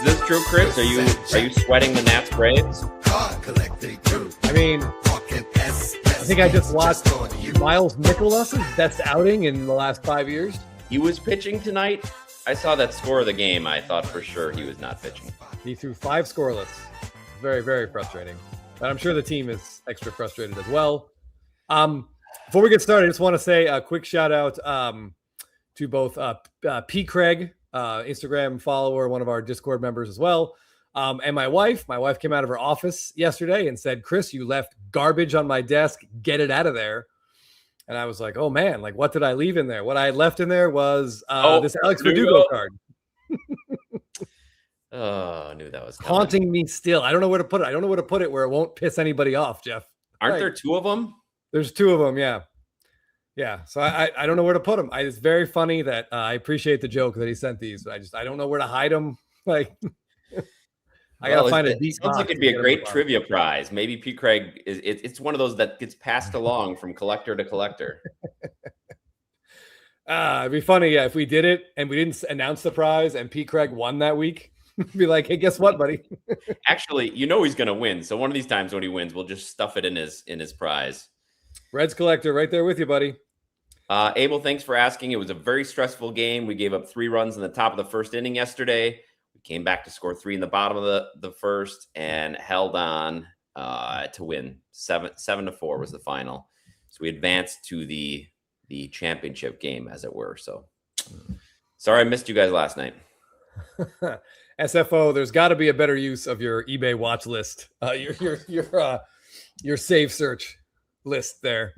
this true, Chris? Are you sweating the Nats Braves? I mean, I think I just watched Miles Mikolas' best outing in the last 5 years. He was pitching tonight. I saw that score of the game. I thought for sure he was not pitching. He threw 5 scoreless. Very, very frustrating. But I'm sure the team is extra frustrated as well. Before we get started, I just want to say a quick shout out to both P. Craig, Instagram follower, one of our Discord members as well, and my wife. My wife came out of her office yesterday and said, "Chris, you left garbage on my desk. Get it out of there." And I was like, "Oh man, like what did I leave in there?" What I had left in there was this Alex Verdugo card. Oh, I knew that was coming. Haunting me still. I don't know where to put it. I don't know where to put it where it won't piss anybody off, Jeff. Aren't there 2 of them? There's 2 of them, yeah. Yeah, so I don't know where to put them. It's very funny that I appreciate the joke that he sent these, but I don't know where to hide them. Like, I gotta find a deep. Sounds like it'd be a great trivia prize. Maybe P. Craig it's one of those that gets passed along from collector to collector. It'd be funny, yeah, if we did it and we didn't announce the prize and P. Craig won that week. Be like, hey, guess what, buddy? Actually, you know he's gonna win. So one of these times when he wins, we'll just stuff it in his prize. Reds collector, right there with you, buddy. Abel, thanks for asking. It was a very stressful game. We gave up 3 runs in the top of the first inning yesterday. We came back to score 3 in the bottom of the first and held on to win. 7-4 was the final. So we advanced to the championship game, as it were. So sorry I missed you guys last night. SFO, there's got to be a better use of your eBay watch list. Your save search list there.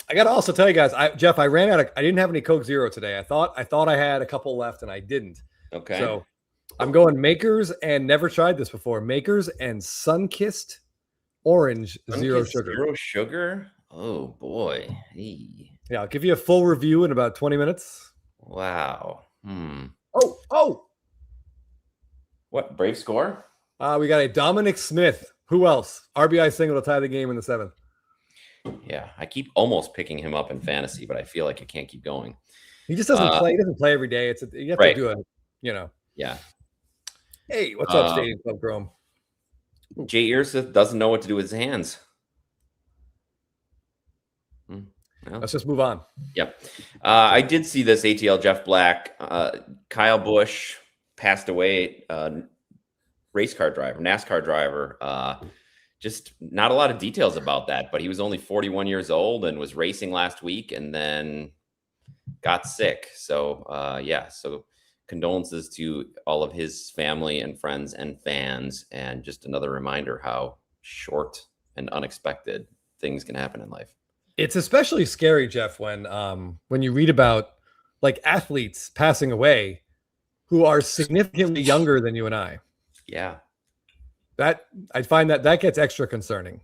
I got to also tell you guys, Jeff, I ran out of, I didn't have any Coke Zero today. I thought I had a couple left and I didn't. Okay. So I'm going Makers and never tried this before. Makers and Sunkissed Orange Zero Sugar. Zero sugar? Oh boy. Hey. Yeah, I'll give you a full review in about 20 minutes. Wow. Oh. What, Brave score? We got a Dominic Smith. Who else? RBI single to tie the game in the 7th. Yeah, I keep almost picking him up in fantasy, but I feel like I can't keep going. He just doesn't play. He doesn't play every day. You have to do it, Yeah. Hey, what's up, Stadium Club Chrome? Jay Earseth doesn't know what to do with his hands. Well, let's just move on. Yep. I did see this ATL Jeff Black. Kyle Busch passed away, race car driver, NASCAR driver. Just not a lot of details about that, but he was only 41 years old and was racing last week and then got sick. So, so condolences to all of his family and friends and fans. And just another reminder how short and unexpected things can happen in life. It's especially scary, Jeff, when you read about like athletes passing away who are significantly younger than you and I. Yeah. That I find that gets extra concerning.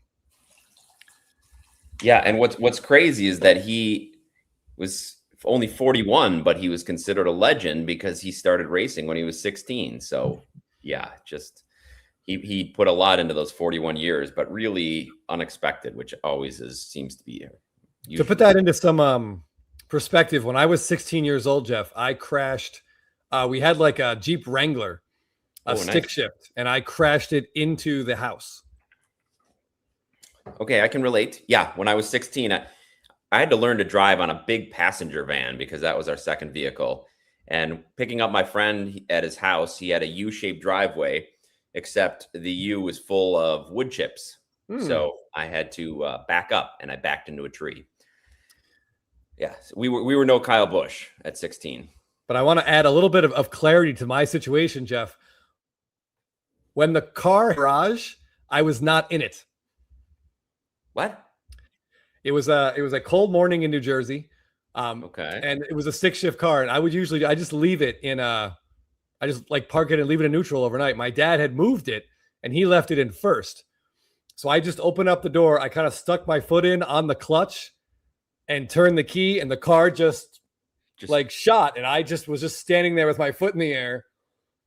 Yeah, and what's crazy is that he was only 41, but he was considered a legend because he started racing when he was 16. So, yeah, just he put a lot into those 41 years, but really unexpected, which always seems to be. To put that into some perspective, when I was 16 years old, Jeff, I crashed. We had like a Jeep Wrangler. Stick shift, and I crashed it into the house. Okay, I can relate. Yeah, when I was 16, I had to learn to drive on a big passenger van because that was our second vehicle. And picking up my friend at his house, he had a U-shaped driveway, except the U was full of wood chips. So I had to back up, and I backed into a tree. Yeah, so we were no Kyle Busch at 16. But I want to add a little bit of clarity to my situation, Jeff. When the car garage, I was not in it. What? It was a cold morning in New Jersey. Okay. And it was a stick shift car, and I just leave it in I just like park it and leave it in neutral overnight. My dad had moved it, and he left it in first. So I just opened up the door. I kind of stuck my foot in on the clutch and turned the key, and the car just like shot, and I was just standing there with my foot in the air.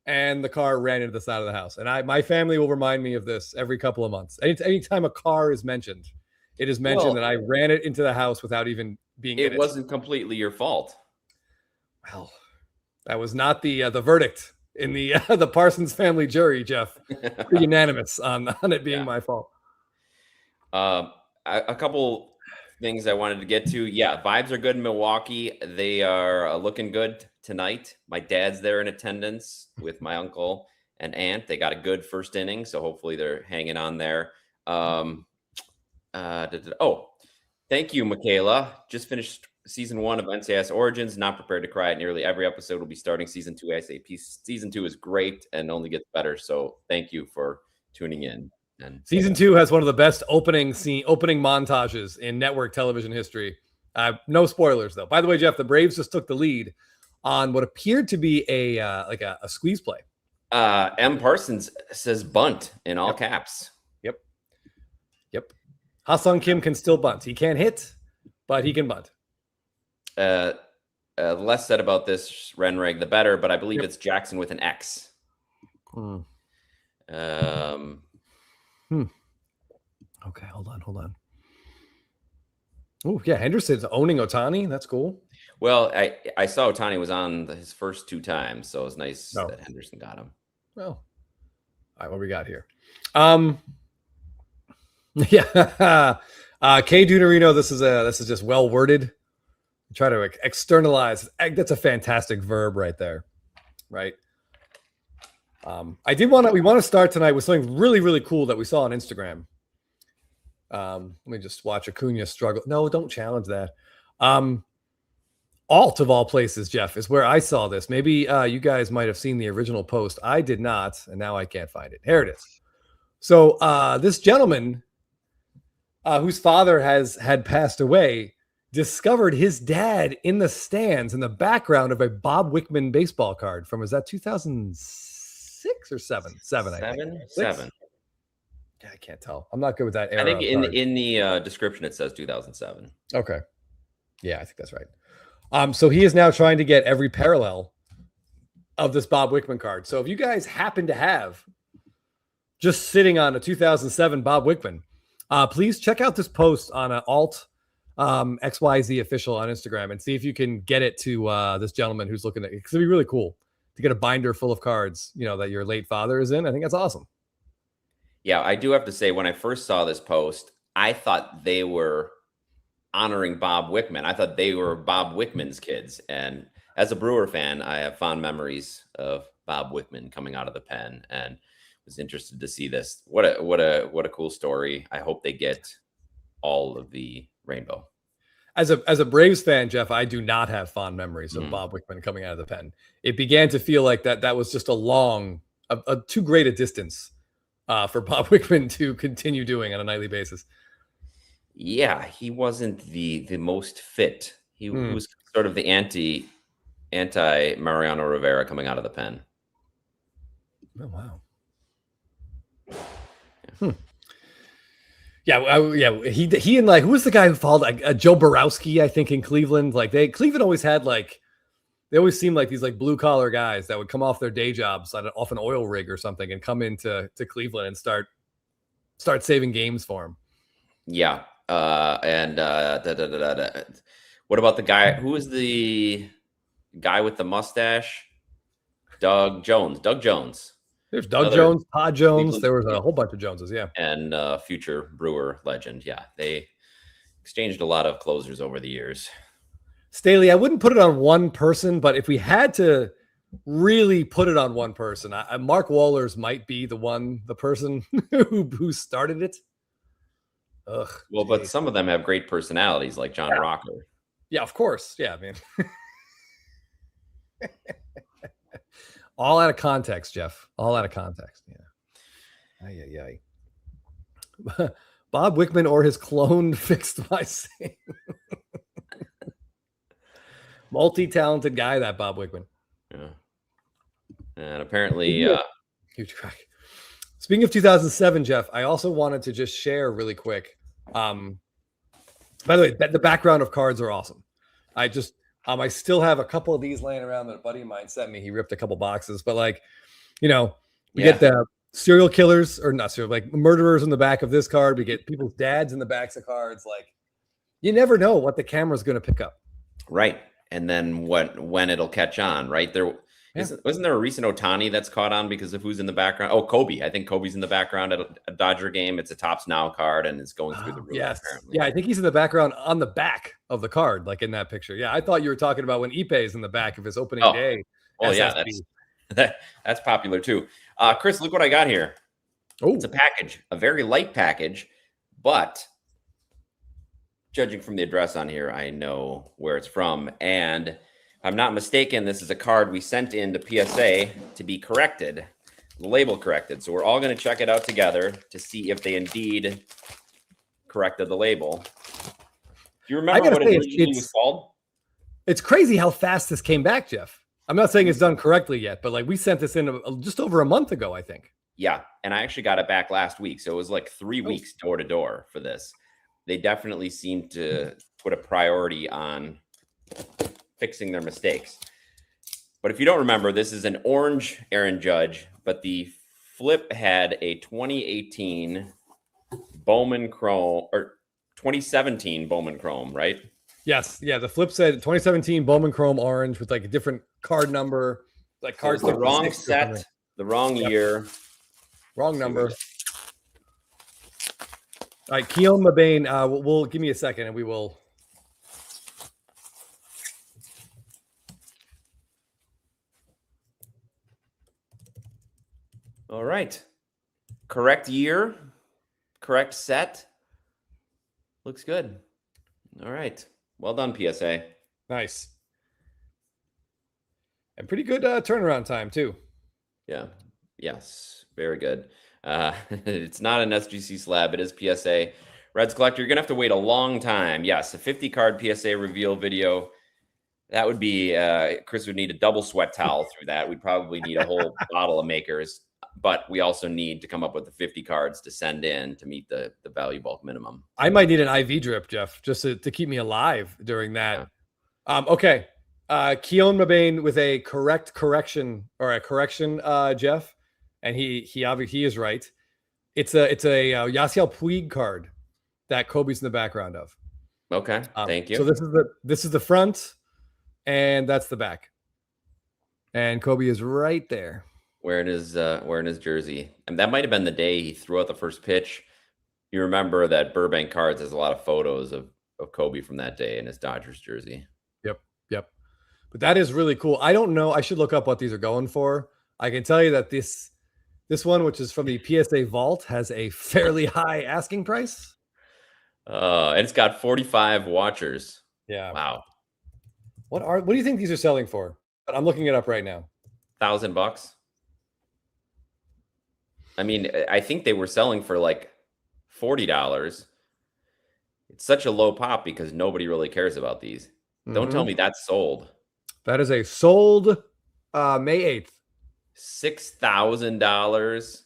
And the car ran into the side of the house. And my family will remind me of this every couple of months. Anytime a car is mentioned, it is mentioned that I ran it into the house without even being in it. It wasn't completely your fault. Well, that was not the verdict in the the Parsons family jury, Jeff. We're unanimous on it being my fault. A couple things I wanted to get to. Yeah, vibes are good in Milwaukee. They are looking good tonight. My dad's there in attendance with my uncle and aunt. They got a good first inning, so hopefully they're hanging on there. Thank you, Michaela. Just finished season 1 of NCIS Origins. Not prepared to cry at nearly every episode. Will be starting season 2 ASAP. Season 2 is great and only gets better. So thank you for tuning in. And season 2 has one of the best opening montages in network television history. No spoilers though. By the way, Jeff, the Braves just took the lead on what appeared to be a squeeze play. M. Parsons says bunt in all caps. Yep. Ha-Sung Kim can still bunt. He can't hit, but he can bunt. Less said about this Renreg, the better, but I believe it's Jackson with an X. Okay, hold on. Oh, yeah, Henderson's owning Ohtani. That's cool. Well, I saw Ohtani was on his first 2 times, so it was nice that Henderson got him. Well, all right, what we got here? Yeah, K. Dunarino, this is just well worded. Try to externalize. That's a fantastic verb right there, right? We want to start tonight with something really, really cool that we saw on Instagram. Let me just watch Acuna struggle. No, don't challenge that. Alt of all places, Jeff, is where I saw this. Maybe you guys might have seen the original post. I did not, and now I can't find it. Here it is. So this gentleman whose father had passed away discovered his dad in the stands in the background of a Bob Wickman baseball card from, is that 2006 or 7? 7, I think. 7. I can't tell. I'm not good with that era. I think in the description it says 2007. Okay. Yeah, I think that's right. So he is now trying to get every parallel of this Bob Wickman card. So if you guys happen to have just sitting on a 2007 Bob Wickman, please check out this post on Alt XYZ official on Instagram and see if you can get it to this gentleman who's looking at it. Because it'd be really cool to get a binder full of cards, that your late father is in. I think that's awesome. Yeah, I do have to say, when I first saw this post, I thought they were honoring Bob Wickman. I thought they were Bob Wickman's kids. And as a Brewer fan, I have fond memories of Bob Wickman coming out of the pen, and was interested to see this. What a cool story. I hope they get all of the rainbow. As a Braves fan, Jeff, I do not have fond memories of Bob Wickman coming out of the pen. It began to feel like that was just a too great a distance for Bob Wickman to continue doing on a nightly basis. Yeah, he wasn't the most fit. He was sort of the anti Mariano Rivera coming out of the pen. Oh wow. Yeah, he and who was the guy who followed Joe Borowski, I think, in Cleveland. Cleveland always had they always seemed like these blue collar guys that would come off their day jobs off an oil rig or something and come into Cleveland and start saving games for him. Yeah, what about the guy who was the guy with the mustache? Doug Jones. There's Doug Jones, Todd Jones. There was a whole bunch of Joneses, yeah. And future Brewer legend. Yeah, they exchanged a lot of closers over the years. Staley, I wouldn't put it on one person, but if we had to really put it on one person, Mark Wohlers might be the person who started it. Ugh. Well, but some of them have great personalities, like John Rocker. Yeah, of course. Yeah, man. All out of context, Jeff. All out of context. Yeah. Ay. Bob Wickman or his clone fixed my same. Multi-talented guy, that Bob Wickman. Yeah. And apparently huge crack. Speaking of 2007, Jeff, I also wanted to just share really quick. By the way, the background of cards are awesome. I still have a couple of these laying around that a buddy of mine sent me. He ripped a couple boxes, but we get the serial killers, or not serial, murderers in the back of this card. We get people's dads in the backs of cards. You never know what the camera's going to pick up. Right. And then when it'll catch on, right? Yeah. Wasn't there a recent Ohtani that's caught on because of who's in the background? Oh, Kobe. I think Kobe's in the background at a Dodger game. It's a Topps Now card and it's going through the roof, Yes. apparently. Yeah, I think he's in the background on the back of the card, like in that picture. Yeah, I thought you were talking about when Ipe is in the back of his opening day. Well, yeah, that's popular too. Chris, look what I got here. Oh, it's a package, a very light package, but judging from the address on here, I know where it's from. And if I'm not mistaken, this is a card we sent in to PSA to be corrected, the label corrected. So we're all going to check it out together to see if they indeed corrected the label. Do you remember what it originally was called? It's crazy how fast this came back, Jeff. I'm not saying it's done correctly yet, but like we sent this in just over a month ago, I think. Yeah, and I actually got it back last week. So it was like 3 weeks door to door for this. They definitely seem to put a priority on fixing their mistakes. But if you don't remember, this is an orange Aaron Judge, but the flip had a 2018 Bowman Chrome or 2017 Bowman Chrome, right? Yes. Yeah. The flip said 2017 Bowman Chrome orange with like a different card number, like cards. The wrong set, the wrong year. Wrong number. All right, Keon Mabane, we'll give me a second and we will. All right. Correct year, correct set. Looks good. All right. Well done, PSA. Nice. And pretty good turnaround time, too. Yeah. Yes. Very good. It's not an SGC slab. It is PSA. Reds Collector, you're going to have to wait a long time. Yes, a 50-card PSA reveal video. That would be, Chris would need a double sweat towel through that. We'd probably need a whole bottle of Makers. But we also need to come up with the 50 cards to send in to meet the value bulk minimum. I might need an IV drip, Jeff, just to keep me alive during that. Yeah. Okay. Keon Mabane with a correction, Jeff. And he obviously is right. It's a Yasiel Puig card that Kobe's in the background of. Okay, thank you. So this is the front, and that's the back. And Kobe is right there. Wearing his jersey. And that might have been the day he threw out the first pitch. You remember that Burbank Cards has a lot of photos of Kobe from that day in his Dodgers jersey. Yep. But that is really cool. I don't know. I should look up what these are going for. I can tell you that this one, which is from the PSA vault, has a fairly high asking price. And it's got 45 watchers. Yeah. Wow. What do you think these are selling for? I'm looking it up right now. $1,000. I mean, I think they were selling for like $40. It's such a low pop because nobody really cares about these. Mm-hmm. Don't tell me that's sold. That is a sold May 8th. $6,000.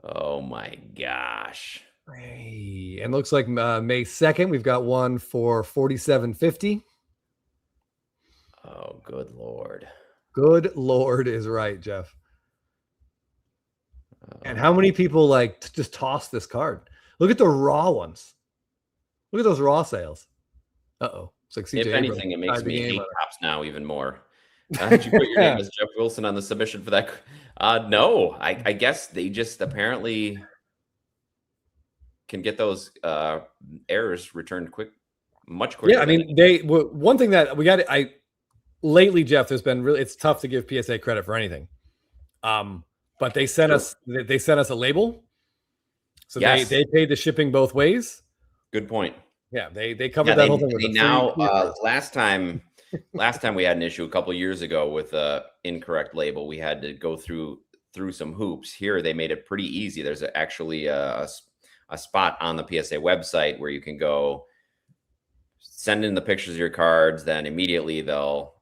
Oh my gosh. Hey, and looks like May 2nd, we've got one for $47.50. Oh, good Lord. Good Lord is right, Jeff. And how many people like just toss this card? Look at the raw ones. Look at those raw sales. Uh-oh. It's like CJ if anything, it makes me hate Topps Now even more. Did you put your name as Jeff Wilson on the submission for that? No, I guess they just apparently can get those errors returned much quicker. Yeah, I mean, one thing that we got, lately, Jeff, there's been it's tough to give PSA credit for anything. But they sent us a label. So yes. they paid the shipping both ways. Good point. Yeah, they covered that whole thing. Last time we had an issue a couple of years ago with a incorrect label. We had to go through some hoops. Here they made it pretty easy. There's actually a spot on the PSA website where you can go send in the pictures of your cards. Then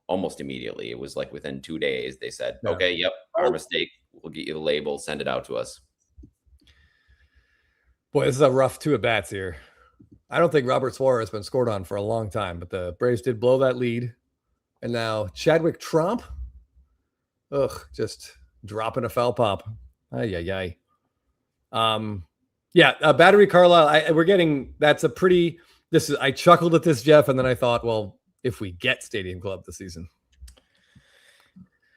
almost immediately, it was like within 2 days, they said, okay, yep, our mistake. We'll get you the label, send it out to us. Boy, this is a rough 2 at-bats here. I don't think Robert Suarez has been scored on for a long time, but the Braves did blow that lead. And now Chadwick Tromp. Just dropping a foul pop. Ay. Battery Carlisle. We're getting, that's a pretty, I chuckled at this, Jeff, and then I thought, well, if we get Stadium Club this season.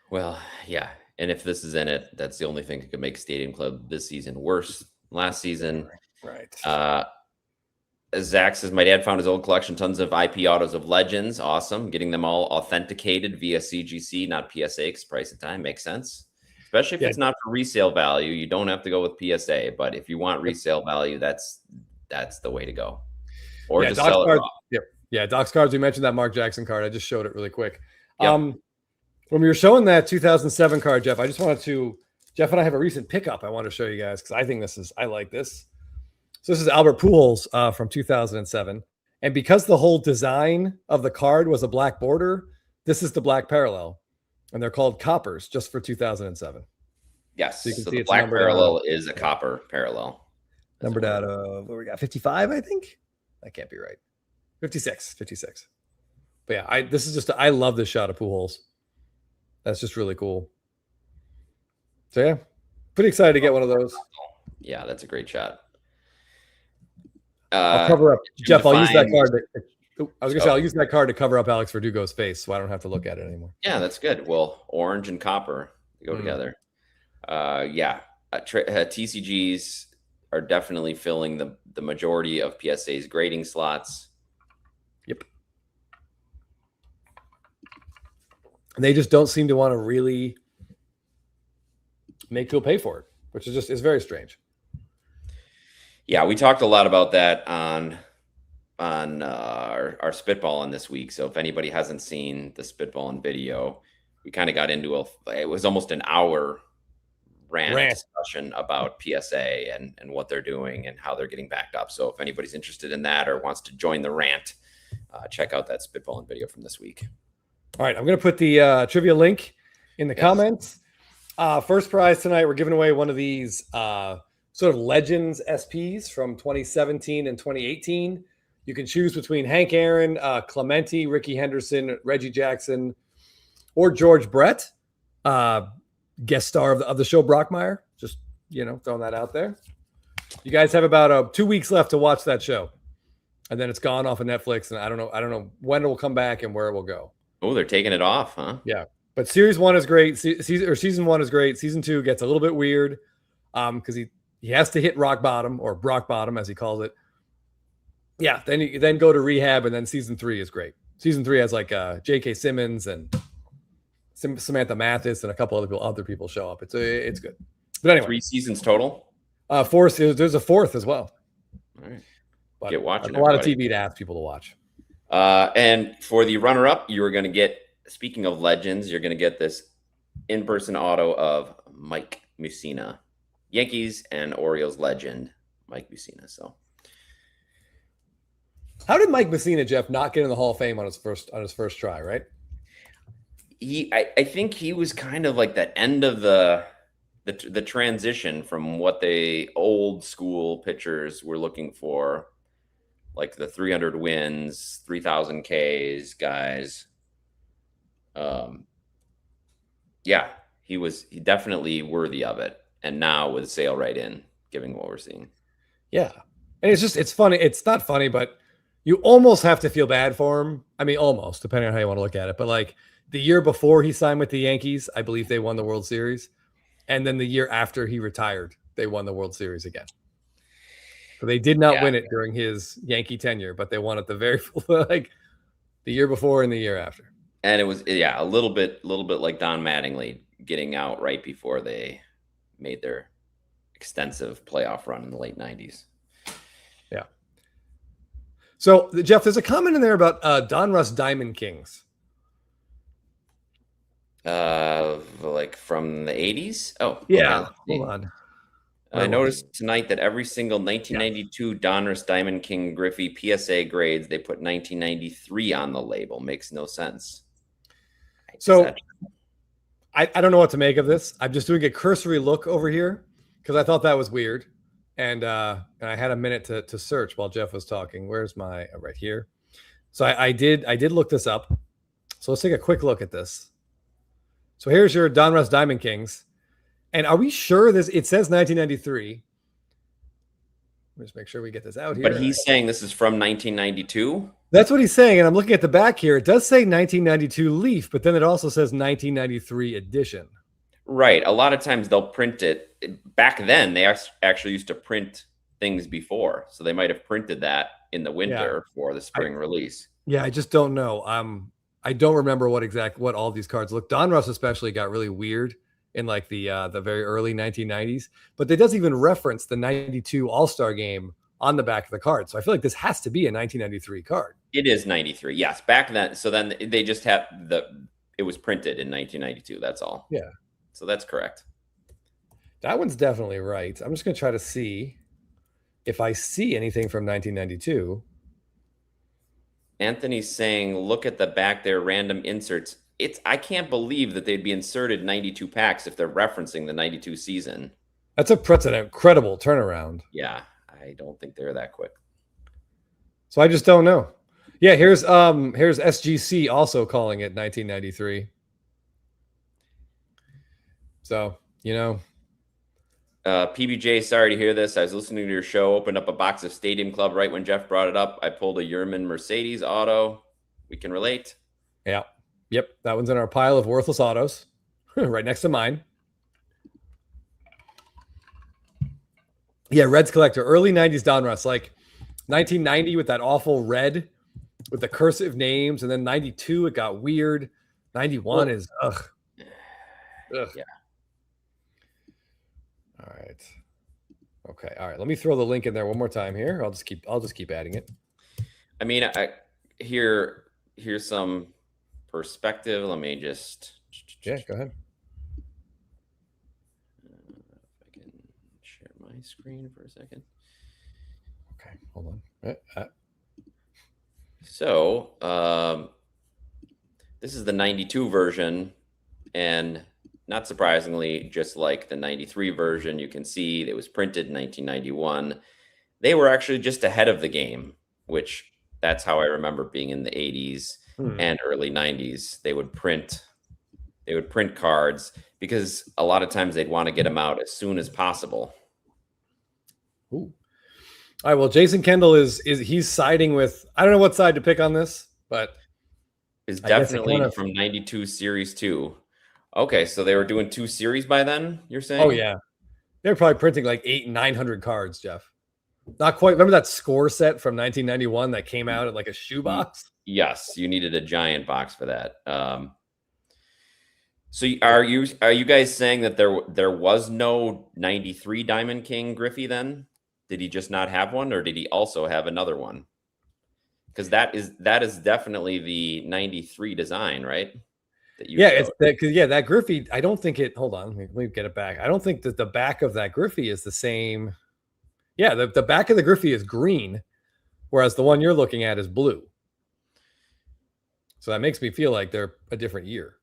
Well, yeah. And if this is in it, that's the only thing that could make Stadium Club this season worse. Last season, Right. Zach says, my dad found his old collection, tons of IP autos of legends. Awesome. Getting them all authenticated via CGC, not PSA, because price and time makes sense. Especially if it's not for resale value. You don't have to go with PSA. But if you want resale value, that's the way to go. Or just Doc's sell it cards, raw. Yeah, Doc's cards. We mentioned that Mark Jackson card. I just showed it really quick. Yep. When we were showing that 2007 card, Jeff, I just wanted to, Jeff and I have a recent pickup I want to show you guys because I think I like this. So this is Albert Pujols from 2007. And because the whole design of the card was a black border, this is the black parallel. And they're called coppers just for 2007. Yes. So you can see the it's black parallel is a copper parallel. Numbered out of, what we got, 55, I think? That can't be right. 56. But yeah, I love this shot of Pujols. That's just really cool. So yeah, pretty excited to get one of those. Yeah, that's a great shot. I'll cover up, Jeff. I'll use that card. I'll use that card to cover up Alex Verdugo's face, so I don't have to look at it anymore. Yeah, that's good. Well, orange and copper go together. TCGs are definitely filling the majority of PSA's grading slots. Yep. They just don't seem to want to really make people pay for it, which is very strange. Yeah, we talked a lot about that on our spitballing this week. So if anybody hasn't seen the spitballing video, we kind of got into it was almost an hour rant discussion about PSA and what they're doing and how they're getting backed up. So if anybody's interested in that or wants to join the rant, check out that spitballing video from this week. All right, I'm going to put the trivia link in the comments. First prize tonight, we're giving away one of these sort of Legends SPs from 2017 and 2018. You can choose between Hank Aaron, Clemente, Ricky Henderson, Reggie Jackson, or George Brett, guest star of the show Brockmire. Just, throwing that out there. You guys have about 2 weeks left to watch that show. And then it's gone off of Netflix, and I don't know when it will come back and where it will go. Oh, they're taking it off, huh? Yeah. But series 1 is great. Season 1 is great. Season 2 gets a little bit weird because he has to hit rock bottom, or Brock bottom as he calls it. Yeah. Then go to rehab, and then season 3 is great. Season 3 has like J.K. Simmons and Samantha Mathis and a couple other people show up. It's good. But anyway, 3 seasons total. Fourth. There's a 4th as well. All right. But get watching. A lot of TV to ask people to watch. And for the runner-up, you are going to get. Speaking of legends, you're going to get this in-person auto of Mike Mussina, Yankees and Orioles legend, Mike Mussina. So, how did Mike Mussina, Jeff, not get in the Hall of Fame on his first try? Right? I think he was kind of like that end of the transition from what the old school pitchers were looking for, like the 300 wins, 3,000 Ks guys. He definitely worthy of it. And now with Sale right in, giving what we're seeing. Yeah. And it's funny. It's not funny, but you almost have to feel bad for him. I mean, almost, depending on how you want to look at it. But like the year before he signed with the Yankees, I believe they won the World Series. And then the year after he retired, they won the World Series again. So they did not win it during his Yankee tenure, but they won it the year before and the year after. And it was, a little bit like Don Mattingly getting out right before they made their extensive playoff run in the late 90s. Yeah. So, Jeff, there's a comment in there about Donruss Diamond Kings. Like from the 80s? Oh, yeah. Hold on. I noticed tonight that every single 1992 Donruss Diamond King Griffey PSA grades, they put 1993 on the label. Makes no sense. So I don't know what to make of this. I'm just doing a cursory look over here because I thought that was weird. And I had a minute to search while Jeff was talking. Where's my right here? So I did look this up. So let's take a quick look at this. So here's your Donruss Diamond Kings. And are we sure it says 1993? Just make sure we get this out here. But he's saying this is from 1992. That's what he's saying. And I'm looking at the back here. It does say 1992 Leaf, but then it also says 1993 edition. Right. A lot of times they'll print it. Back then, they actually used to print things before. So they might have printed that in the winter for the spring release. Yeah, I just don't know. I don't remember what all these cards look. Donruss especially got really weird in like the very early 1990s, but it doesn't even reference the 92 All-Star game on the back of the card. So I feel like this has to be a 1993 card. It is 93. Yes. Back then. So then they just have it was printed in 1992. That's all. Yeah. So that's correct. That one's definitely right. I'm just going to try to see if I see anything from 1992. Anthony's saying, look at the back there, random inserts. I can't believe that they'd be inserted 92 packs if they're referencing the 92 season. That's an incredible turnaround. Yeah, I don't think they're that quick. So I just don't know. Yeah, here's SGC also calling it 1993. So, PBJ, sorry to hear this. I was listening to your show, opened up a box of Stadium Club right when Jeff brought it up. I pulled a Yerman Mercedes auto. We can relate. Yeah. Yep. That one's in our pile of worthless autos right next to mine. Yeah, Reds collector, early 90s Donruss, like 1990 with that awful red with the cursive names, and then 92 it got weird. 91 is ugh. Yeah. All right. Okay. All right. Let me throw the link in there one more time here. I'll just keep adding it. I mean, here's some perspective. Let me just go ahead. If I can share my screen for a second. Okay, hold on. So this is the 92 version, and not surprisingly, just like the 93 version, you can see it was printed in 1991. They were actually just ahead of the game, which that's how I remember being in the 80s and early 90s. They would print cards because a lot of times they'd want to get them out as soon as possible. Ooh. All right. Well, Jason Kendall he's siding with, I don't know what side to pick on this, but it's definitely from 92 series 2. Okay, so they were doing 2 series by then, you're saying? Oh, yeah. They were probably printing like 800-900 cards, Jeff. Not quite. Remember that score set from 1991 that came out at like a shoebox? Yes, you needed a giant box for that. So are you guys saying that there was no 93 Diamond King Griffey then? Did he just not have one, or did he also have another one? Because that is definitely the 93 design, right? That Griffey, I don't think it, hold on, let me get it back. I don't think that the back of that Griffey is the same. Yeah, the back of the Griffey is green, whereas the one you're looking at is blue. So that makes me feel like they're a different year.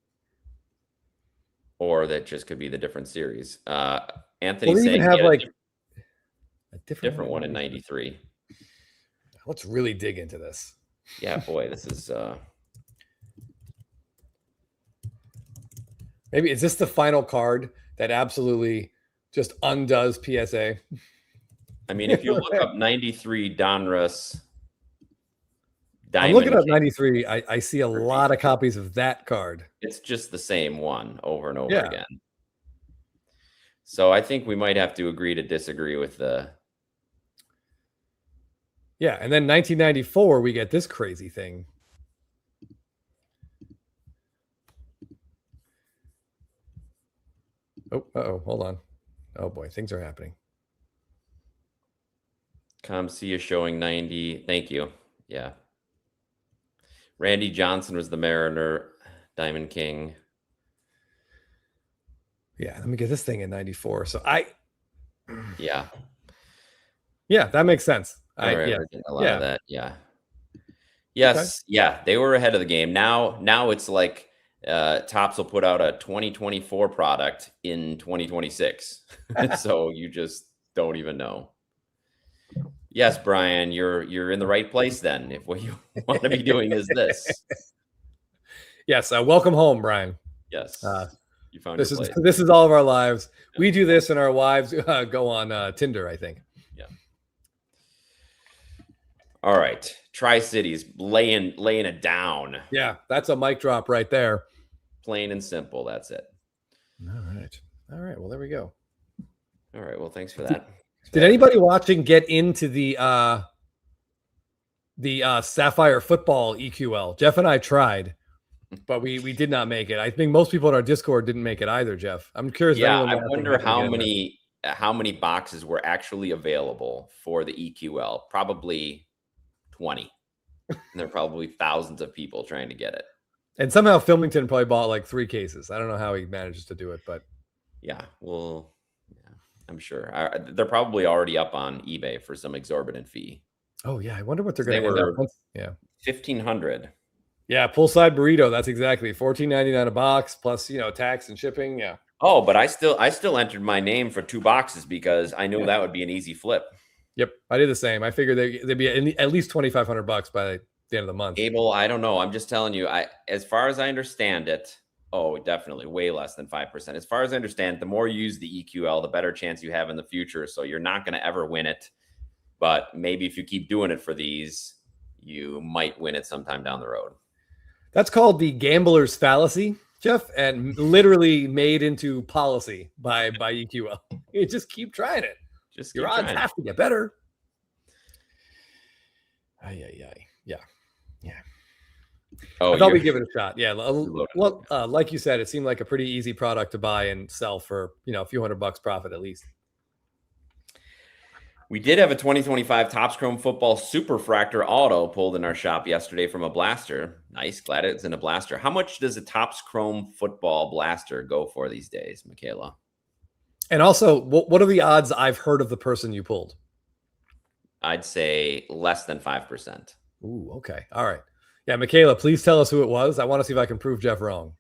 Or that just could be the different series. Anthony's saying have like a different one in 93. Let's really dig into this. Yeah, boy, this is... Maybe is this the final card that absolutely just undoes PSA? I mean, if you look up 93 Donruss Diamond, I'm looking up 93. I see a lot of copies of that card. It's just the same one over and over again. So I think we might have to agree to disagree with the... Yeah, and then 1994, we get this crazy thing. Oh, hold on. Oh boy, things are happening. ComC is showing 90. Thank you. Yeah. Randy Johnson was the Mariner Diamond King. Yeah, let me get this thing in 94. So Yeah, that makes sense. A lot of that. Yeah. Yes. Okay. Yeah. They were ahead of the game. Now it's like Topps will put out a 2024 product in 2026. So you just don't even know. Yes, Brian, you're in the right place then. If what you want to be doing is this. Yes. Welcome home, Brian. Yes. You found this is all of our lives. Yeah. We do this and our wives go on Tinder, I think. Yeah. All right. Tri-Cities laying it down. Yeah, that's a mic drop right there. Plain and simple. That's it. All right. Well, there we go. All right. Well, thanks for that. Did anybody watching get into the Sapphire football EQL? Jeff and I tried, but we did not make it. I think most people in our Discord didn't make it either, Jeff. I'm curious. Yeah, I wonder how many boxes were actually available for the EQL. Probably 20. And there are probably thousands of people trying to get it. And somehow Filmington probably bought like 3 cases. I don't know how he manages to do it, but yeah, well, yeah, I'm sure they're probably already up on eBay for some exorbitant fee. Oh yeah, I wonder what they're going to end up. Yeah, $1,500. Yeah, poolside burrito. That's exactly $14.99 a box plus tax and shipping. Yeah. Oh, but I still entered my name for 2 boxes because I knew that would be an easy flip. Yep, I did the same. I figured they'd be at least $2,500 by the end of the month. Abel, I don't know. I'm just telling you. As far as I understand it, definitely way less than 5%. As far as I understand, the more you use the EQL, the better chance you have in the future. So you're not going to ever win it, but maybe if you keep doing it for these, you might win it sometime down the road. That's called the gambler's fallacy, Jeff, and literally made into policy by EQL. You just keep trying it. Your odds have to get better. Yeah. Oh, I thought we'd give it a shot. Yeah. Like you said, it seemed like a pretty easy product to buy and sell for, a few $100 profit at least. We did have a 2025 Topps Chrome Football Superfractor Auto pulled in our shop yesterday from a blaster. Nice. Glad it's in a blaster. How much does a Topps Chrome Football blaster go for these days, Michaela? And also, what are the odds I've heard of the person you pulled? I'd say less than 5%. Ooh, okay. All right. Yeah, Michaela, please tell us who it was. I want to see if I can prove Jeff wrong.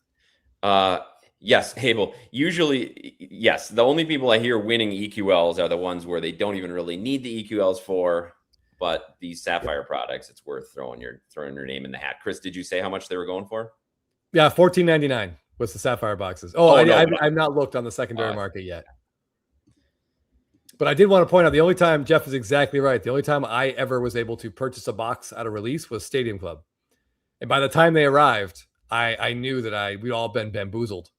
Yes, Abel. Usually, yes. The only people I hear winning EQLs are the ones where they don't even really need the EQLs for, but these Sapphire products, it's worth throwing your name in the hat. Chris, did you say how much they were going for? Yeah, $14.99 was the Sapphire boxes. I've not looked on the secondary market yet. But I did want to point out the only time Jeff is exactly right. The only time I ever was able to purchase a box at a release was Stadium Club. And by the time they arrived, I knew that we'd all been bamboozled.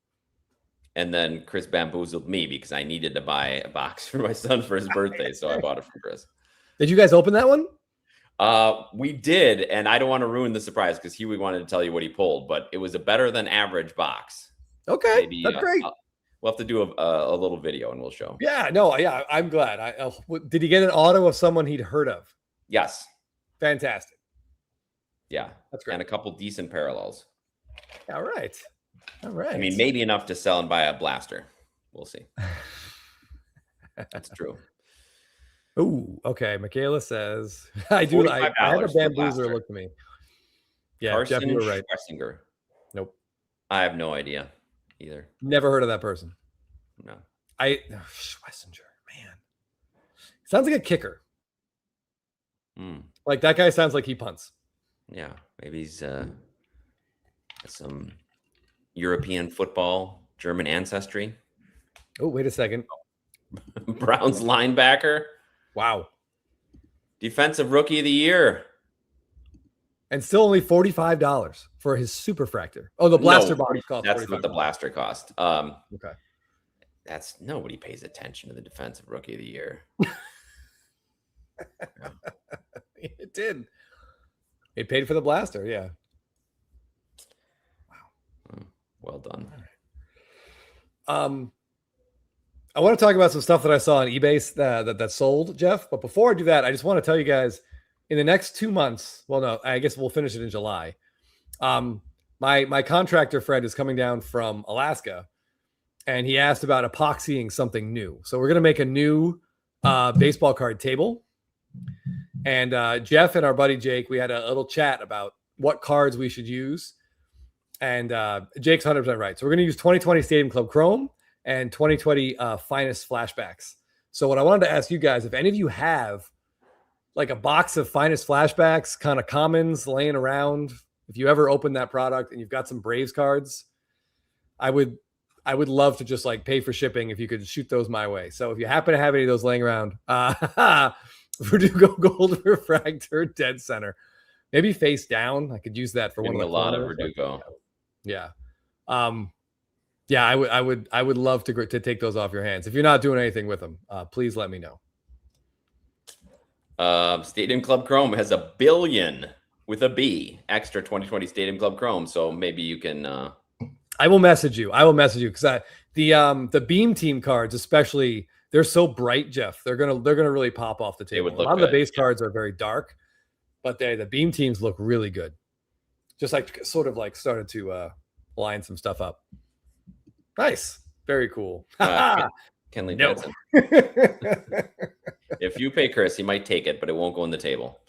And then Chris bamboozled me because I needed to buy a box for my son for his birthday. So I bought it from Chris. Did you guys open that one? We did. And I don't want to ruin the surprise because he wanted to tell you what he pulled, but it was a better than average box. Okay. Maybe, that's great. We'll have to do a little video and we'll show. Yeah, no, yeah, I'm glad. Did he get an auto of someone he'd heard of? Yes. Fantastic. Yeah, that's great. And a couple decent parallels. All right. I mean, maybe enough to sell and buy a blaster. We'll see. That's true. Ooh, okay. Michaela says, I do. I had a bamboozler look to me. Yeah, Carson Jeff, you were right. Schlesinger. Nope. I have no idea either. Never heard of that person. No. Schlesinger, man. Sounds like a kicker. Mm. Like that guy sounds like he punts. Yeah, maybe he's some European football, German ancestry. Oh, wait a second. Browns linebacker. Wow. Defensive rookie of the year. And still only $45 for his Superfractor. Oh, the blaster box cost. That's what the blaster cost. Okay. That's nobody pays attention to the defensive rookie of the year. It did. It paid for the blaster, yeah. Wow. Well done. I want to talk about some stuff that I saw on eBay that sold, Jeff. But before I do that, I just want to tell you guys in the next 2 months. Well, no, I guess we'll finish it in July. My contractor friend is coming down from Alaska, and he asked about epoxying something new. So we're gonna make a new baseball card table. And Jeff and our buddy Jake, we had a little chat about what cards we should use. And Jake's 100% right. So we're going to use 2020 Stadium Club Chrome and 2020 Finest Flashbacks. So what I wanted to ask you guys, if any of you have like a box of Finest Flashbacks, kind of commons laying around, if you ever open that product and you've got some Braves cards, I would love to just like pay for shipping if you could shoot those my way. So if you happen to have any of those laying around, Verdugo Gold Refractor, dead center. Maybe face down. I could use that for one of the a lot of corners. Verdugo. Yeah. Yeah, I would love to take those off your hands. If you're not doing anything with them, please let me know. Stadium Club Chrome has $1 billion with a B extra 2020 Stadium Club Chrome. So maybe you can. I will message you. Because the Beam Team cards, especially, they're so bright, Jeff. They're gonna really pop off the table. A lot of the base cards are very dark, but the Beam Teams look really good. Just like sort of like started to line some stuff up. Nice, very cool. Kenley Jansen. If you pay Chris, he might take it, but it won't go on the table.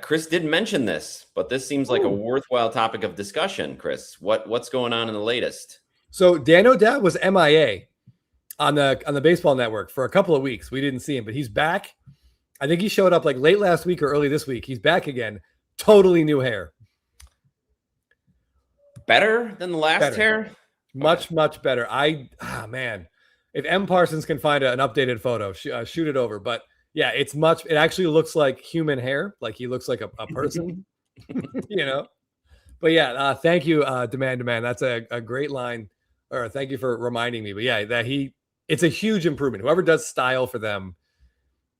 Chris did mention this, but this seems like a worthwhile topic of discussion. Chris, what's going on in the latest? So Dan O'Dowd was MIA on the Baseball Network for a couple of weeks. We didn't see him, but he's back. I think he showed up like late last week or early this week. He's back again. Totally new hair. Better than the last hair? Much better. Man, if M Parsons can find an updated photo, shoot it over. But yeah, it actually looks like human hair. Like he looks like a person, But yeah, thank you, Demand. That's a great line. Or thank you for reminding me. But yeah, it's a huge improvement. Whoever does style for them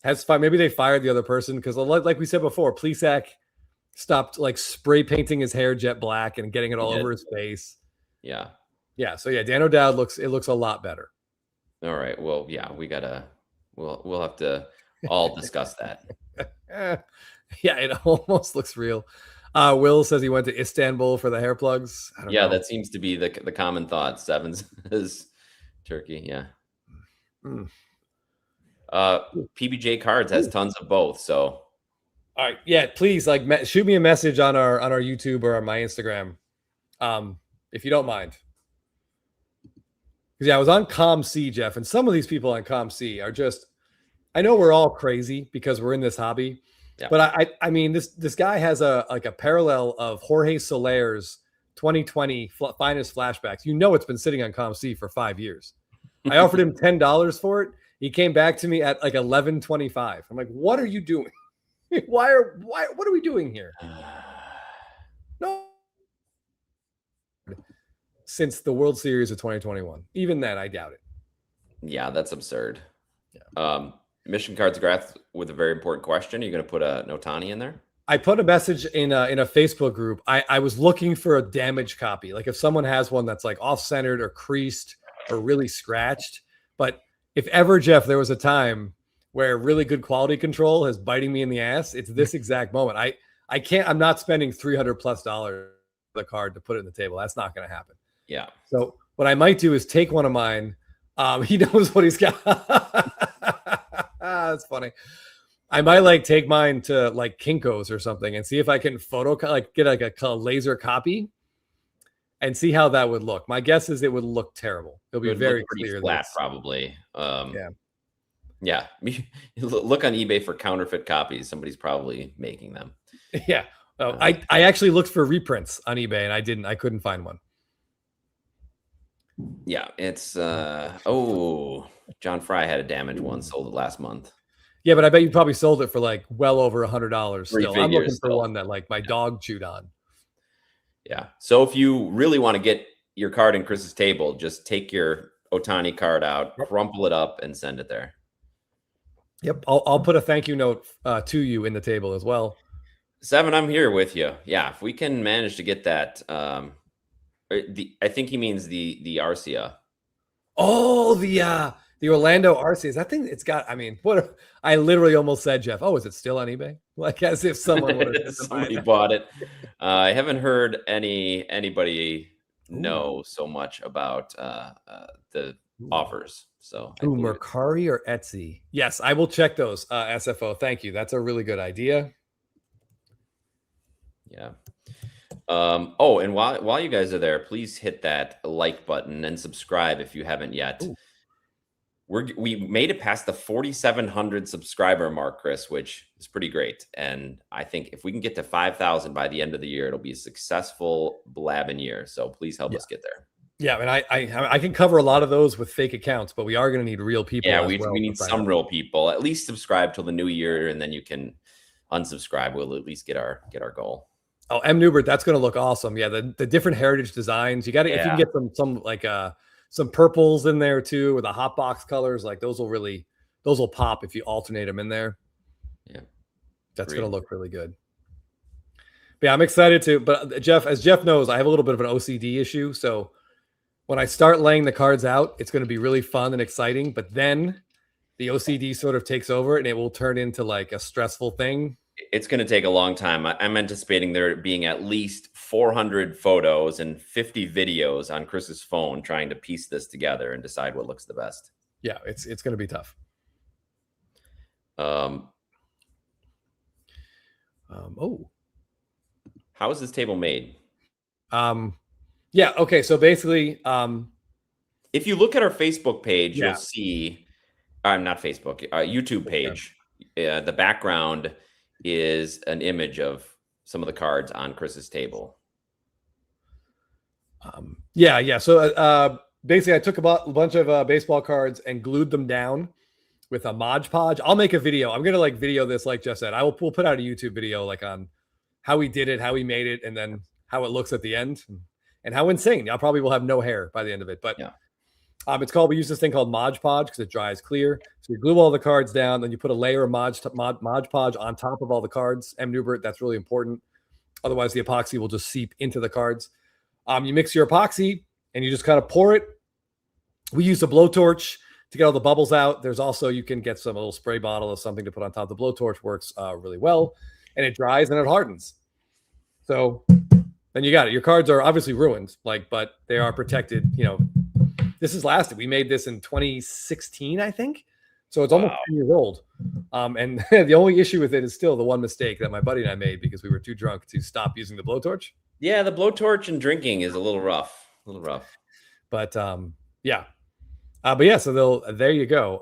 has fun. Maybe they fired the other person because, like we said before, Plesac stopped like spray painting his hair jet black and getting it all over his face. Yeah. Yeah. So yeah, Dan O'Dowd looks a lot better. All right. Well, yeah, we'll have to all discuss that. Yeah, it almost looks real. Will says he went to Istanbul for the hair plugs. I don't know. That seems to be the common thought. Sevens is Turkey. Yeah. PBJ Cards has tons of both. So, all right. Yeah, please shoot me a message on our YouTube or on my Instagram, if you don't mind. Because I was on ComC, Jeff, and some of these people on ComC are just. I know we're all crazy because we're in this hobby, but I mean this guy has a parallel of Jorge Soler's 2020 finest flashbacks. It's been sitting on ComC for 5 years. I offered him $10 for it. He came back to me at like $11.25. I'm like, what are you doing? What are we doing here? No. Since the World Series of 2021. Even then, I doubt it. Yeah, that's absurd. Yeah. Mission Cards Grath with a very important question. Are you going to put an Ohtani in there? I put a message in a Facebook group. I was looking for a damaged copy. Like if someone has one that's like off-centered or creased or really scratched. But if ever, Jeff, there was a time where really good quality control is biting me in the ass, it's this exact moment. I'm not spending $300+ for the card to put it in the table. That's not going to happen. Yeah. So what I might do is take one of mine. He knows what he's got. That's funny. I might take mine to like Kinko's or something and see if I can get like a laser copy and see how that would look. My guess is it would look terrible. It'll be very clear. Flat, probably. Yeah. Look on eBay for counterfeit copies. Somebody's probably making them. Yeah. I actually looked for reprints on eBay and I couldn't find one. Yeah, it's John Fry had a damaged one, sold it last month. Yeah, but I bet you probably sold it for like well over $100 still. I'm looking for one that like my dog chewed on. Yeah. So if you really want to get your card in Chris's table, just take your Ohtani card out, crumple it up, and send it there. Yep. I'll put a thank you note to you in the table as well. Seven, I'm here with you. Yeah, if we can manage to get that. I think he means the Arcia. Oh, the Orlando Arceus. I think it's got. I mean, I literally almost said, Jeff. Oh, is it still on eBay? Like as if someone would have somebody bought it. I haven't heard anybody know so much about the offers. So, Mercari or Etsy? Yes, I will check those. SFO. Thank you. That's a really good idea. Yeah. And while you guys are there, please hit that like button and subscribe if you haven't yet. Ooh. We made it past the 4,700 subscriber mark, Chris, which is pretty great. And I think if we can get to 5,000 by the end of the year, it'll be a successful blabbing year. So please help us get there. Yeah, and I can cover a lot of those with fake accounts, but we are going to need real people. Yeah, as we well need some real people. At least subscribe till the new year, and then you can unsubscribe. We'll at least get our goal. Oh, M. Newbert, that's going to look awesome. Yeah, the different heritage designs. You got to if you can get some like some purples in there too, with the hot box colors. Like those will pop if you alternate them in there. Yeah, that's going to look really good. But yeah, I'm excited to. But Jeff, as Jeff knows, I have a little bit of an OCD issue. So when I start laying the cards out, it's going to be really fun and exciting. But then the OCD sort of takes over, and it will turn into like a stressful thing. It's going to take a long time. I'm anticipating there being at least 400 photos and 50 videos on Chris's phone trying to piece this together and decide what looks the best. Yeah, it's going to be tough. How is this table made? Yeah, okay, so basically if you look at our Facebook page, you'll see not Facebook, YouTube page. The background is an image of some of the cards on Chris's table. Yeah. So basically, I took a bunch of baseball cards and glued them down with a Mod Podge. I'll make a video. I'm gonna like video this, like Jeff said. We'll put out a YouTube video like on how we did it, how we made it, and then how it looks at the end, and how insane. I probably will have no hair by the end of it, but we use this thing called Mod Podge because it dries clear. So you glue all the cards down, then you put a layer of Mod Podge on top of all the cards. M. Newbert, that's really important. Otherwise, the epoxy will just seep into the cards. You mix your epoxy and you just kind of pour it. We use a blowtorch to get all the bubbles out. There's also, you can get a little spray bottle or something to put on top. The blowtorch works really well, and it dries and it hardens. So then you got it. Your cards are obviously ruined, but they are protected. This has lasted. We made this in 2016, I think. So it's almost 10 years old. And the only issue with it is still the one mistake that my buddy and I made because we were too drunk to stop using the blowtorch. Yeah, the blowtorch and drinking is a little rough. But so there you go.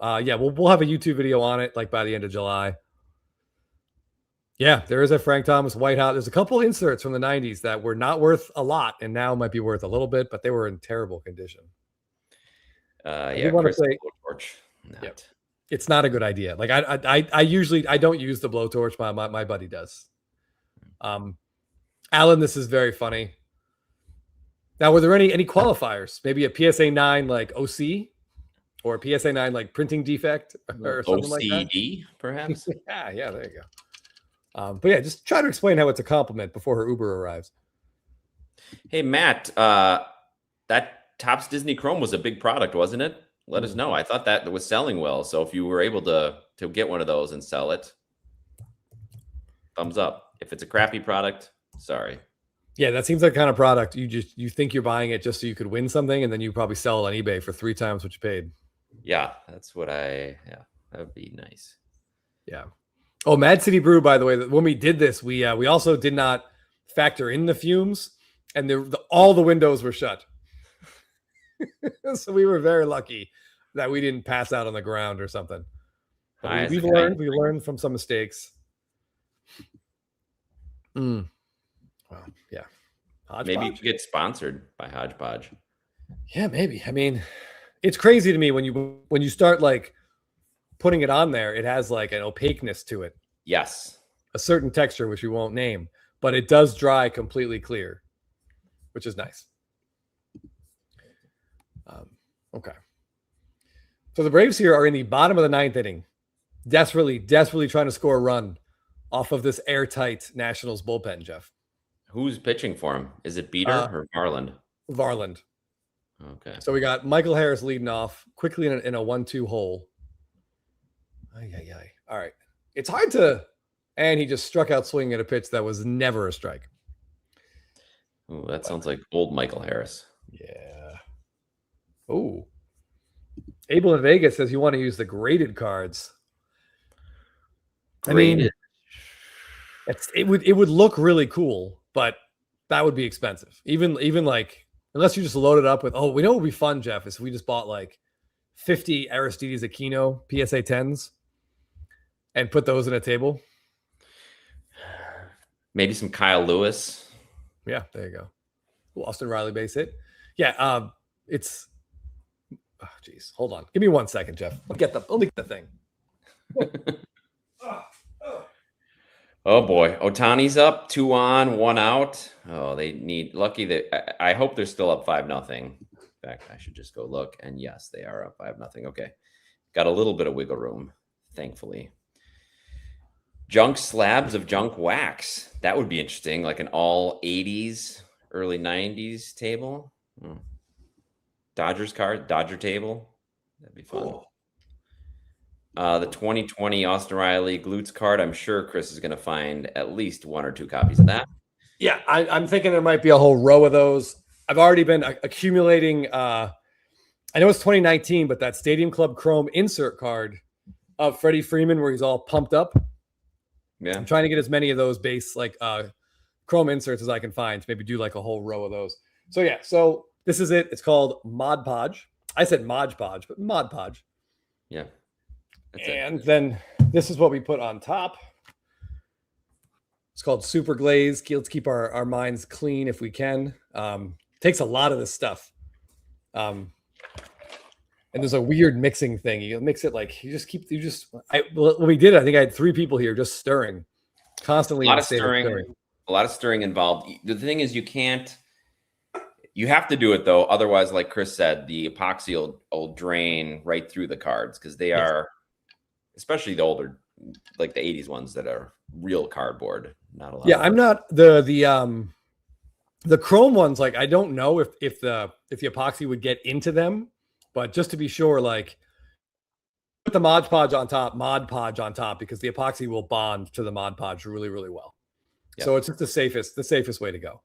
We'll have a YouTube video on it like by the end of July. Yeah, there is a Frank Thomas White Hot. There's a couple inserts from the 90s that were not worth a lot and now might be worth a little bit, but they were in terrible condition. Chris, blowtorch. It's not a good idea. Like I usually don't use the blowtorch. My buddy does. Alan, this is very funny. Now, were there any qualifiers? Maybe a PSA 9 like OC or a PSA 9 like printing defect or something like that? OCD, perhaps? yeah, there you go. But yeah, just try to explain how it's a compliment before her Uber arrives. Hey, Matt, that Topps Disney Chrome was a big product, wasn't it? Let us know. I thought that was selling well. So if you were able to get one of those and sell it, thumbs up. If it's a crappy product, sorry. Yeah, that seems like the kind of product you think you're buying it just so you could win something, and then you probably sell it on eBay for 3 times what you paid. Yeah, that's what that would be nice. Yeah. Oh, Mad City Brew, by the way, when we did this, we also did not factor in the fumes, and all the windows were shut. So we were very lucky that we didn't pass out on the ground or something. We learned from some mistakes. Well, yeah. Hodgepodge? Maybe you could get sponsored by Hodgepodge. Yeah, maybe. I mean, it's crazy to me when you start like putting it on there, it has like an opaqueness to it. Yes. A certain texture, which we won't name, but it does dry completely clear, which is nice. Okay. So the Braves here are in the bottom of the 9th inning, desperately trying to score a run off of this airtight Nationals bullpen, Jeff. Who's pitching for him? Is it Beater or Varland? Varland. Okay. So we got Michael Harris leading off quickly in a 1-2 hole. All right. It's hard to... And he just struck out swinging at a pitch that was never a strike. Oh, that sounds like old Michael Harris. Yeah. Oh. Abel in Vegas says you want to use the graded cards. Graded. I mean, it would look really cool, but that would be expensive. Even like, unless you just load it up with, we know what would be fun, Jeff, is we just bought like 50 Aristides Aquino PSA 10s and put those in a table. Maybe some Kyle Lewis. Yeah, there you go. Austin Riley base hit. Yeah, It's oh geez. Hold on. Give me 1 second, Jeff. Let me get the thing. Oh boy, Ohtani's up, 2 on, 1 out. Oh, they need lucky that I hope they're still up 5-0. In fact, I should just go look. And yes, they are up 5-0. Okay. Got a little bit of wiggle room, thankfully. Junk slabs of junk wax. That would be interesting, like an all 80s, early 90s table. Dodgers card, Dodger table. That'd be fun. Cool. The 2020 Austin Riley glutes card. I'm sure Chris is going to find at least 1 or 2 copies of that. Yeah, I'm thinking there might be a whole row of those. I've already been accumulating. I know it's 2019, but that Stadium Club Chrome insert card of Freddie Freeman where he's all pumped up. Yeah, I'm trying to get as many of those base like Chrome inserts as I can find to maybe do like a whole row of those. So yeah, so this is it. It's called Mod Podge. I said Mod Podge, but Mod Podge. Yeah. And then this is what we put on top. It's called Super Glaze. Let's keep our minds clean if we can. Takes a lot of this stuff. And there's a weird mixing thing. You mix it like when we did it, I think I had 3 people here just stirring constantly. A lot of stirring involved. The thing is you have to do it though. Otherwise, like Chris said, the epoxy will drain right through the cards because they are, especially the older, like the 80s ones that are real cardboard. Not a lot. Yeah, I'm not the Chrome ones. Like, I don't know if the epoxy would get into them, but just to be sure, like put the Mod Podge on top because the epoxy will bond to the Mod Podge really, really well. Yep. So it's just the safest way to go.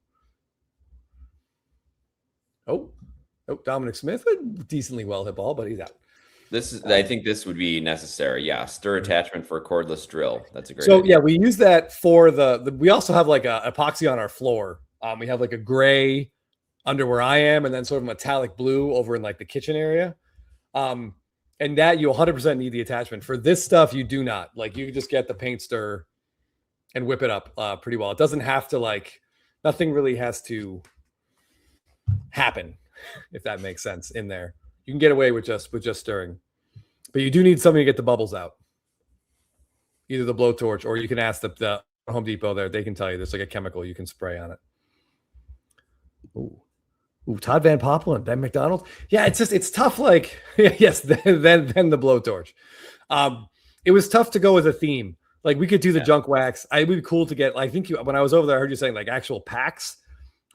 Oh, Dominic Smith, a decently well hit ball, but he's out. I think this would be necessary. Yeah, stir attachment for a cordless drill. That's a great. So idea. Yeah, we use that for we also have like a epoxy on our floor. We have like a gray under where I am, and then sort of metallic blue over in like the kitchen area. And that you 100% need the attachment. For this stuff, you do not. Like you just get the paint stir and whip it up pretty well. It doesn't have to nothing really has to happen, if that makes sense in there. You can get away with just stirring, but you do need something to get the bubbles out. Either the blowtorch, or you can ask the Home Depot there. They can tell you there's like a chemical you can spray on it. Ooh, Todd Van Poppel and Ben McDonald. Yeah, it's tough. Like, yes, then the blowtorch. It was tough to go with a theme. Like we could do the junk wax. It would be cool to get. I think when I was over there, I heard you saying like actual packs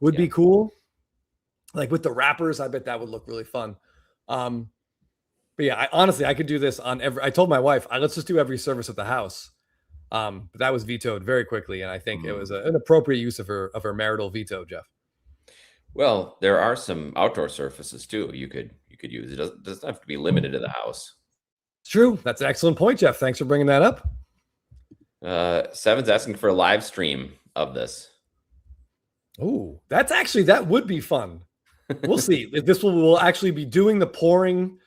would be cool. Like with the wrappers, I bet that would look really fun. But yeah, I could do this on every. I told my wife, let's just do every service at the house. But that was vetoed very quickly, and I think it was an appropriate use of her marital veto, Jeff. Well, there are some outdoor surfaces too. You could use. It doesn't have to be limited to the house. It's true. That's an excellent point, Jeff. Thanks for bringing that up. Seven's asking for a live stream of this. Oh, that would be fun. We'll see. This we'll actually be doing the pouring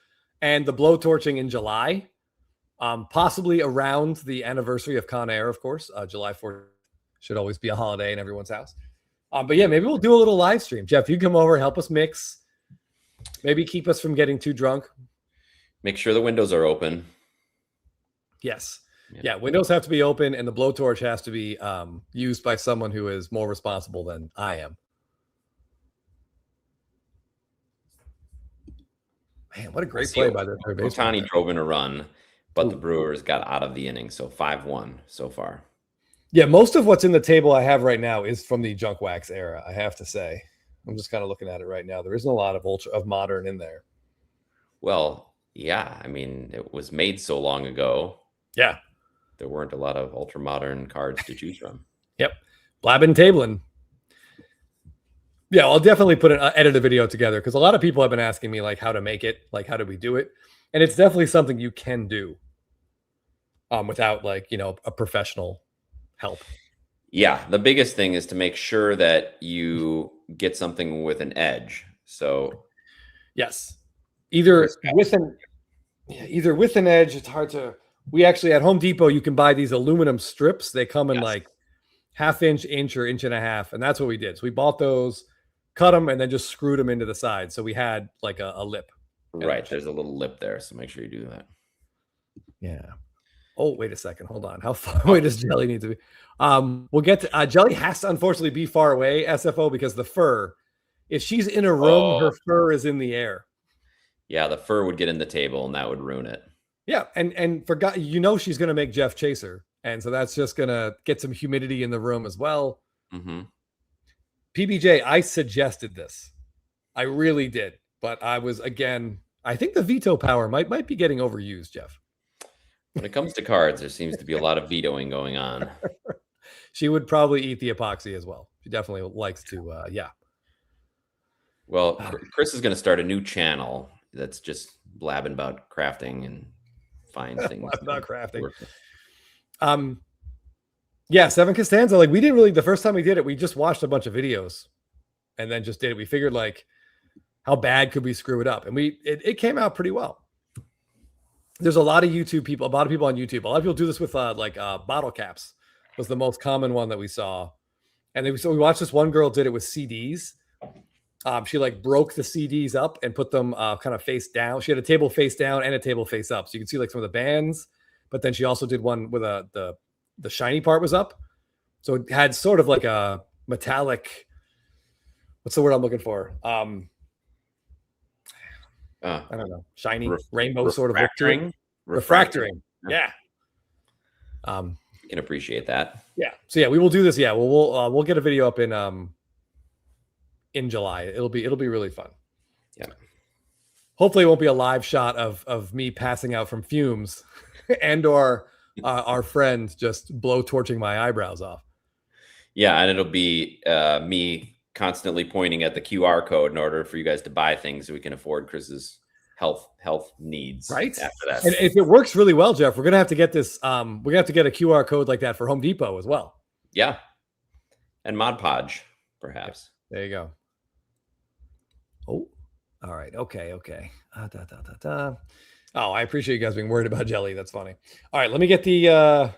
and the blowtorching in July, possibly around the anniversary of Con Air, of course. July 4th should always be a holiday in everyone's house. But yeah, maybe we'll do a little live stream. Jeff, you come over, help us mix. Maybe keep us from getting too drunk. Make sure the windows are open. Yes. Yeah, windows have to be open, and the blowtorch has to be used by someone who is more responsible than I am. Man, what a great play by the third baseman. Ohtani drove in a run, but the Brewers got out of the inning, so 5-1 so far. Yeah, most of what's in the table I have right now is from the junk wax era, I have to say. I'm just kind of looking at it right now. There isn't a lot of modern in there. Well, yeah, I mean, it was made so long ago. Yeah. There weren't a lot of ultra modern cards to choose from. Yep. Blabbin' tabling. Yeah, I'll definitely edit a video together because a lot of people have been asking me like how to make it, like how do we do it? And it's definitely something you can do without a professional help. Yeah, the biggest thing is to make sure that you get something with an edge. So yes, either with an edge. It's hard to. We actually at Home Depot you can buy these aluminum strips. They come in like half inch, or inch and a half, and that's what we did. So we bought those. cut them, and then just screwed them into the side. So we had like a lip. Right. There's a little lip there, so make sure you do that. Yeah. Oh, wait a second. Hold on. How far away does Jelly need to be? We'll get to Jelly has to unfortunately be far away, SFO, because the fur. If she's in a room, her fur is in the air. Yeah, the fur would get in the table, and that would ruin it. Yeah, and forgot she's going to make Jeff chaser, and so that's just going to get some humidity in the room as well. Mm-hmm. PBJ, I suggested this. I really did, but I was again. I think the veto power might be getting overused, Jeff. When it comes to cards, there seems to be a lot of vetoing going on. She would probably eat the epoxy as well. She definitely likes to, yeah. Well, Chris is going to start a new channel that's just blabbing about crafting and fine things. About crafting. Yeah, Seven Costanza. Like we didn't really, the first time we did it, we just watched a bunch of videos and then just did it. We figured like, how bad could we screw it up? And it came out pretty well. There's a lot of YouTube people, a lot of people on YouTube. A lot of people do this with bottle caps was the most common one that we saw. And so we watched this one girl did it with CDs. She like broke the CDs up and put them kind of face down. She had a table face down and a table face up. So you can see like some of the bands, but then she also did one with the shiny part was up. So it had sort of like a metallic, what's the word I'm looking for? I don't know, shiny rainbow sort of refractoring. Yeah. You can appreciate that. Yeah. So yeah, we will do this. Yeah. We'll get a video up in July. It'll be really fun. Yeah. Hopefully it won't be a live shot of me passing out from fumes and or our friend just blow torching my eyebrows off. Yeah. And it'll be me constantly pointing at the QR code in order for you guys to buy things so we can afford Chris's health needs. Right. After that. And if it works really well, Jeff, we're gonna have to get this. We're gonna have to get a QR code like that for Home Depot as well. Yeah. And Mod Podge, perhaps. There you go. Oh, all right. Okay. Oh, I appreciate you guys being worried about Jelly. That's funny. All right, let me get the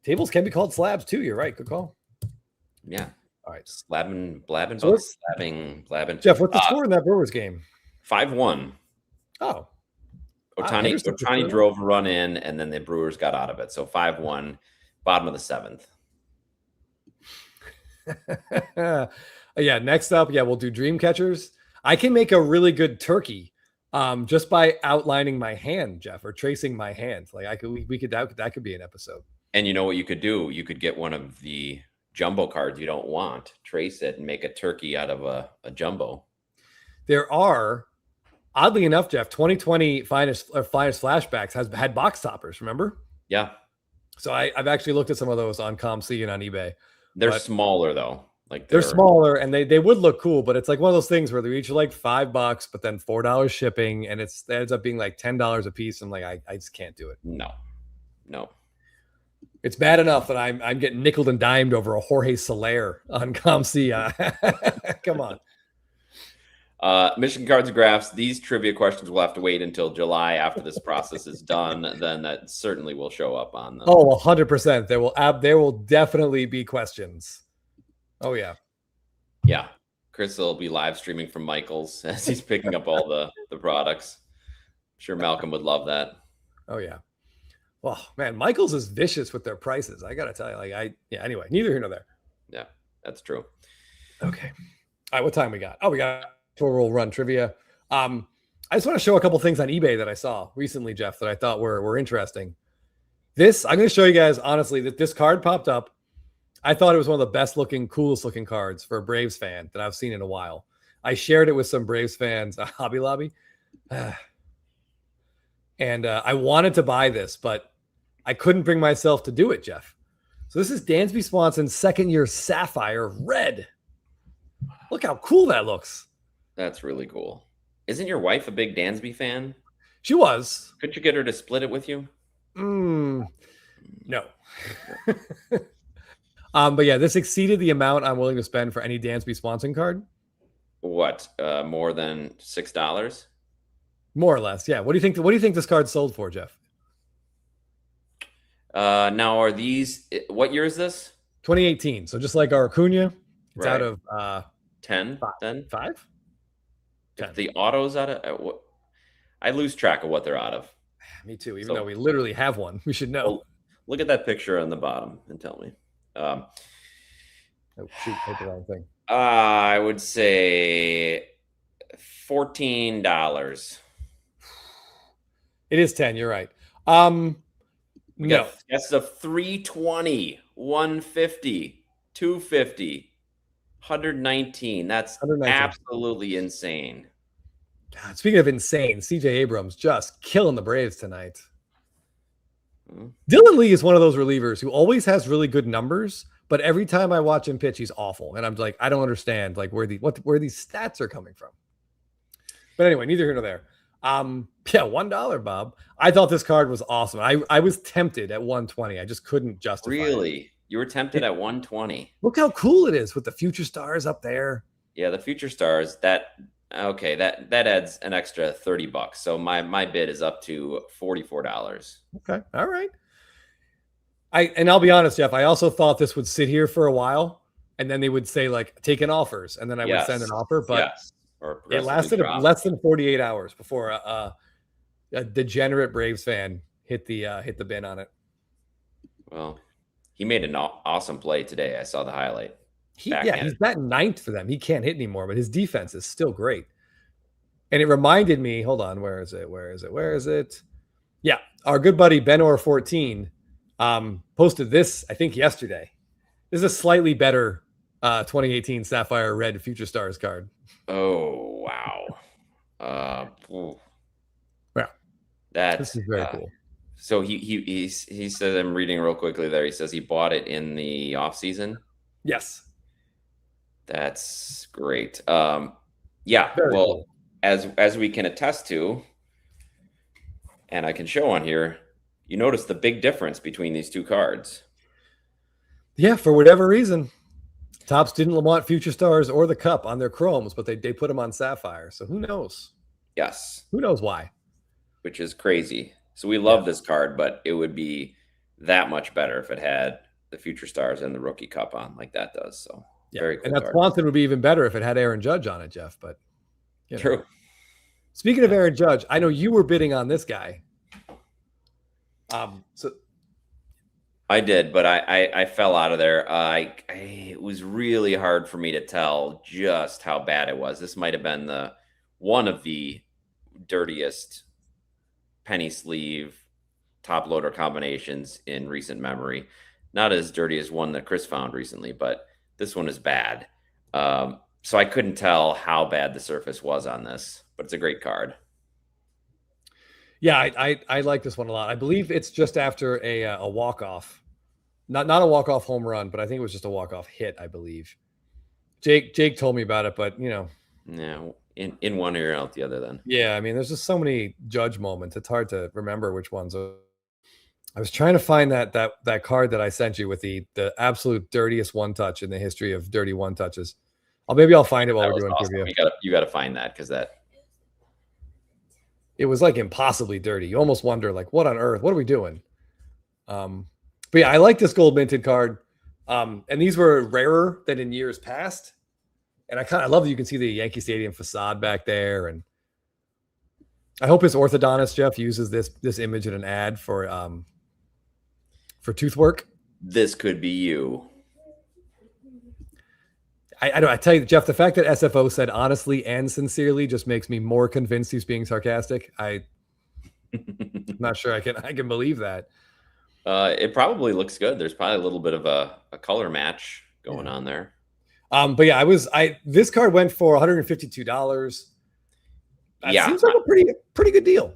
tables can be called slabs too. You're right. Good call. Yeah. All right. Blabbing. Jeff, what's the score in that Brewers game? 5-1. Oh. Ohtani drove a run in, and then the Brewers got out of it. So 5-1, bottom of the seventh. Yeah, next up, we'll do dream catchers. I can make a really good turkey just by outlining my hand, Jeff, or tracing my hand. Like that could be an episode. And you know what you could do? You could get one of the jumbo cards you don't want, trace it, and make a turkey out of a jumbo. There are, oddly enough, Jeff, 2020 finest flashbacks has had box toppers, remember? Yeah. So I've actually looked at some of those on ComC and on eBay. They're smaller though. Like they're smaller and they would look cool, but it's like one of those things where they're each like $5, but then $4 shipping, and it ends up being like $10 a piece. I'm like, I just can't do it. No. It's bad enough that I'm getting nickeled and dimed over a Jorge Soler on ComC. Come on. Michigan Cards and Graphs. These trivia questions will have to wait until July after this process is done. Then that certainly will show up on them. Oh, 100%. There will definitely be questions. Oh yeah. Yeah. Chris will be live streaming from Michael's as he's picking up all the products. I'm sure Malcolm would love that. Oh yeah. Well, man, Michael's is vicious with their prices. I got to tell you, anyway, neither here nor there. Yeah, that's true. Okay. All right. What time we got? Oh, we got we'll run trivia. I just want to show a couple things on eBay that I saw recently, Jeff, that I thought were interesting. I'm going to show you guys, honestly, that this card popped up. I thought it was one of the best looking, coolest looking cards for a Braves fan that I've seen in a while. I shared it with some Braves fans, Hobby Lobby. And I wanted to buy this, but I couldn't bring myself to do it, Jeff. So this is Dansby Swanson's second year Sapphire red. Look how cool that looks. That's really cool. Isn't your wife a big Dansby fan? She was. Could you get her to split it with you? No. But yeah, this exceeded the amount I'm willing to spend for any Dansby Swanson card. What? More than $6? More or less, yeah. What do you think this card sold for, Jeff? Now, are these? What year is this? 2018. So just like our Acuna, It's out Right. of 10 five. then? 5? If 10. the auto's out of what, I lose track of what they're out of. Me too. Even though So, we literally have one, we should know. well, look at that picture on the bottom and tell me. Oh shoot, hit the wrong thing. I would say $14. It is 10. You're right. We No. got that's a 320, 150, 250, 119. That's 119. absolutely insane. God, speaking of insane, CJ Abrams just killing the Braves tonight. Dylan Lee is one of those relievers who always has really good numbers, but every time I watch him pitch, he's awful. And I'm like, I don't understand like where these stats are coming from. But anyway, neither here nor there. Yeah, $1, Bob. I thought this card was awesome. I was tempted at 120. I just couldn't justify it. Really? You were tempted at 120. Look how cool it is with the future stars up there. Yeah, the future stars, that adds an extra $30. So my bid is up to $44. Okay. All right. I'll be honest, Jeff, I also thought this would sit here for a while and then they would say like taking offers and then I would send an offer, but it lasted less than 48 hours before a degenerate Braves fan hit the bin on it. Well, he made an awesome play today. I saw the highlight. He's batting ninth for them. He can't hit anymore, but his defense is still great. And it reminded me, hold on, where is it? Yeah, our good buddy Benor14 posted this, I think yesterday. This is a slightly better 2018 Sapphire Red Future Stars card. Oh, wow. Yeah. This is very cool. So he said, I'm reading real quickly there. He says he bought it in the off season. Yes. That's great. Yeah. Very well, cool. As we can attest to, and I can show on here, you notice the big difference between these two cards. Yeah, for whatever reason, Topps didn't want Future Stars or the Cup on their chromes, but they put them on Sapphire. So who knows? Yes. Who knows why? Which is crazy. So we love this card, but it would be that much better if it had the Future Stars and the Rookie Cup on like that does. So very cool. And that Swanson would be even better if it had Aaron Judge on it, Jeff. But true. Speaking of Aaron Judge, I know you were bidding on this guy. So I did, but I fell out of there. It was really hard for me to tell just how bad it was. This might have been one of the dirtiest penny sleeve top loader combinations in recent memory. Not as dirty as one that Chris found recently, but this one is bad. So I couldn't tell how bad the surface was on this, but it's a great card. Yeah, I like this one a lot. I believe it's just after a walk-off. Not a walk-off home run, but I think it was just a walk-off hit, I believe. Jake told me about it, but Yeah, in one ear, out the other then. Yeah, I mean, there's just so many Judge moments. It's hard to remember which ones. I was trying to find that card that I sent you with the absolute dirtiest one touch in the history of dirty one touches. Maybe I'll find it while we're doing trivia. You got to find that because it was like impossibly dirty. You almost wonder, like, what on earth? What are we doing? But yeah, I like this gold minted card. And these were rarer than in years past. And I love that you can see the Yankee Stadium facade back there. And I hope his orthodontist, Jeff, uses this image in an ad for tooth work. This could be you. I tell you, Jeff, the fact that SFO said honestly and sincerely just makes me more convinced he's being sarcastic. I'm not sure I can believe that. It probably looks good. There's probably a little bit of a color match going on there. But yeah, this card went for $152. That seems like a pretty good deal.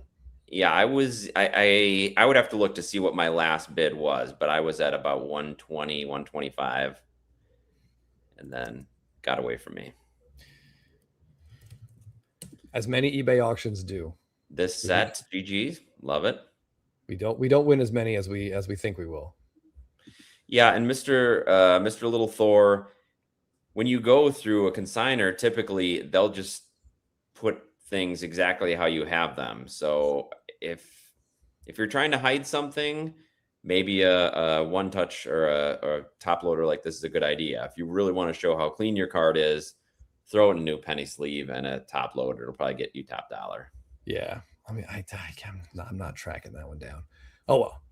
Yeah, I would have to look to see what my last bid was, but I was at about 120, 125, and then got away from me. As many eBay auctions do. This set, GG's, love it. We don't win as many as we think we will. Yeah, and Mr. Little Thor, when you go through a consigner, typically they'll just put things exactly how you have them. So if you're trying to hide something, maybe a one touch or a top loader like this is a good idea. If you really want to show how clean your card is, throw it in a new penny sleeve and a top loader. It'll probably get you top dollar. Yeah. I mean, I'm not tracking that one down. Oh well.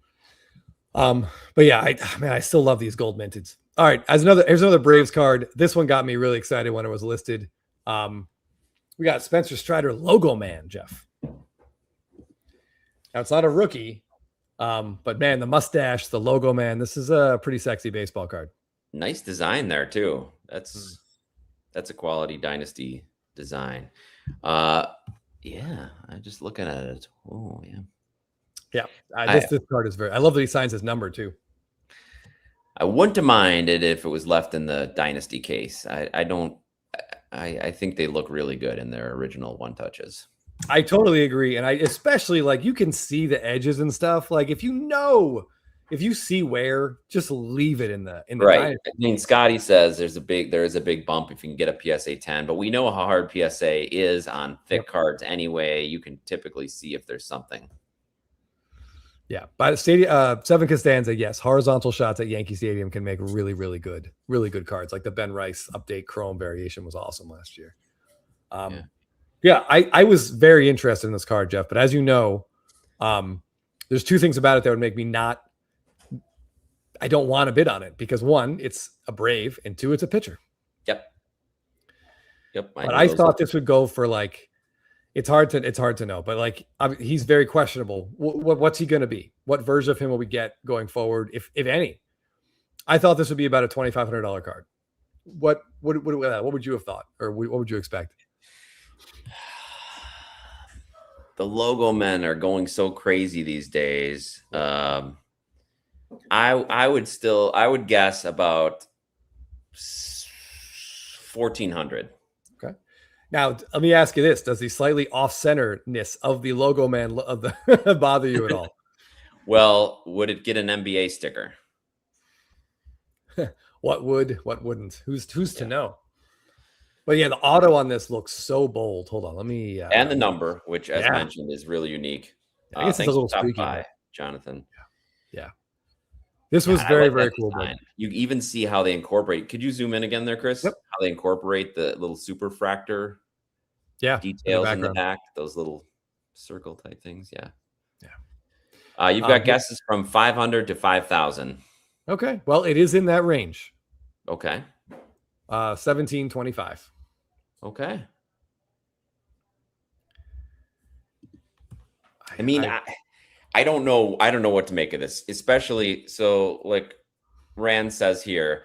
But yeah, I still love these gold minteds. All right, here's another Braves card. This one got me really excited when it was listed. We got Spencer Strider Logo Man, Jeff. Now it's not a rookie, but man, the mustache, the Logo Man. This is a pretty sexy baseball card. Nice design there too. That's a quality Dynasty design. Yeah, I'm just looking at it. Oh yeah. Yeah, this card is I love that he signs his number too. I wouldn't have minded if it was left in the Dynasty case. I think they look really good in their original one touches. I totally agree. And I especially like you can see the edges and stuff. Like if you see wear, just leave it in the right. Dynasty. I mean, Scotty says there is a big bump if you can get a PSA 10, but we know how hard PSA is on thick cards anyway. You can typically see if there's something. Yeah, by the stadium, Seven Costanza, yes, horizontal shots at Yankee Stadium can make really, really good cards. Like the Ben Rice update chrome variation was awesome last year. I was very interested in this card, Jeff. But as you know, there's two things about it that would make me I don't want to bid on it because one, it's a Brave, and two, it's a pitcher. Yep. But I thought this would go for like. It's hard to know, but like he's very questionable. What's he going to be? What version of him will we get going forward, if any? I thought this would be about a $2,500 card. What would you have thought, or what would you expect? The logo men are going so crazy these days. I would guess about 1,400. Now, let me ask you this. Does the slightly off-centeredness of the logo man bother you at all? Well, would it get an NBA sticker? What wouldn't? Who's to know? But yeah, the auto on this looks so bold. Hold on, let me... and the number, which, as mentioned, is really unique. I guess it's a little streaky. Jonathan. Yeah. This was very, very cool. You even see how they incorporate. Could you zoom in again there, Chris? Yep. How they incorporate the little superfractor details in the back, those little circle type things. Yeah. You've got guesses from 500 to 5,000. Okay. Well, it is in that range. Okay. 1725. Okay. I mean, I don't know what to make of this, especially so like Rand says here,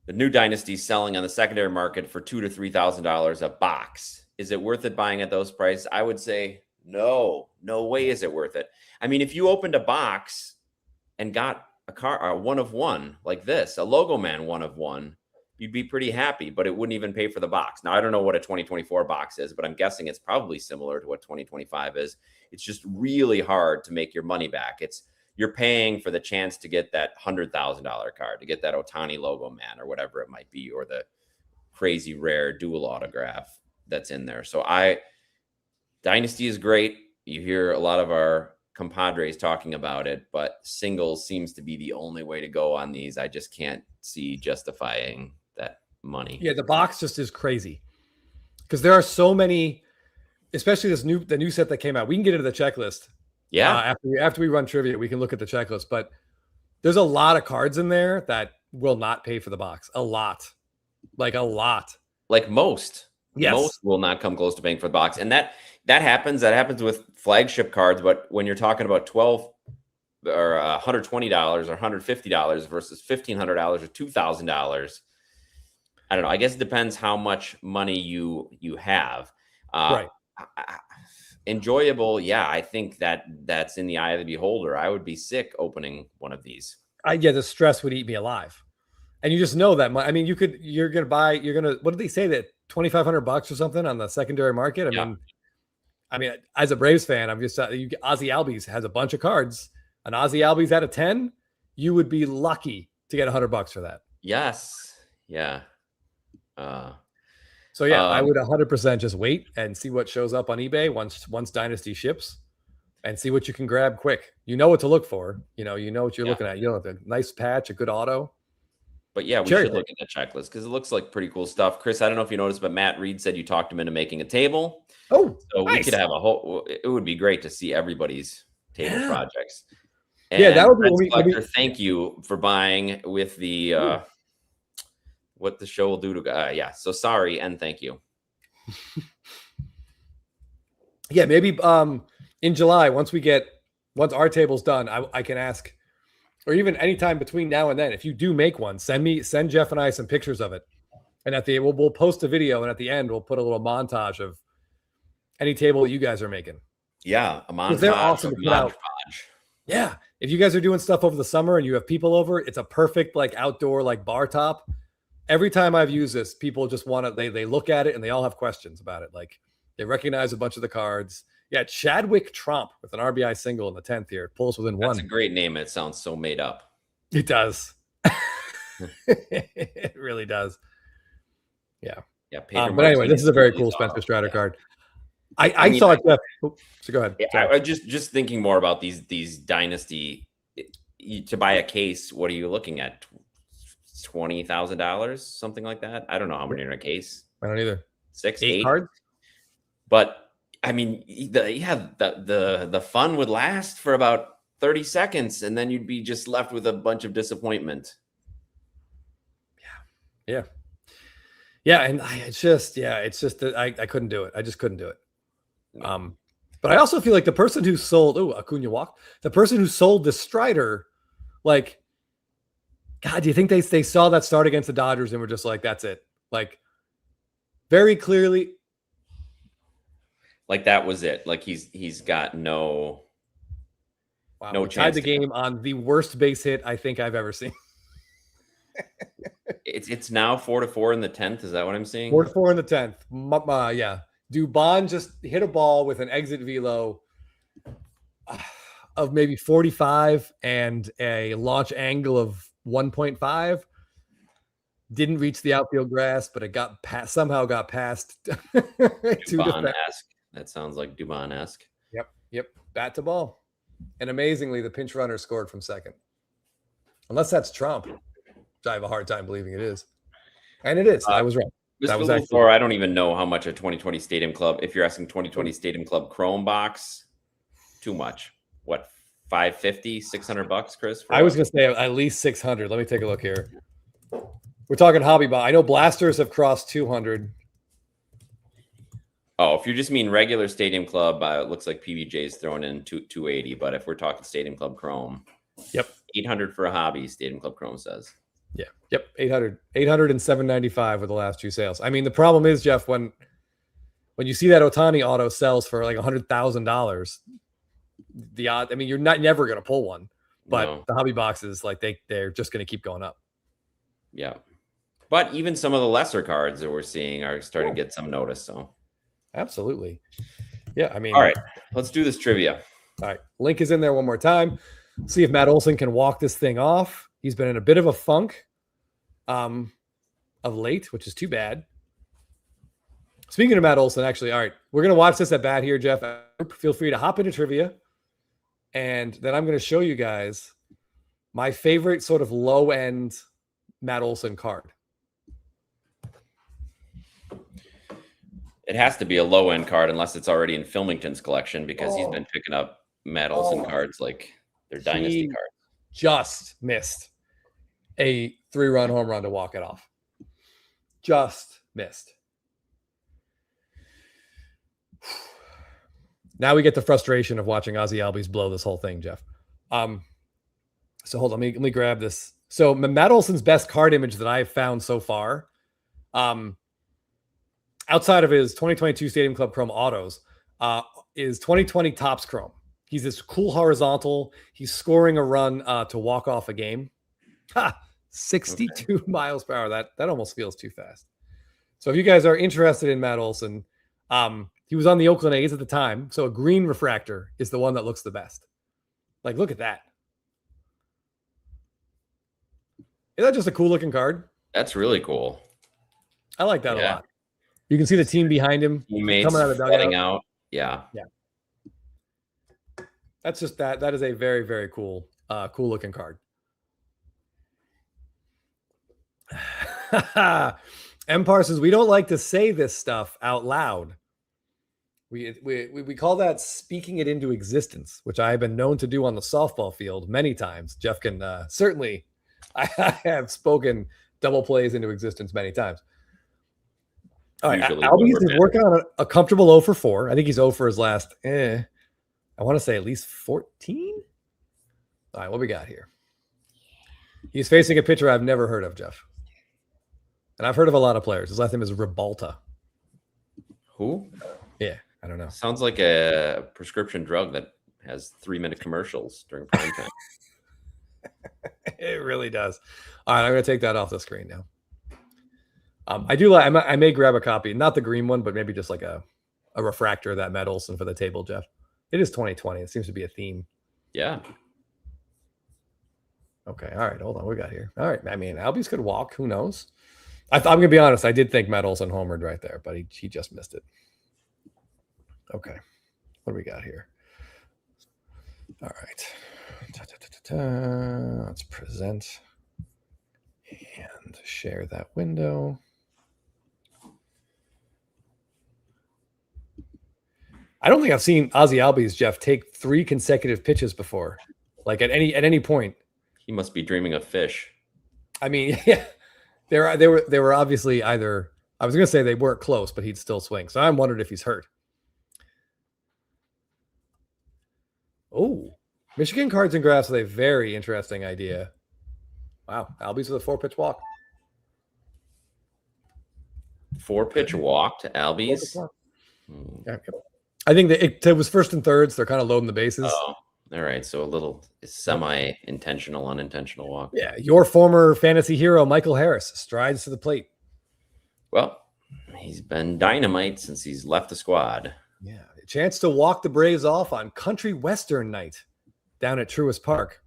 the new Dynasty selling on the secondary market for $2,000 to $3,000 a box. Is it worth it buying at those prices? I would say no way is it worth it. I mean, if you opened a box and got a one of one like this, a logo man one of one, you'd be pretty happy, but it wouldn't even pay for the box. Now, I don't know what a 2024 box is, but I'm guessing it's probably similar to what 2025 is. It's just really hard to make your money back. You're paying for the chance to get that $100,000 card, to get that Ohtani logo man or whatever it might be, or the crazy rare dual autograph that's in there. So Dynasty is great. You hear a lot of our compadres talking about it, but singles seems to be the only way to go on these. I just can't see justifying that money. Yeah, the box just is crazy because there are so many, especially the new set that came out. We can get into the checklist. Yeah. After we run trivia, we can look at the checklist, but there's a lot of cards in there that will not pay for the box. A lot. Like most. Yes. Most will not come close to paying for the box. And that happens. That happens with flagship cards. But when you're talking about $12 or $120 or $150 versus $1,500 or $2,000, I don't know. I guess it depends how much money you have. Right. Enjoyable. Yeah. I think that's in the eye of the beholder. I would be sick opening one of these. The stress would eat me alive. And you just know that. I mean, what did they say, that $2,500 or something on the secondary market? I mean, as a Braves fan, I'm just Ozzy Albies has a bunch of cards. An Ozzy Albies out of 10, you would be lucky to get $100 for that. Yes. Yeah. I would 100% just wait and see what shows up on eBay once Dynasty ships. and see what you can grab quick. You know what to look for. You know what you're looking at. You know, a nice patch, a good auto. But yeah, we should look at the checklist because it looks like pretty cool stuff. Chris, I don't know if you noticed, but Matt Reed said you talked him into making a table. Oh, so nice. We could have a whole. It would be great to see everybody's table projects. And that would be. Thank you for buying with the what the show will do to. Yeah, so sorry and thank you. Yeah, maybe in July once our table's done, I can ask. Or even anytime between now and then, if you do make one, send Jeff and I some pictures of it. And we'll post a video, and at the end, we'll put a little montage of any table that you guys are making. Yeah, a montage. They're awesome to put out. Yeah. If you guys are doing stuff over the summer and you have people over, it's a perfect outdoor bar top. Every time I've used this, people just want to, they look at it and they all have questions about it. They recognize a bunch of the cards. Yeah, Chadwick Tromp with an RBI single in the 10th here. It pulls within one. That's a great name. It sounds so made up. It does. It really does. Yeah. Yeah. But anyway, this is a very cool Spencer Strider card. I thought that. So go ahead. Yeah, I just thinking more about these Dynasty. To buy a case, what are you looking at? $20,000, something like that. I don't know how many in a case. I don't either. 6, 8 cards. But I mean, the fun would last for about 30 seconds, and then you'd be just left with a bunch of disappointment. Yeah. And it's just that I couldn't do it. I just couldn't do it. But I also feel like the person who sold Acuna walked. The person who sold the Strider, God, do you think they saw that start against the Dodgers and were just like, that's it? Very clearly. That was it. He's got no chance. Tied the game on the worst base hit I think I've ever seen. It's now 4-4 in the 10th. Is that what I'm seeing? 4-4 in the 10th. Yeah. Dubon just hit a ball with an exit velo of maybe 45 and a launch angle of 1.5. Didn't reach the outfield grass, but it somehow got past. Dubon-esque. That sounds like Dubon-esque. Yep. Bat to ball. And amazingly, the pinch runner scored from second. Unless that's Trump, which I have a hard time believing it is. And it is. I was wrong. That was actually, I don't even know how much a 2020 Stadium Club, if you're asking 2020 Stadium Club Chrome box, too much. What, $550, $600, Chris? I was going to say at least 600. Let me take a look here. We're talking hobby box. I know blasters have crossed 200. Oh, if you just mean regular Stadium Club, it looks like PBJ's throwing in 280. But if we're talking Stadium Club Chrome, 800 for a hobby. Stadium Club Chrome says. Yeah. Yep. 800 and 795 were the last two sales. I mean, the problem is, Jeff, when you see that Ohtani auto sells for $100,000, the odd. I mean, you're never going to pull one, but the hobby boxes, they're just going to keep going up. Yeah. But even some of the lesser cards that we're seeing are starting to get some notice. So. Absolutely. Yeah. I mean, all right, let's do this trivia. All right. Link is in there one more time. See if Matt Olson can walk this thing off. He's been in a bit of a funk of late, which is too bad. Speaking of Matt Olson, actually, all right, we're going to watch this at bat here, Jeff. Feel free to hop into trivia. And then I'm going to show you guys my favorite sort of low-end Matt Olson card. It has to be a low-end card unless it's already in Filmington's collection because he's been picking up Matt Olson cards like they're Dynasty cards. Just missed a 3-run home run to walk it off. Just missed. Now we get the frustration of watching Ozzie Albies blow this whole thing, Jeff. So hold on, let me grab this. So Matt Olson's best card image that I've found so far, outside of his 2022 Stadium Club Chrome autos, is 2020 Topps Chrome. He's this cool horizontal. He's scoring a run to walk off a game. 62 miles per hour. That almost feels too fast. So if you guys are interested in Matt Olson, he was on the Oakland A's at the time. So a green refractor is the one that looks the best. Look at that. Is that just a cool looking card? That's really cool. I like that a lot. You can see the team behind him coming out of the dugout. Yeah. That's just that. That is a very, very cool, cool looking card. M. Parsons, we don't like to say this stuff out loud. We call that speaking it into existence, which I have been known to do on the softball field many times. Jeff can certainly, I have spoken double plays into existence many times. All right, Albies is working on a comfortable 0 for 4. I think he's 0 for his last, I want to say at least 14. All right, what we got here? He's facing a pitcher I've never heard of, Jeff. And I've heard of a lot of players. His last name is Ribalta. Who? Yeah, I don't know. Sounds like a prescription drug that has 3-minute commercials during prime time. It really does. All right, I'm going to take that off the screen now. I do like. I may grab a copy, not the green one, but maybe just like a refractor of that Matt Olson for the table, Jeff. It is 2020. It seems to be a theme. Yeah. Okay. All right. Hold on. What we got here? All right. I mean, Albies could walk. Who knows? I'm going to be honest. I did think Matt Olson homered right there, but he just missed it. Okay. What do we got here? All right. Let's present and share that window. I don't think I've seen Ozzy Albies, Jeff, take 3 consecutive pitches before. Like at any point. He must be dreaming of fish. I mean, yeah. They were obviously either, I was going to say they weren't close, but he'd still swing. So I'm wondering if he's hurt. Oh, Michigan Cards and Graphs with a very interesting idea. Wow, Albies with a 4-pitch walk. 4-pitch walk to Albies. Yeah. I think that it was first and thirds. They're kind of loading the bases. Oh, all right. So a little semi-intentional, unintentional walk. Yeah. Your former fantasy hero, Michael Harris, strides to the plate. Well, he's been dynamite since he's left the squad. Yeah. A chance to walk the Braves off on Country Western night down at Truist Park.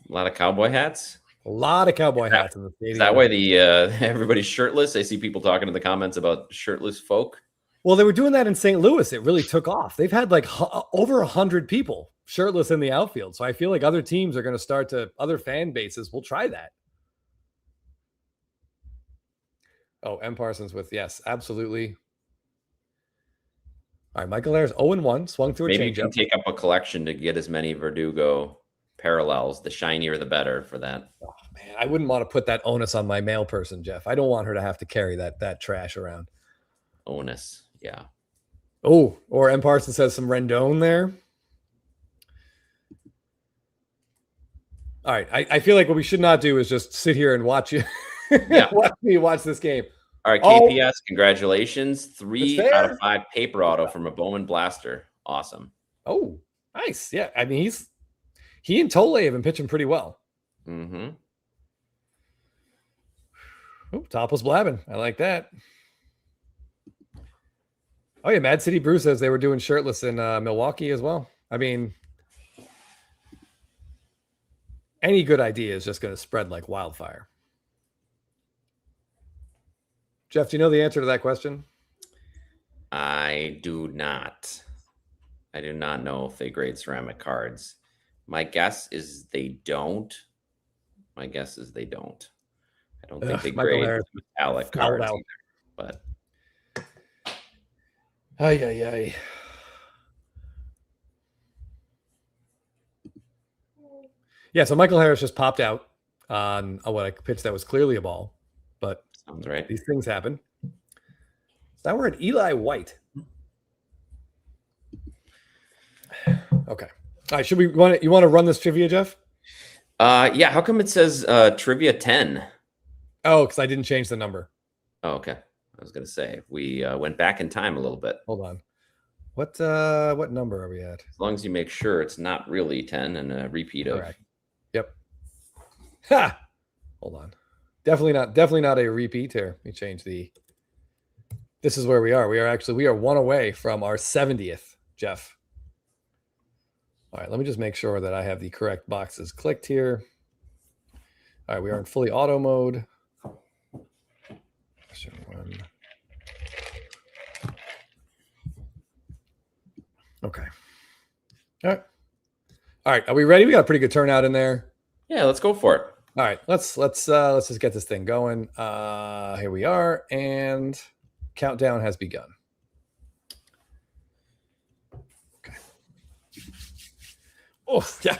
A lot of cowboy hats. A lot of cowboy hats in the stadium. Is that why the everybody's shirtless? I see people talking in the comments about shirtless folk. Well, they were doing that in St. Louis. It really took off. They've had like over 100 people shirtless in the outfield. So I feel like other teams are going to start to, other fan bases will try that. Oh, M. Parsons with, yes, absolutely. All right, Michael Harris, 0-1, swung through a changeup. Maybe you can take up a collection to get as many Verdugo parallels. The shinier, the better for that. Oh, man, I wouldn't want to put that onus on my mail person, Jeff. I don't want her to have to carry that trash around. Onus, yeah. Oh, or M. Parsons says some Rendon there. All right, I feel like what we should not do is just sit here and watch you. Yeah. watch this game. All right, KPS, congratulations. 3 out of 5 paper auto from a Bowman Blaster. Awesome. Oh, nice. Yeah, I mean, he and Tole have been pitching pretty well. Mm-hmm. Oh, topless blabbing. I like that. Oh, yeah, Mad City Brew says they were doing shirtless in Milwaukee as well. I mean, any good idea is just going to spread like wildfire. Jeff, do you know the answer to that question? I do not. I do not know if they grade ceramic cards. My guess is they don't. I don't think they grade metallic cards either. But Ay. Yeah, so Michael Harris just popped out on what a pitch that was clearly a ball, but sounds right. These things happen. So now we're at Eli White. Okay. All right. You want to run this trivia, Jeff? Yeah. How come it says trivia 10? Oh, because I didn't change the number. Oh, okay. I was going to say we went back in time a little bit. Hold on. What number are we at? As long as you make sure it's not really 10 and a repeat of. Correct. Yep. Ha! Hold on. Definitely not a repeat here. Let me change this is where we are. We are 1 away from our 70th, Jeff. All right, let me just make sure that I have the correct boxes clicked here. All right, we are in fully auto mode. Question 1. Okay. All right. Are we ready? We got a pretty good turnout in there. Yeah, let's go for it. All right, let's just get this thing going. Here we are, and countdown has begun. Okay. Oh yeah.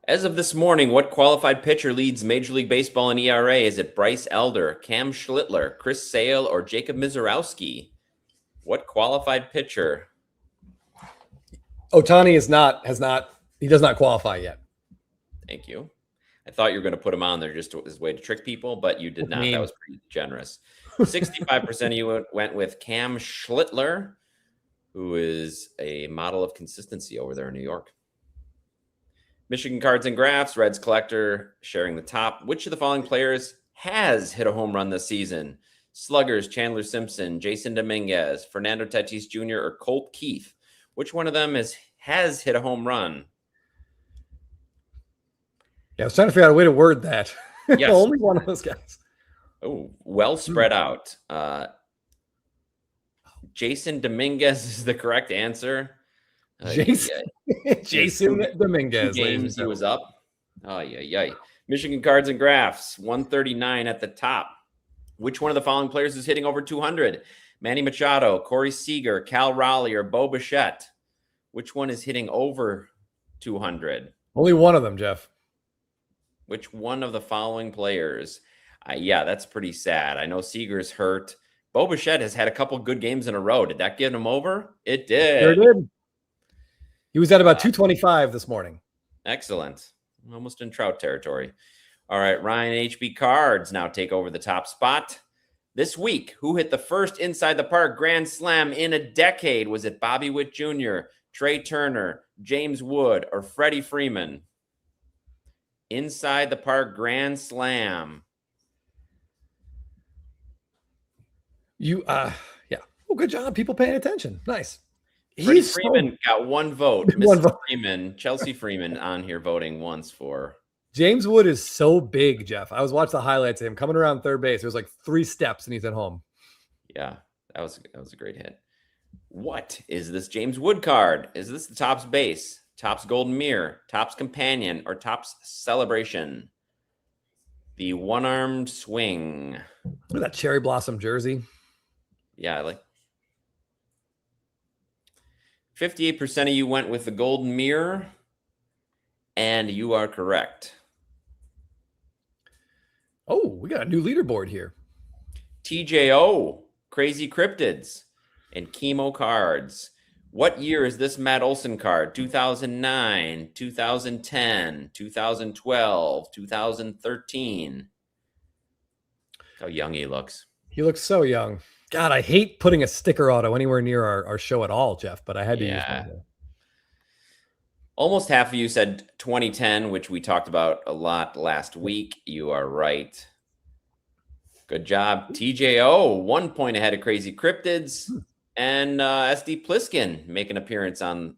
As of this morning, what qualified pitcher leads Major League Baseball in ERA? Is it Bryce Elder, Cam Schlittler, Chris Sale, or Jacob Mizorowski? What qualified pitcher? Ohtani he does not qualify yet. Thank you. I thought you were going to put him on there just as a way to trick people, but you did not. That was pretty generous. 65% of you went with Cam Schlittler, who is a model of consistency over there in New York. Michigan Cards and Graphs, Reds Collector sharing the top. Which of the following players has hit a home run this season? Sluggers, Chandler Simpson, Jason Dominguez, Fernando Tatis Jr., or Colt Keith? Which one of them has hit a home run? Yeah, I was trying to figure out a way to word that. Yes. Only one of those guys. Oh, well spread out. Jason Dominguez is the correct answer. Jason Dominguez. Games he was up. Oh, yeah. Michigan Cards and Graphs, 139 at the top. Which one of the following players is hitting over 200? Manny Machado, Corey Seager, Cal Raleigh, or Bo Bichette? Which one is hitting over 200? Only one of them, Jeff. Which one of the following players? Yeah, that's pretty sad. I know Seager's hurt. Bo Bichette has had a couple good games in a row. Did that get him over? It did. Sure did. He was at about 225 this morning. Excellent. Almost in Trout territory. All right, Ryan HB Cards now take over the top spot. This week, who hit the first inside the park grand slam in a decade? Was it Bobby Witt Jr., Trey Turner, James Wood, or Freddie Freeman? Inside the park grand slam. Yeah. Oh, good job. People paying attention. Nice. Freddie Freeman got one vote. Mr. Freeman, Chelsea Freeman on here voting once for. James Wood is so big, Jeff. I was watching the highlights of him coming around third base. It was like 3 steps and he's at home. Yeah, that was a great hit. What is this James Wood card? Is this the Topps base, Topps Golden Mirror, Topps Companion, or Topps Celebration? The one-armed swing. Look at that cherry blossom jersey. Yeah, I like. 58% of you went with the Golden Mirror, and you are correct. Oh, we got a new leaderboard here. TJO, Crazy Cryptids, and Chemo Cards. What year is this Matt Olson card? 2009, 2010, 2012, 2013. How young he looks. He looks so young. God, I hate putting a sticker auto anywhere near our show at all, Jeff, but I had to use one. Almost half of you said 2010, which we talked about a lot last week. You are right. Good job. TJO, 1 point ahead of Crazy Cryptids. And SD Pliskin make an appearance in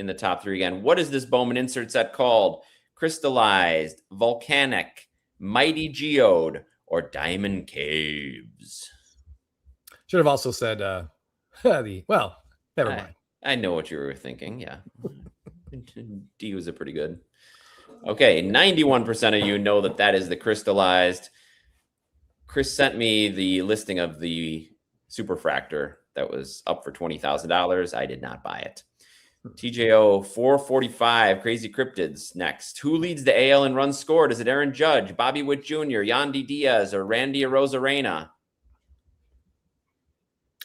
the top 3 again. What is this Bowman insert set called? Crystallized, Volcanic, Mighty Geode, or Diamond Caves? Should have also said well, never mind. I know what you were thinking. Yeah. D was a pretty good. Okay, 91% of you know that is the crystallized. Chris sent me the listing of the Superfractor that was up for $20,000. I did not buy it. TJO 445, Crazy Cryptids next. Who leads the AL in runs scored? Is it Aaron Judge, Bobby Witt Jr., Yandy Diaz, or Randy Arozarena?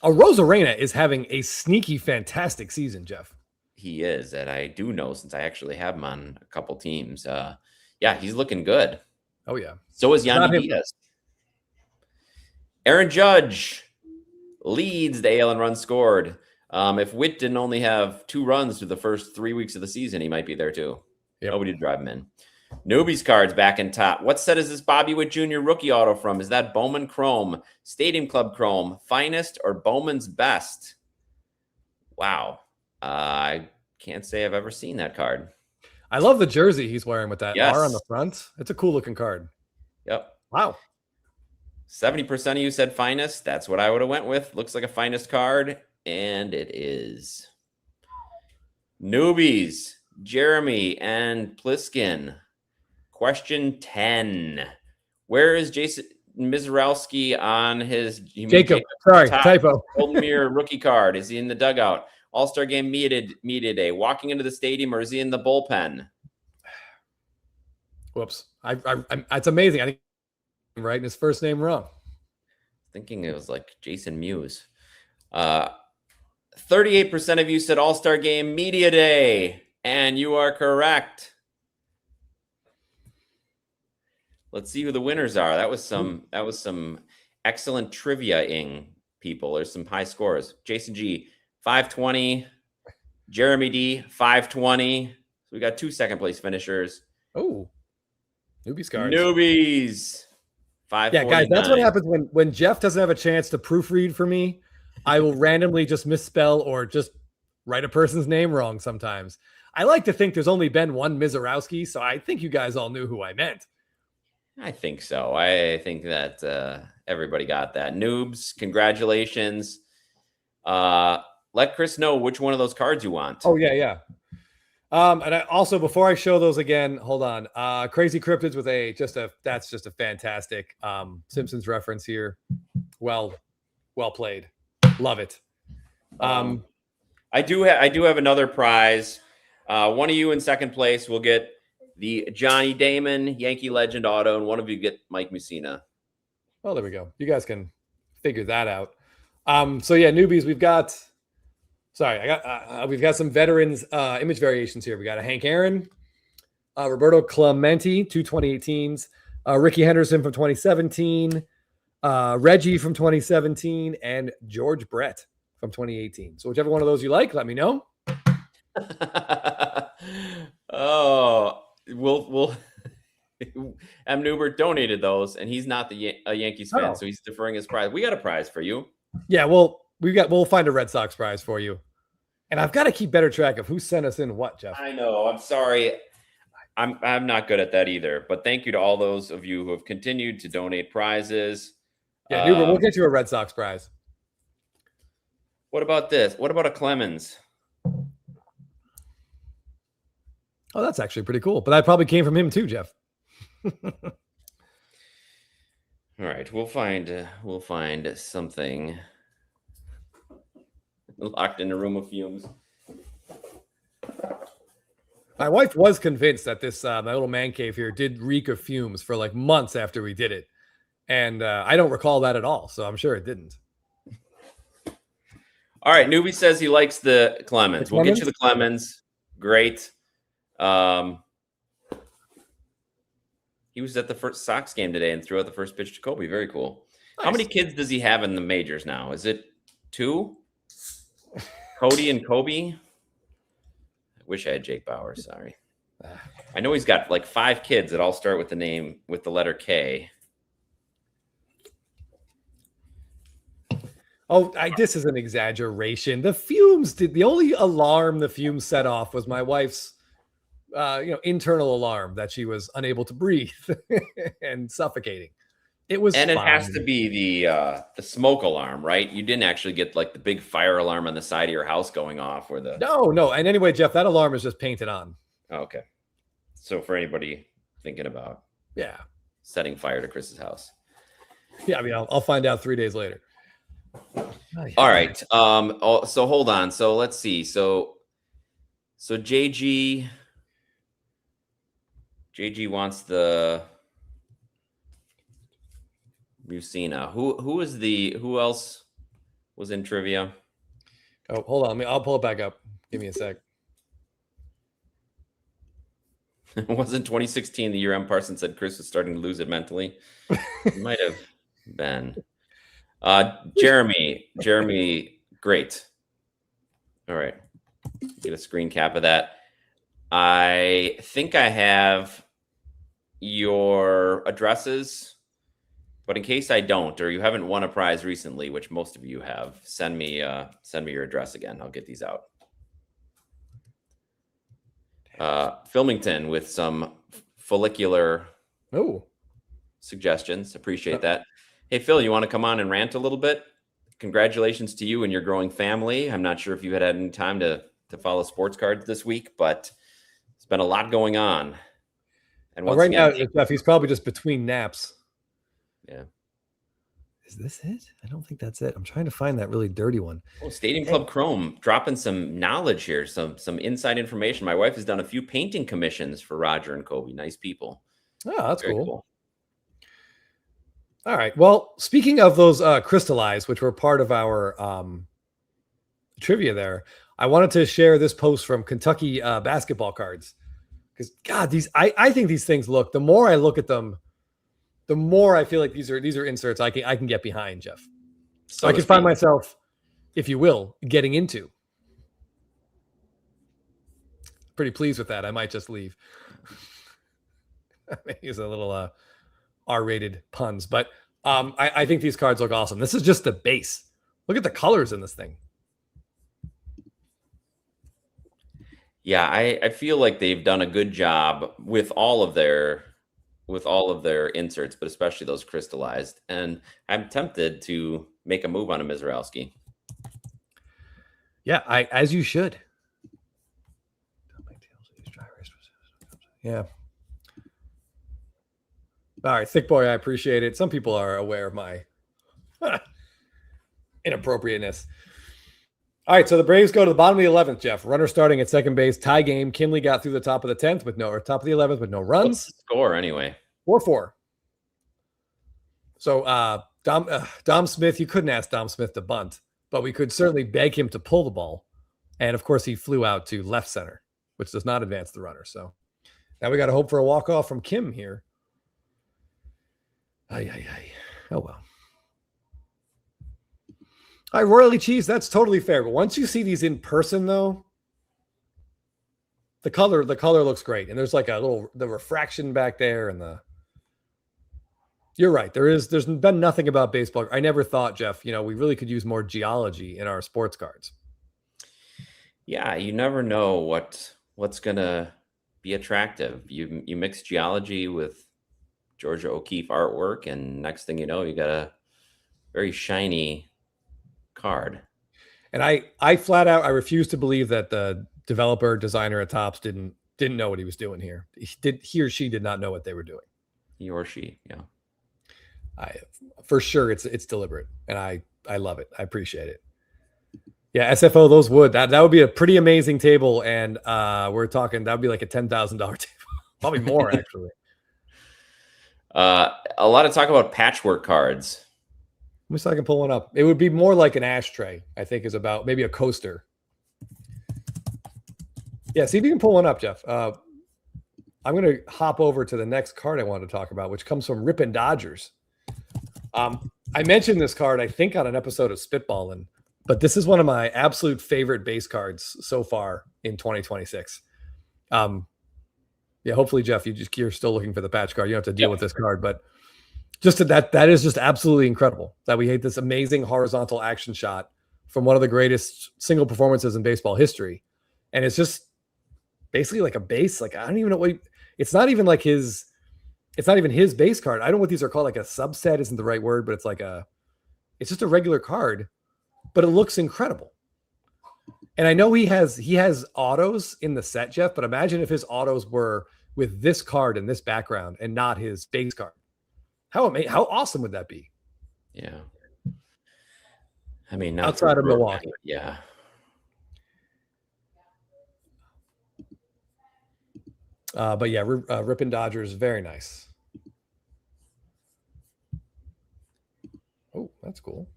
Arozarena is having a sneaky, fantastic season, Jeff. He is, and I do know since I actually have him on a couple teams. Yeah, he's looking good. Oh, yeah. So is Yandy Diaz. Aaron Judge leads the AL in runs scored. If Witt didn't only have 2 runs through the first 3 weeks of the season, he might be there too. Yep. Nobody to drive him in. Newbies cards back in top. What set is this Bobby Witt Jr. rookie auto from? Is that Bowman Chrome, Stadium Club Chrome, Finest, or Bowman's Best? Wow. I can't say I've ever seen that card. I love the jersey he's wearing with that R on the front. It's a cool looking card. Yep. Wow. 70% of you said finest. That's what I would have went with. Looks like a finest card, and it is. Newbies, Jeremy and Pliskin. Question 10. Where is Jason Mizrowski on his Jacob? Sorry, typo. Golden Mirror rookie card? Is he in the dugout? All-Star game media day. Walking into the stadium, or is he in the bullpen? Whoops. It's amazing. I think I'm writing his first name wrong. Thinking it was like Jason Mewes. 38% of you said All-Star game media day, and you are correct. Let's see who the winners are. That was some excellent trivia-ing people. There's some high scores. Jason G, 520. Jeremy D, 520. So we got 2 second place finishers. Oh, newbies cards. Newbies. 549. Yeah, guys, that's what happens when Jeff doesn't have a chance to proofread for me. I will randomly just misspell or just write a person's name wrong sometimes. I like to think there's only been one Mizrowski, so I think you guys all knew who I meant. I think so. I think that everybody got that. Noobs, congratulations. Let Chris know which one of those cards you want. Oh, yeah. And I also, before I show those again, hold on. Crazy Cryptids with that's just a fantastic Simpsons reference here. Well played. Love it. I do have another prize. One of you in second place will get the Johnny Damon Yankee Legend auto, and one of you get Mike Mussina. Well, there we go. You guys can figure that out. So yeah, newbies, we've got some veterans image variations here. We got a Hank Aaron, Roberto Clemente, 2 2018s, Ricky Henderson from 2017, Reggie from 2017, and George Brett from 2018. So whichever one of those you like, let me know. Oh, we'll M. Newbert donated those, and he's not a Yankees fan, so he's deferring his prize. We got a prize for you. Yeah, we'll find a Red Sox prize for you. And I've got to keep better track of who sent us in what, Jeff. I know. I'm sorry. I'm not good at that either. But thank you to all those of you who have continued to donate prizes. Yeah, Newbert, we'll get you a Red Sox prize. What about this? What about a Clemens? Oh, that's actually pretty cool. But that probably came from him too, Jeff. All right, we'll find something locked in a room of fumes. My wife was convinced that this my little man cave here did reek of fumes for like months after we did it, and I don't recall that at all. So I'm sure it didn't. All right, Newbie says he likes the Clemens. We'll get you the Clemens. Great. He was at the first Sox game today and threw out the first pitch to Kobe. Very cool. Nice. How many kids does he have in the majors now? Is it 2? Cody and Kobe? I wish I had Jake Bauer. Sorry. I know he's got like 5 kids that all start with the letter K. Oh, this is an exaggeration. The fumes the only alarm the fumes set off was my wife's internal alarm that she was unable to breathe and suffocating. It was fine. It has to be the smoke alarm, right? You didn't actually get like the big fire alarm on the side of your house going off or the No. And anyway, Jeff, that alarm is just painted on. Okay. So for anybody thinking about setting fire to Chris's house. Yeah, I mean I'll find out 3 days later. All right. So hold on. So let's see. So JG wants the Mussina. Who else was in trivia? Oh, hold on. I'll pull it back up. Give me a sec. Wasn't 2016 the year M. Parsons said Chris was starting to lose it mentally? It might have been. Jeremy, great. All right. Get a screen cap of that. I think I have your addresses, but in case I don't, or you haven't won a prize recently, which most of you have, send me your address again. I'll get these out. Filmington with some follicular suggestions. Appreciate that. Hey, Phil, you want to come on and rant a little bit? Congratulations to you and your growing family. I'm not sure if you had any time to follow sports cards this week, but it's been a lot going on. And Well, once right now, again, Jeff, he's probably just between naps. yeah. Is this it? I don't think that's it. I'm trying to find that really dirty one. Oh, Stadium Club Chrome dropping some knowledge here, some inside information. My wife has done a few painting commissions for Roger and Kobe. Nice people. Oh, that's Very cool. All right. Well, speaking of those crystallized, which were part of our trivia there, I wanted to share this post from Kentucky basketball cards. Because God, I think these things look, the more I look at them, the more I feel like these are inserts I can get behind, Jeff. So I can find myself, if you will, getting into. Pretty pleased with that. I might just leave. Use a little R-rated puns, but I think these cards look awesome. This is just the base. Look at the colors in this thing. Yeah, I feel like they've done a good job with all of their inserts, but especially those crystallized. And I'm tempted to make a move on a Mizralski. Yeah, as you should. Yeah. All right, thick boy, I appreciate it. Some people are aware of my inappropriateness. All right, so the Braves go to the bottom of the 11th, Jeff. Runner starting at second base, tie game. Kinley got through the top of the 10th or top of the 11th with no runs. What's the score anyway? 4-4. So Dom Smith, you couldn't ask Dom Smith to bunt, but we could certainly beg him to pull the ball. And of course, he flew out to left center, which does not advance the runner. So now we got to hope for a walk-off from Kim here. Oh, well. All right, Royally Cheese, that's totally fair. But once you see these in person, though, the color looks great. And there's like the refraction back there and you're right. There's been nothing about baseball. I never thought, Jeff, we really could use more geology in our sports cards. Yeah, you never know what's gonna be attractive. You mix geology with Georgia O'Keeffe artwork, and next thing you know, you got a very shiny card. And I flat out, I refuse to believe that the developer designer at Topps didn't know what he was doing here. He or she did not know what they were doing. He or she, yeah. For sure it's deliberate, and I love it. I appreciate it. Yeah, SFO, those would that would be a pretty amazing table, and we're talking that would be like a $10,000 table, probably more actually. A lot of talk about patchwork cards. Let me see if I can pull one up. It would be more like an ashtray, I think, is about maybe a coaster. Yeah, see if you can pull one up, Jeff. I'm going to hop over to the next card I wanted to talk about, which comes from Ripon Dodgers. I mentioned this card, I think, on an episode of Spitballin', but this is one of my absolute favorite base cards so far in 2026. Yeah, hopefully, Jeff, you're still looking for the patch card. You don't have to deal with this card, but just that is just absolutely incredible that we hate this amazing horizontal action shot from one of the greatest single performances in baseball history. And it's just basically like a base. Like, I don't even know it's not even his base card. I don't know what these are called. Like a subset isn't the right word, but it's just a regular card, but it looks incredible. And I know he has autos in the set, Jeff, but imagine if his autos were with this card and this background and not his base card. How awesome would that be? Yeah. I mean, outside of Milwaukee. Yeah. But yeah, Ripon Dodgers, very nice. Oh, that's cool.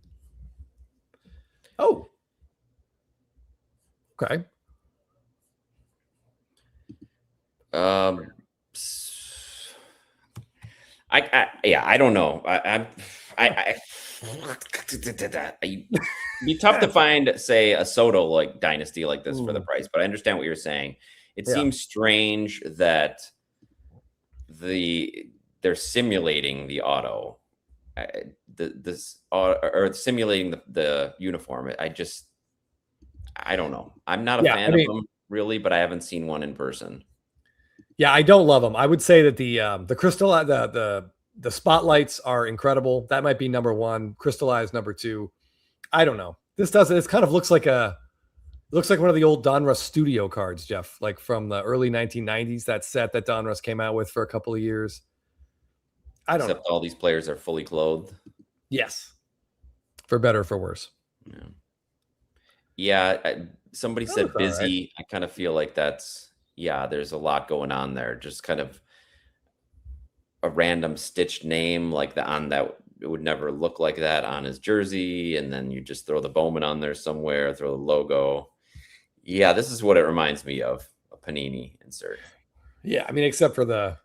Oh, okay. I don't know. It'd be tough to find, say, a Soto like Dynasty like this for the price, but I understand what you're saying. It seems strange that they're simulating the auto, or simulating the uniform. I don't know. I'm not a fan of them really, but I haven't seen one in person. Yeah, I don't love them. I would say that the crystal, the The spotlights are incredible. That might be number one. Crystallized number two. I don't know. This doesn't. It kind of looks like one of the old Donruss studio cards, Jeff, like from the early 1990s. That set that Donruss came out with for a couple of years. I don't know. All these players are fully clothed. Yes, for better or for worse. Yeah. Somebody said busy. Right. I kind of feel like there's a lot going on there. Just kind of a random stitched name like that. It would never look like that on his jersey. And then you just throw the Bowman on there somewhere, throw the logo. Yeah, this is what it reminds me of, a Panini insert. Yeah, I mean, except for the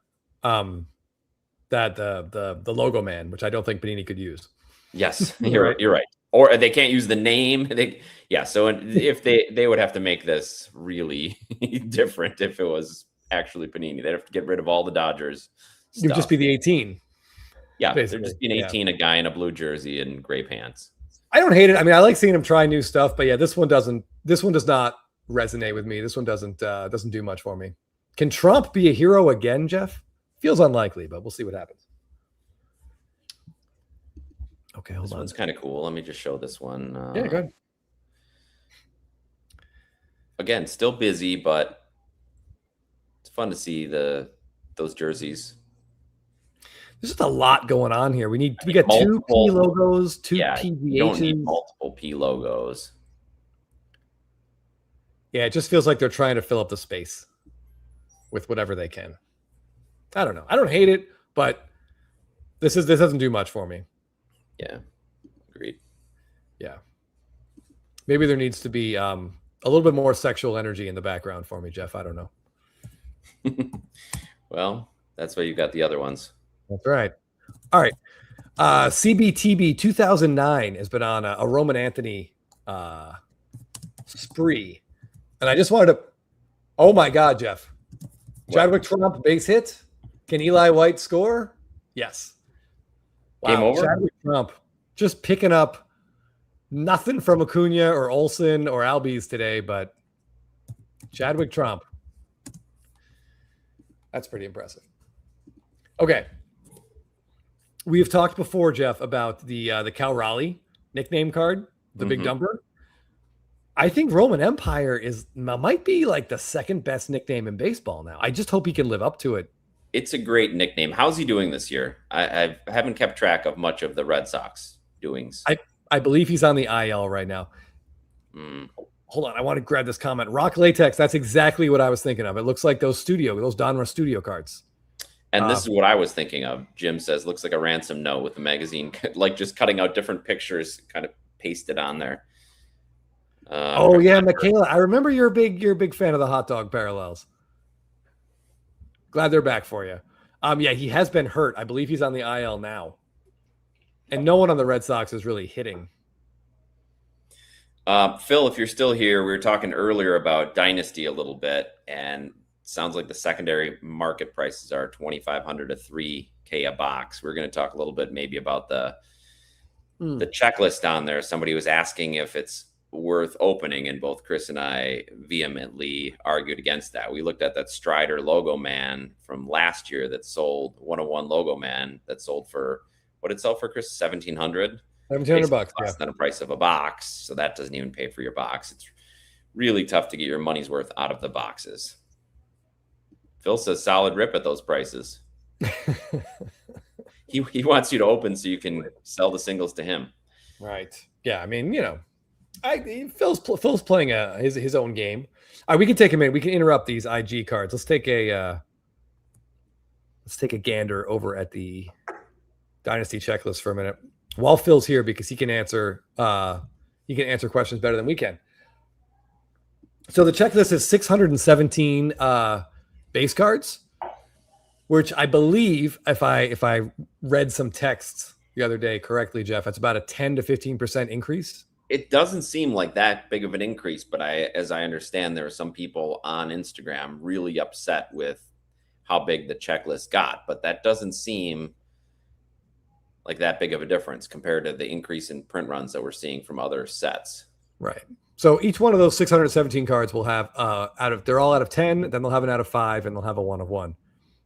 logo man, which I don't think Panini could use. Yes, you're right. Or they can't use the name. So if they would have to make this really different if it was actually Panini. They'd have to get rid of all the Dodgers stuff. It would just be the 18. Yeah, there'd just be an 18, a guy in a blue jersey and gray pants. I don't hate it. I mean, I like seeing him try new stuff, but yeah, this one does not resonate with me. This one doesn't do much for me. Can Trump be a hero again, Jeff? Feels unlikely, but we'll see what happens. Okay, hold on. This one's kind of cool. Let me just show this one. Yeah, go ahead. Again, still busy, but it's fun to see those jerseys. There's just a lot going on here. We got two P logos, two PVHs. You don't need multiple P logos. Yeah, it just feels like they're trying to fill up the space with whatever they can. I don't know. I don't hate it, but this doesn't do much for me. Yeah, agreed. Yeah, maybe there needs to be a little bit more sexual energy in the background for me, Jeff. I don't know. Well, that's why you got the other ones. That's right. All right. CBTB 2009 has been on a Roman Anthony spree. And I just wanted to, oh my God, Jeff. Chadwick Trump base hit. Can Eli White score? Yes. Wow. Game over? Chadwick Trump just picking up nothing from Acuna or Olsen or Albies today, but Chadwick Trump. That's pretty impressive. Okay. We've talked before, Jeff, about the Cal Raleigh nickname card, the Big Dumper. I think Roman Empire might be like the second best nickname in baseball now. I just hope he can live up to it. It's a great nickname. How's he doing this year? I haven't kept track of much of the Red Sox doings. I believe he's on the IL right now. Hold on. I want to grab this comment. Rock Latex. That's exactly what I was thinking of. It looks like those Donruss studio cards. And this is what I was thinking of. Jim says, looks like a ransom note with a magazine, like just cutting out different pictures, kind of pasted on there. Michaela. I remember you're a big fan of the hot dog parallels. Glad they're back for you. He has been hurt. I believe he's on the IL now. And no one on the Red Sox is really hitting. Phil, if you're still here, we were talking earlier about Dynasty a little bit, and sounds like the secondary market prices are $2,500 to $3,000 a box. We're going to talk a little bit maybe about the checklist on there. Somebody was asking if it's worth opening, and both Chris and I vehemently argued against that. We looked at that Strider logo man from last year that sold 101 logo man that sold for, what did it sell for, Chris? $1,700. $1,700 bucks. Less than the price of a box. So that doesn't even pay for your box. It's really tough to get your money's worth out of the boxes. Phil says solid rip at those prices. He wants you to open so you can sell the singles to him. Right. Yeah. I mean, Phil's playing his own game. All right, we can take a minute. We can interrupt these IG cards. Let's take a gander over at the Dynasty checklist for a minute while Phil's here, because he can answer questions better than we can. So the checklist is 617 base cards, which I believe, if I read some texts the other day correctly, Jeff, it's about a 10 to 15% increase. It doesn't seem like that big of an increase, but as I understand, there are some people on Instagram really upset with how big the checklist got, but that doesn't seem like that big of a difference compared to the increase in print runs that we're seeing from other sets. Right. So each one of those 617 cards will have they're all out of 10, then they'll have an out of 5, and they'll have a 1 of 1.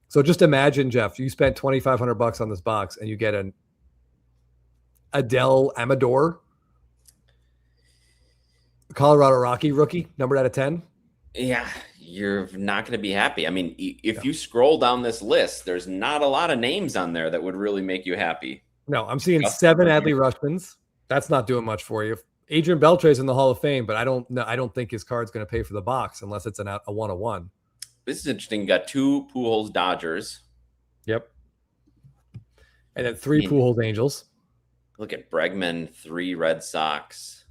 So just imagine, Jeff, you spent $2,500 on this box and you get an Adele Amador, Colorado Rocky rookie, numbered out of 10. Yeah, you're not going to be happy. I mean, if you scroll down this list, there's not a lot of names on there that would really make you happy. No, I'm seeing 7 Adley Rushmans. That's not doing much for you. Adrian Beltre's in the Hall of Fame, but I don't think his card's going to pay for the box unless it's a 1-of-1. This is interesting. You got 2 Pujols Dodgers. Yep. And then 3 Pujols Angels. Look at Bregman, 3 Red Sox.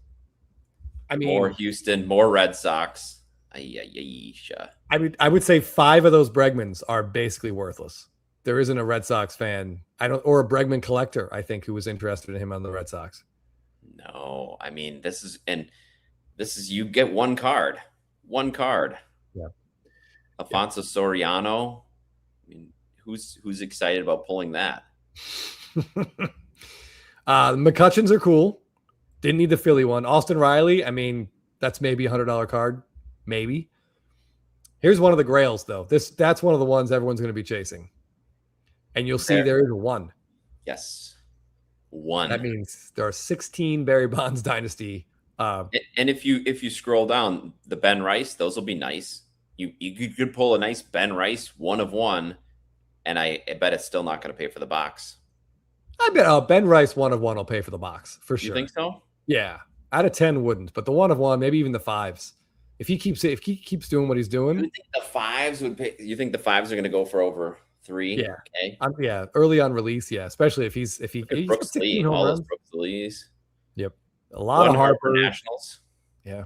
I mean, more Houston, more Red Sox. I would say 5 of those Bregmans are basically worthless. There isn't a Red Sox fan, or a Bregman collector, I think, who was interested in him on the Red Sox. No, I mean, this is you get one card. Yeah. Alfonso Soriano. I mean, who's excited about pulling that? McCutcheons are cool. Didn't need the Philly one. Austin Riley, I mean, that's maybe a $100 card. Maybe. Here's one of the grails, though. That's one of the ones everyone's going to be chasing. And you'll see there is 1. Yes. 1. That means there are 16 Barry Bonds Dynasty. And if you scroll down, the Ben Rice, those will be nice. You could pull a nice Ben Rice 1-of-1, and I bet it's still not going to pay for the box. I bet Ben Rice 1-of-1 will pay for the box for sure. You think so? Yeah, out of 10 wouldn't, but the 1-of-1, maybe even the 5s. If he keeps doing what he's doing, you think the 5s would pay? You think the 5s are going to go for over 3? Yeah, okay. Yeah, early on release, yeah, especially if he's Brooks Lee, all those Brooks Lees. Yep, a lot of Harper Nationals. Yeah,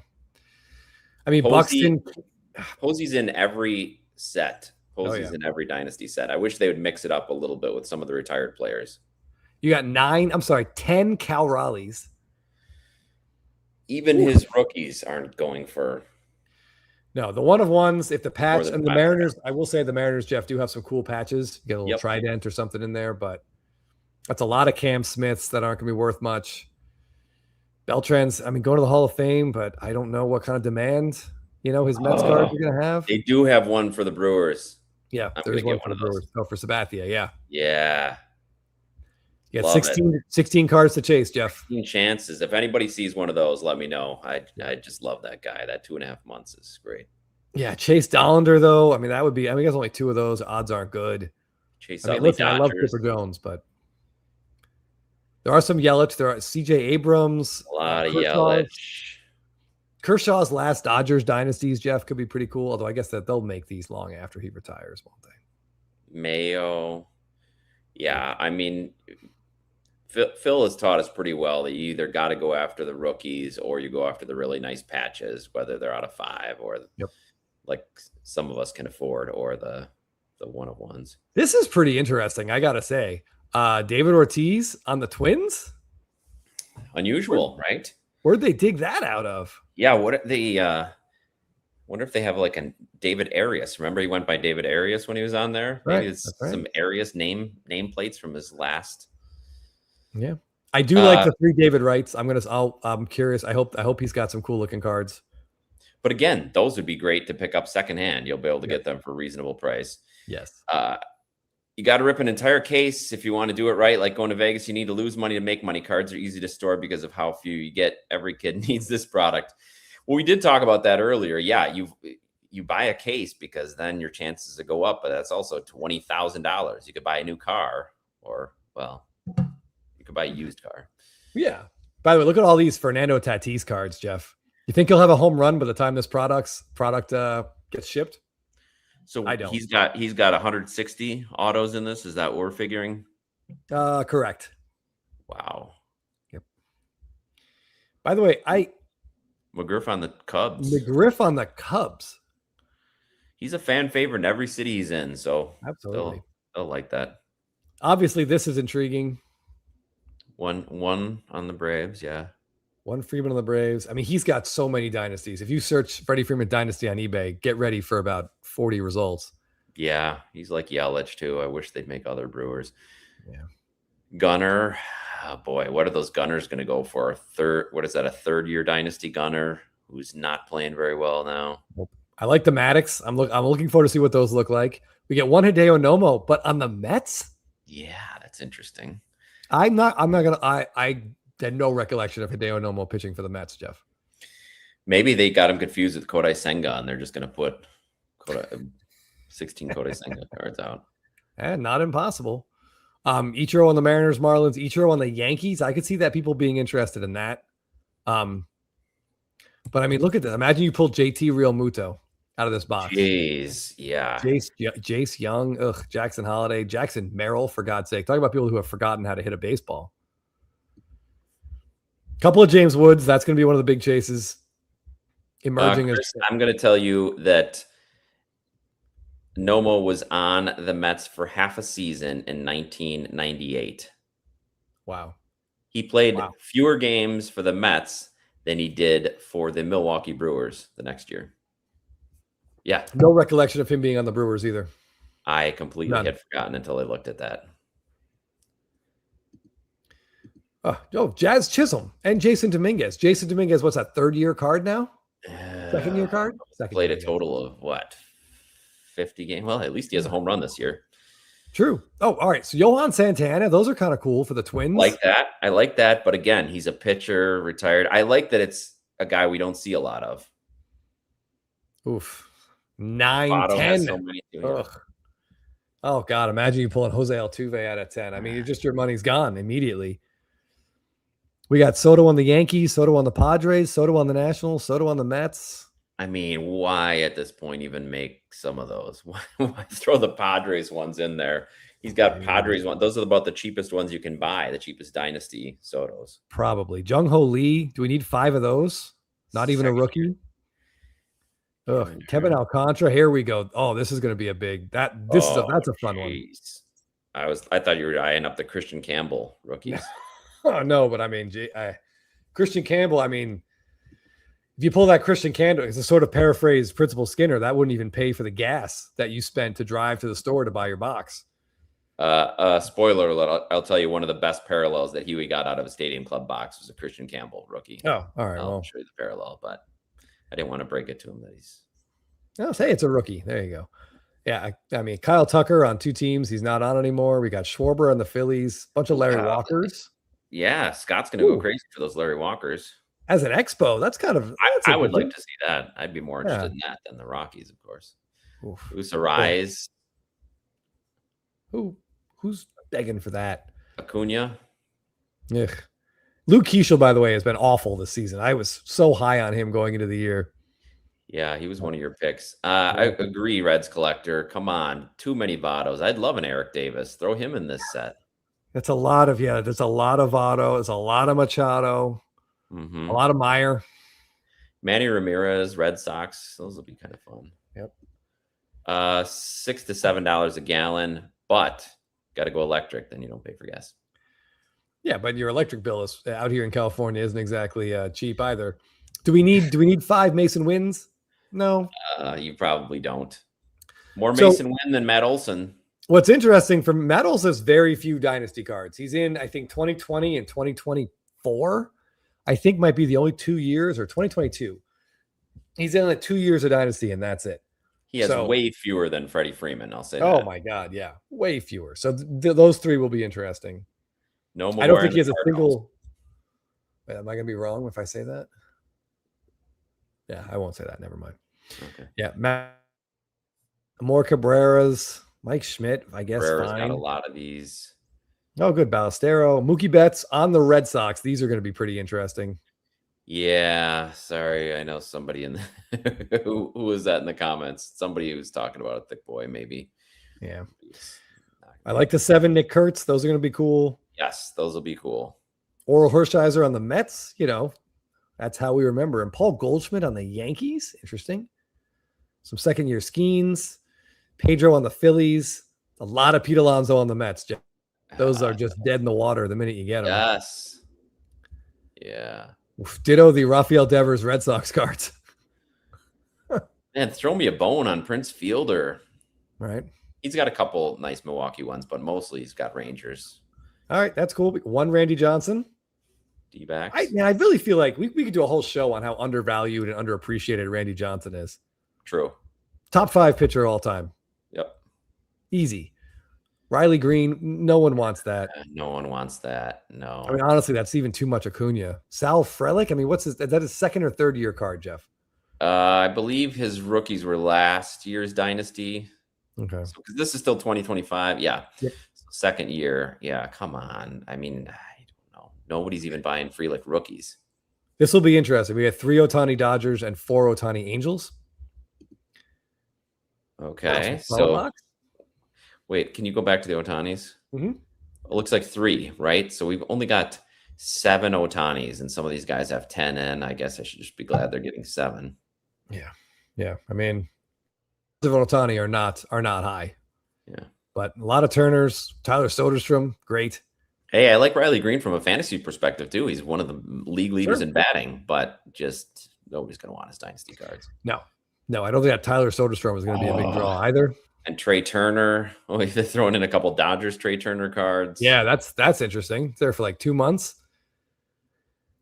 I mean Posey's in every set. Posey's in every Dynasty set. I wish they would mix it up a little bit with some of the retired players. You got 10 Cal Raleighs. Even his rookies aren't going for. No, the 1-of-1s, if the patch and the Mariners, I will say the Mariners, Jeff, do have some cool patches. You get a little Trident or something in there, but that's a lot of Cam Smiths that aren't going to be worth much. Beltran's, I mean, going to the Hall of Fame, but I don't know what kind of demand, his Mets cards are going to have. They do have one for the Brewers. Yeah, there's one for the Brewers. Oh, for Sabathia, yeah. Yeah. You got 16 cards to chase, Jeff. 16 chances. If anybody sees one of those, let me know. I just love that guy. That 2.5 months is great. Yeah, Chase Dollander, though. I mean, that would be. I mean, I guess only 2 of those. Odds aren't good. Chase I love Chipper Jones, but there are some Yelich. There are C.J. Abrams. A lot of Yelich. Kershaw's last Dodgers dynasties, Jeff, could be pretty cool. Although I guess that they'll make these long after he retires, won't they? Mayo. Yeah, I mean, Phil has taught us pretty well that you either got to go after the rookies or you go after the really nice patches, whether they're out of 5 or like some of us can afford, or the 1-of-1s. This is pretty interesting, I gotta say. David Ortiz on the Twins? Unusual, right? Where'd they dig that out of? Yeah, what they wonder if they have like a David Arias. Remember he went by David Arias when he was on there? Right. Maybe it's some Arias nameplates from his last. Yeah, I do like the 3 David Wrights. I'm curious. I hope he's got some cool looking cards. But again, those would be great to pick up secondhand. You'll be able to get them for a reasonable price. Yes. You got to rip an entire case if you want to do it right. Like going to Vegas, you need to lose money to make money. Cards are easy to store because of how few you get. Every kid needs this product. Well, we did talk about that earlier. Yeah, you buy a case because then your chances to go up, but that's also $20,000. You could buy a new car, or you could buy a used car. Yeah. By the way, look at all these Fernando Tatis cards, Jeff. You think he'll have a home run by the time this product gets shipped? So I don't. He's got 160 autos in this. Is that what we're figuring? Correct. Wow. Yep. By the way, McGriff on the Cubs. He's a fan favorite in every city he's in, so absolutely they'll like that. Obviously, this is intriguing. One on the Braves, yeah. One Freeman on the Braves. I mean, he's got so many dynasties. If you search Freddie Freeman Dynasty on eBay, get ready for about 40 results. Yeah, he's like Yelich, too. I wish they'd make other Brewers. Yeah. Gunner. Oh, boy, what are those Gunners going to go for? A third-year Dynasty Gunner who's not playing very well now? I like the Maddox. I'm looking forward to see what those look like. We get one Hideo Nomo, but on the Mets, Yeah, that's interesting. I had no recollection of Hideo Nomo pitching for the Mets, Jeff. Maybe they got him confused with Kodai Senga, and they're just going to put 16 Kodai Senga cards out. And not impossible. Ichiro on the Mariners, Marlins, Ichiro on the Yankees. I could see that people being interested in that. But I mean, look at this. Imagine you pulled JT Real Muto out of this box. Jeez, yeah. Jace Young, Jackson Holiday, Jackson Merrill, for God's sake. Talk about people who have forgotten how to hit a baseball. Couple of James Woods. That's going to be one of the big chases. Emerging Chris, I'm going to tell you that Nomo was on the Mets for half a season in 1998. Wow. He played fewer games for the Mets than he did for the Milwaukee Brewers the next year. Yeah. No recollection of him being on the Brewers either. I completely had forgotten until I looked at that. Jazz Chisholm and Jason Dominguez. Jason Dominguez, what's that, third-year card now? Second-year card? Played a total of, what, 50 games? Well, at least he has a home run this year. True. Oh, all right. So Johan Santana, those are kind of cool for the Twins. I like that. But again, he's a pitcher, retired. I like that it's a guy we don't see a lot of. Oof. 9, 10. So many oh, God. Imagine you pulling Jose Altuve out of 10. I mean, your money's gone immediately. We got Soto on the Yankees, Soto on the Padres, Soto on the Nationals, Soto on the Mets. I mean, why at this point even make some of those? Why throw the Padres ones in there? He's got Padres ones. Those are about the cheapest ones you can buy, the cheapest Dynasty Sotos. Probably. Jung Ho Lee. Do we need 5 of those? Not even a rookie? Kevin Alcantara. Here we go. Oh, this is going to be a big. That's a fun one. I thought you were eyeing up the Christian Campbell rookies. Oh, no, but I mean, Christian Campbell, I mean, if you pull that Christian Campbell, it's a sort of paraphrase Principal Skinner, that wouldn't even pay for the gas that you spent to drive to the store to buy your box. Spoiler alert, I'll tell you one of the best parallels that Huey got out of a Stadium Club box was a Christian Campbell rookie. Oh, all right. I'll show you the parallel, but I didn't want to break it to him that he's. Oh, say it's a rookie. There you go. Yeah, I mean, Kyle Tucker on 2 teams. He's not on anymore. We got Schwarber on the Phillies. Bunch of Larry Walkers. Yeah, Scott's going to go crazy for those Larry Walkers. As an expo, that's kind of... I would like to see that. I'd be more interested in that than the Rockies, of course. Usarais. Who's begging for that? Acuna. Yeah. Luke Keeschel, by the way, has been awful this season. I was so high on him going into the year. Yeah, he was one of your picks. I agree, Reds collector. Come on. Too many Vottos. I'd love an Eric Davis. Throw him in this set. That's a lot of, there's a lot of Votto. There's a lot of Machado. Mm-hmm. A lot of Meyer. Manny Ramirez, Red Sox. Those will be kind of fun. Yep. $6 to $7 a gallon, but got to go electric. Then you don't pay for gas. Yeah, but your electric bill is out here in California isn't exactly cheap either. Do we need 5 Mason Wins? No. You probably don't. More Mason Win than Matt Olson. What's interesting for Matt Olson is very few Dynasty cards. He's in, I think, 2020 and 2024. I think might be the only 2 years, or 2022. He's in like 2 years of Dynasty, and that's it. He has way fewer than Freddie Freeman. I'll say that. Oh my God, yeah, way fewer. So those 3 will be interesting. No more. I don't think he has a single. Wait, am I going to be wrong if I say that? Yeah, I won't say that. Never mind. Okay. Yeah, more Cabreras, Mike Schmidt, I guess. Cabrera's fine. got a lot of these. Oh, good. Ballestero, Mookie Betts on the Red Sox. These are going to be pretty interesting. Yeah, sorry. I know somebody in the who was that in the comments? Somebody who was talking about a thick boy, maybe. Yeah. I like the 7 Nick Kurtz. Those are going to be cool. Yes, those will be cool. Oral Hershiser on the Mets, that's how we remember. And Paul Goldschmidt on the Yankees. Interesting. Some second-year Skeens. Pedro on the Phillies. A lot of Pete Alonso on the Mets. Those are just dead in the water the minute you get them. Yes. Yeah. Ditto the Rafael Devers Red Sox cards. Man, throw me a bone on Prince Fielder. Right. He's got a couple nice Milwaukee ones, but mostly he's got Rangers. All right, that's cool. 1 Randy Johnson. D-backs. I really feel like we could do a whole show on how undervalued and underappreciated Randy Johnson is. True. Top 5 pitcher all time. Yep. Easy. Riley Green, no one wants that. No one wants that. No. I mean, honestly, that's even too much Acuna. Sal Frelick, I mean, is that his second or third year card, Jeff? I believe his rookies were last year's Dynasty. Okay. So, because this is still 2025. Yeah. Yep. Second year. Yeah. Come on. I mean, I don't know. Nobody's even buying Frelick rookies. This will be interesting. We have 3 Ohtani Dodgers and 4 Ohtani Angels. Okay. So, wait, can you go back to the Ohtanis? Mm-hmm. It looks like 3, right? So we've only got 7 Ohtanis, and some of these guys have 10 in. I guess I should just be glad they're getting 7. Yeah. Yeah. I mean, the Ohtani are not high. Yeah. But a lot of Turners. Tyler Soderstrom, great. Hey, I like Riley Green from a fantasy perspective too. He's one of the league leaders in batting, but just nobody's going to want his dynasty cards. No, I don't think that Tyler Soderstrom is going to be a big draw either. And Trey Turner, they're throwing in a couple Dodgers Trey Turner cards. Yeah, that's interesting. It's there for like 2 months.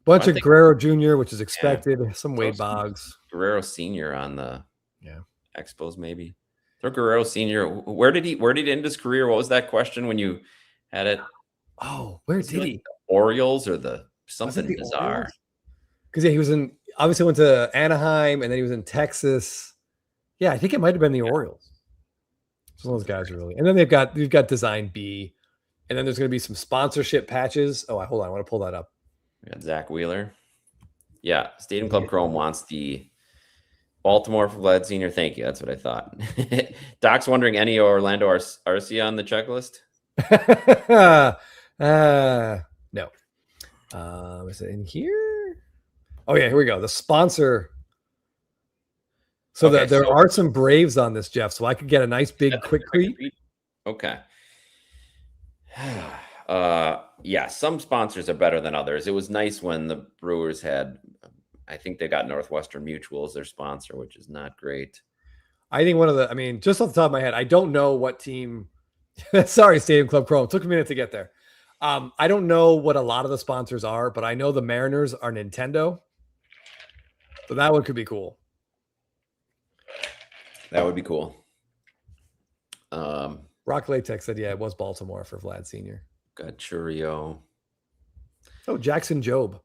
Bunch of Guerrero Jr., which is expected. Yeah. Some Wade Boggs. Guerrero Sr. on the Expos, maybe. Throw Guerrero Sr. Where did he end his career? What was that question when you had it? Oh, where did he? The Orioles or something bizarre? Because he was obviously went to Anaheim and then he was in Texas. Yeah, I think it might have been the Orioles. So those guys are really, and then we've got Design B, and then there's going to be some sponsorship patches. Oh, hold on, I want to pull that up. We got Zach Wheeler. Yeah, Stadium Club Chrome wants the Baltimore for Vlad Sr. Thank you. That's what I thought. Doc's wondering any Orlando Arcia on the checklist? No. Is it in here? Oh yeah, here we go. The sponsor. So there are some Braves on this, Jeff. So I could get a nice big quick creep. Okay. Yeah, some sponsors are better than others. It was nice when the Brewers had, I think they got Northwestern Mutual as their sponsor, which is not great. I think just off the top of my head, I don't know what team. Sorry, Stadium Club Chrome. It took a minute to get there. I don't know what a lot of the sponsors are, but I know the Mariners are Nintendo. So that one could be cool. That would be cool. Rock Latex said, yeah, it was Baltimore for Vlad Sr. Got Churio. Oh, Jackson Jobe.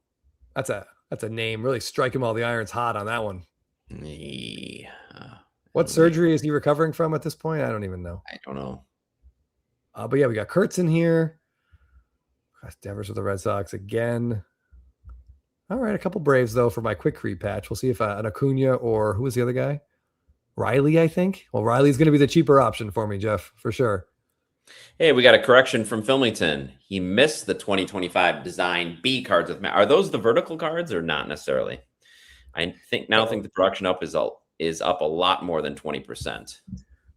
That's a name. Really striking while the iron's hot on that one. Yeah. What surgery is he recovering from at this point? I don't even know. I don't know. But yeah, we got Kurtz in here. Devers with the Red Sox again. All right, a couple Braves, though, for my quick creep patch. We'll see if an Acuna or who was the other guy? Riley, I think. Well, Riley's going to be the cheaper option for me, Jeff, for sure. Hey, we got a correction from Filmington. He missed the 2025 Design B cards with Are those the vertical cards or not necessarily? I think the production up is up a lot more than 20%.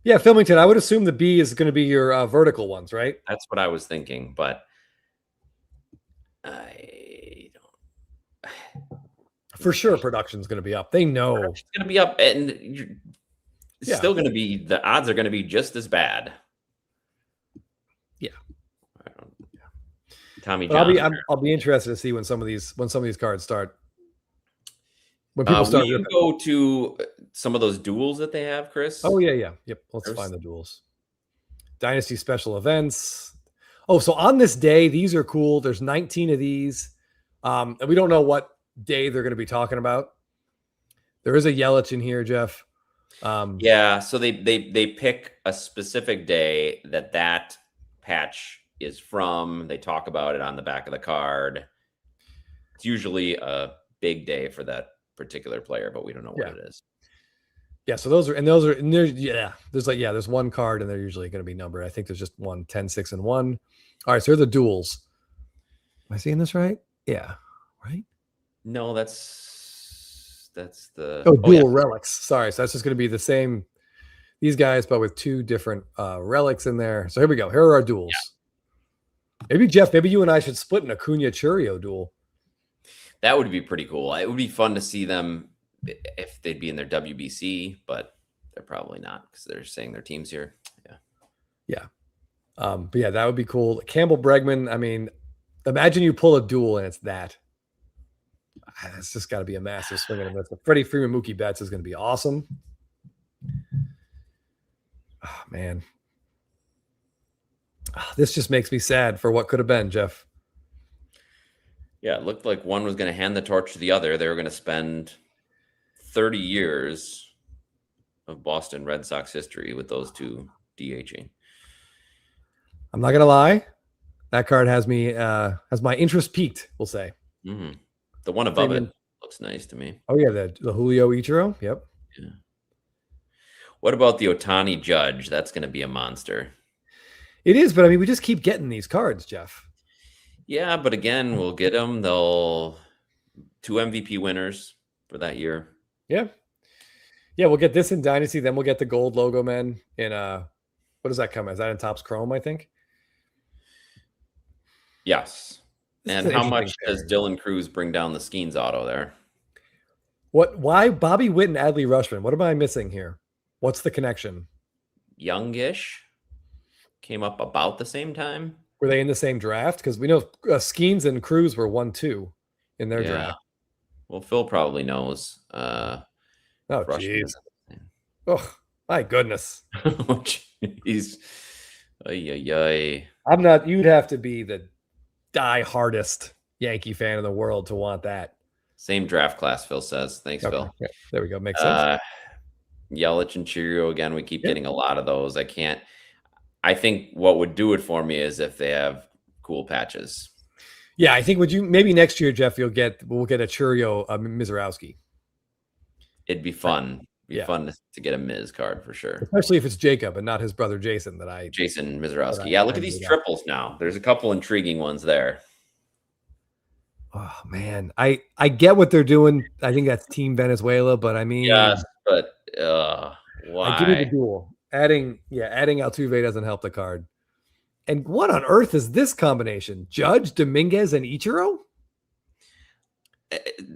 Yeah, Filmington, I would assume the B is going to be your vertical ones, right? That's what I was thinking, but I don't. For sure, production's going to be up. They know it's going to be up, and still going to be, the odds are going to be just as bad. Yeah. Tommy John. I'll be interested to see when some of these cards start. When people start. Will you go to some of those duels that they have, Chris? Oh yeah. Yep. Let's find the duels. Dynasty special events. Oh, so on this day, these are cool. There's 19 of these. And we don't know what day they're going to be talking about. There is a Yelich in here, Jeff. Yeah, so they pick a specific day that patch is from. They talk about it on the back of the card. It's usually a big day for that particular player, but we don't know what it is. Yeah, so there's one card and they're usually going to be numbered. I think there's just 1, 10, 6, and 1. All right, so here are the duels. Am I seeing this right? Yeah, right? No, that's the dual relics. Sorry, so that's just going to be the same these guys, but with 2 different relics in there. So here we go. Here are our duels. Yeah. Maybe Jeff, you and I should split an Acuna Churio duel. That would be pretty cool. It would be fun to see them if they'd be in their WBC, but they're probably not because they're saying their team's here. Yeah. But yeah, that would be cool. Campbell Bregman. I mean, imagine you pull a duel and it's that. It's just got to be a massive swing and a miss. Freddie Freeman, Mookie Betts is going to be awesome. Oh man, This just makes me sad for what could have been, Jeff. Yeah, it looked like one was going to hand the torch to the other. They were going to spend 30 years of Boston Red Sox history with those two DHing. I'm not gonna lie, that card has my interest peaked. We'll say. Mm-hmm. The one above it looks nice to me. Oh yeah, the Julio Ichiro. Yep. Yeah. What about the Ohtani Judge? That's going to be a monster. It is, but I mean, we just keep getting these cards, Jeff. Yeah, but again, we'll get them. They'll 2 MVP winners for that year. Yeah. Yeah, we'll get this in Dynasty, then we'll get the gold logo man in what does that come as? Is that in Topps Chrome, I think? Yes. This And how much does Dylan Cruz bring down the Skeens auto there? Why Bobby Witt and Adley Rushman? What am I missing here? What's the connection? Youngish came up about the same time. Were they in the same draft? Because we know Skeens and Cruz were 1-2 in their draft. Well, Phil probably knows. Oh, jeez. Oh, my goodness. Oh, jeez. I'm not. You'd have to be the die-hardest Yankee fan in the world to want that. Same draft class, Phil says. Thanks, okay. Phil. Yeah, there we go. Makes sense. Yelich and Cheerio again. We keep getting a lot of those. I think what would do it for me is if they have cool patches. Yeah, I think maybe next year, Jeff, we'll get a Cheerio Mizorowski. It'd be fun. It'd be fun to get a Miz card for sure. Especially if it's Jacob and not his brother Jason Jason Mizorowski. Yeah, look at these triples now. There's a couple intriguing ones there. Oh man. I get what they're doing. I think that's Team Venezuela, but I mean yes, but why? I give you the duel. Adding Altuve doesn't help the card. And what on earth is this combination? Judge, Dominguez, and Ichiro?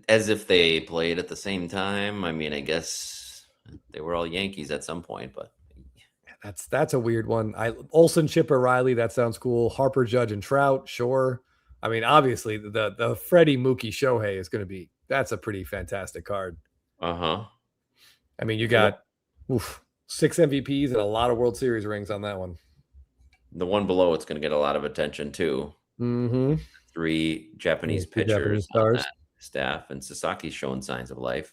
As if they played at the same time. I mean, I guess they were all Yankees at some point, but that's a weird one. Olsen, Chipper, Riley, that sounds cool. Harper, Judge, and Trout, sure. I mean, obviously the Freddie, Mookie, Shohei is going to be, that's a pretty fantastic card. Uh-huh. I mean, you got 6 MVPs and a lot of World Series rings on that one. The one below it's going to get a lot of attention too. Mm-hmm. 3 Japanese pitchers on that staff, and Sasaki's showing signs of life.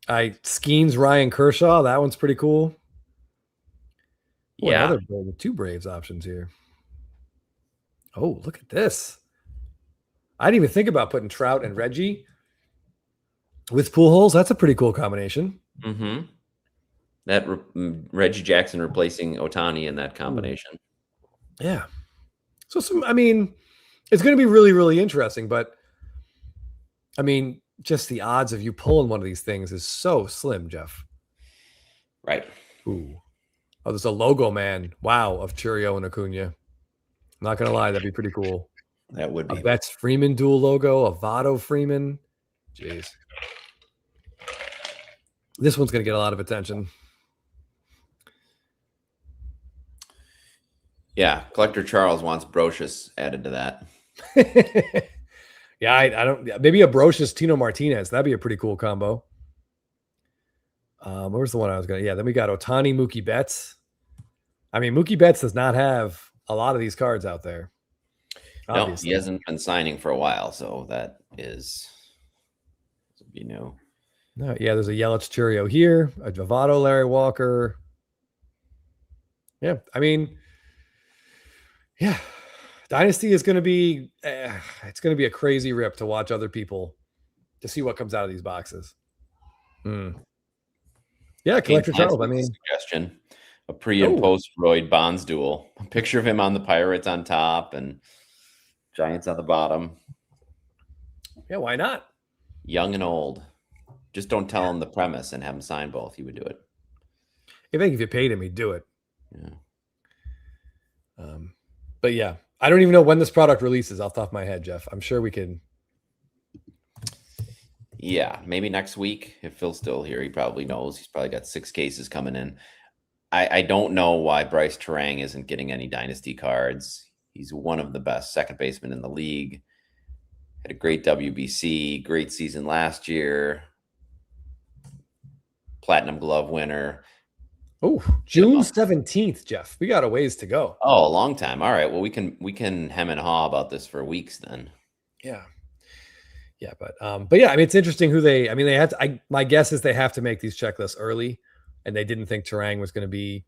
Skeens, Ryan Kershaw, that one's pretty cool. Yeah. Another 2 Braves options here. Oh, look at this. I didn't even think about putting Trout and Reggie with Pujols. That's a pretty cool combination. Mm-hmm. That Reggie Jackson replacing Ohtani in that combination. Yeah. So I mean, it's going to be really, really interesting, but I mean, just the odds of you pulling one of these things is so slim, Jeff. Right. Ooh. Oh, there's a logo man. Wow. Of Churio and Acuna. Not going to lie. That'd be pretty cool. That would be. That's Freeman dual logo. A Votto Freeman. Jeez. This one's going to get a lot of attention. Yeah. Collector Charles wants Brocious added to that. Yeah, I don't. Maybe a Brocious Tino Martinez. That'd be a pretty cool combo. Where's the one I was going to? Yeah, then we got Ohtani, Mookie Betts. I mean, Mookie Betts does not have a lot of these cards out there. Obviously. No, he hasn't been signing for a while, so that is, No, yeah, there's a Yelich Churio here, a Votto, Larry Walker. Yeah, I mean, yeah, Dynasty is going to be, it's going to be a crazy rip to watch other people to see what comes out of these boxes. Yeah, Collector Charles. I mean, suggestion: a pre and post Royd Bonds duel. A picture of him on the Pirates on top and Giants on the bottom. Yeah, why not? Young and old. Just don't tell him the premise and have him sign both. He would do it. I think if you paid him, he'd do it. Yeah. But yeah, I don't even know when this product releases off the top of my head, Jeff. I'm sure we can. Yeah, maybe next week. If Phil's still here, he probably knows. He's probably got 6 cases coming in. I don't know why Bryce Terang isn't getting any Dynasty cards. He's one of the best second basemen in the league. Had a great WBC, great season last year. Platinum Glove winner. Oh, June 17th, Jeff. We got a ways to go. Oh, a long time. All right. Well, we can hem and haw about this for weeks then. Yeah. Yeah, but yeah, I mean, it's interesting who they had to, my guess is they have to make these checklists early, and they didn't think Terang was going to be,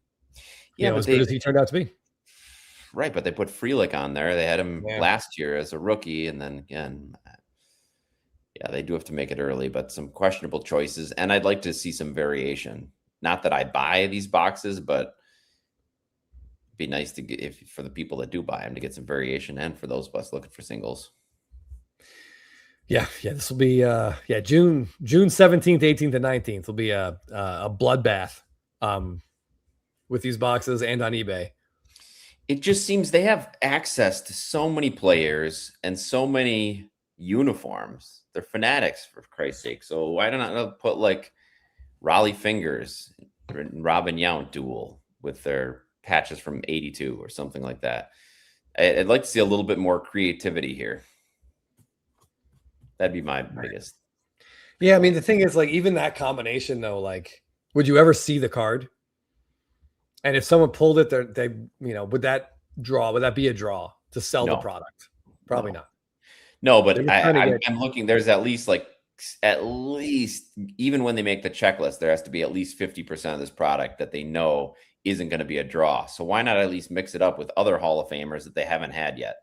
as good as he turned out to be. Right, but they put Frelick on there. They had him last year as a rookie, and then again, yeah, they do have to make it early, but some questionable choices, and I'd like to see some variation. Not that I buy these boxes, but it'd be nice to get, for the people that do buy them, to get some variation, and for those of us looking for singles. Yeah, this will be June 17th, 18th, and 19th will be a bloodbath with these boxes and on eBay. It just seems they have access to so many players and so many uniforms. They're fanatics, for Christ's sake. So why don't I put like Raleigh Fingers and Robin Yount duel with their patches from 82 or something like that? I'd like to see a little bit more creativity here. That'd be my biggest. Yeah, I mean, the thing is, like, even that combination, though, like, would you ever see the card? And if someone pulled it, would that be a draw to sell the product? Probably not. No, but I'm looking. There's at least even when they make the checklist, there has to be at least 50% of this product that they know isn't going to be a draw. So why not at least mix it up with other Hall of Famers that they haven't had yet?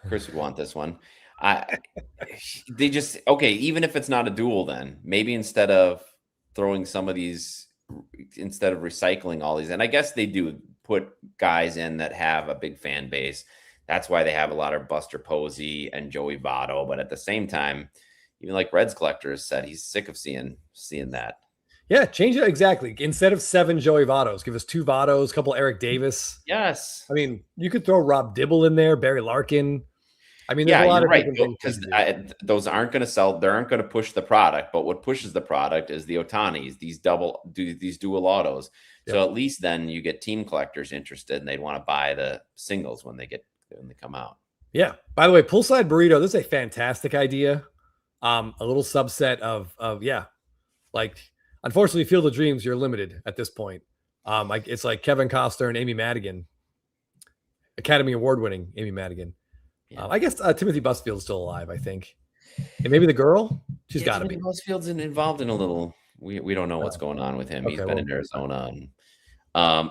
Chris would want this one. Even if it's not a duel, then maybe instead of throwing some of these, instead of recycling all these, and I guess they do put guys in that have a big fan base. That's why they have a lot of Buster Posey and Joey Votto. But at the same time, even like Reds collectors said, he's sick of seeing that. Yeah, change it exactly. Instead of 7 Joey Vottos, give us 2 Vottos, a couple Eric Davis. Yes. I mean, you could throw Rob Dibble in there, Barry Larkin. I mean, there's a lot of different things because those aren't going to sell. They aren't going to push the product. But what pushes the product is the Ohtanis, these dual autos. Yep. So at least then you get team collectors interested, and they'd want to buy the singles when they come out. Yeah. By the way, Poolside Burrito, this is a fantastic idea. A little subset of like, unfortunately, Field of Dreams, you're limited at this point. It's like Kevin Costner and Amy Madigan, Academy Award winning Amy Madigan. Yeah. I guess Timothy Busfield's still alive, I think. And maybe the girl? She's got to be. Busfield's involved in a little. We don't know what's going on with him. He's been in Arizona. And,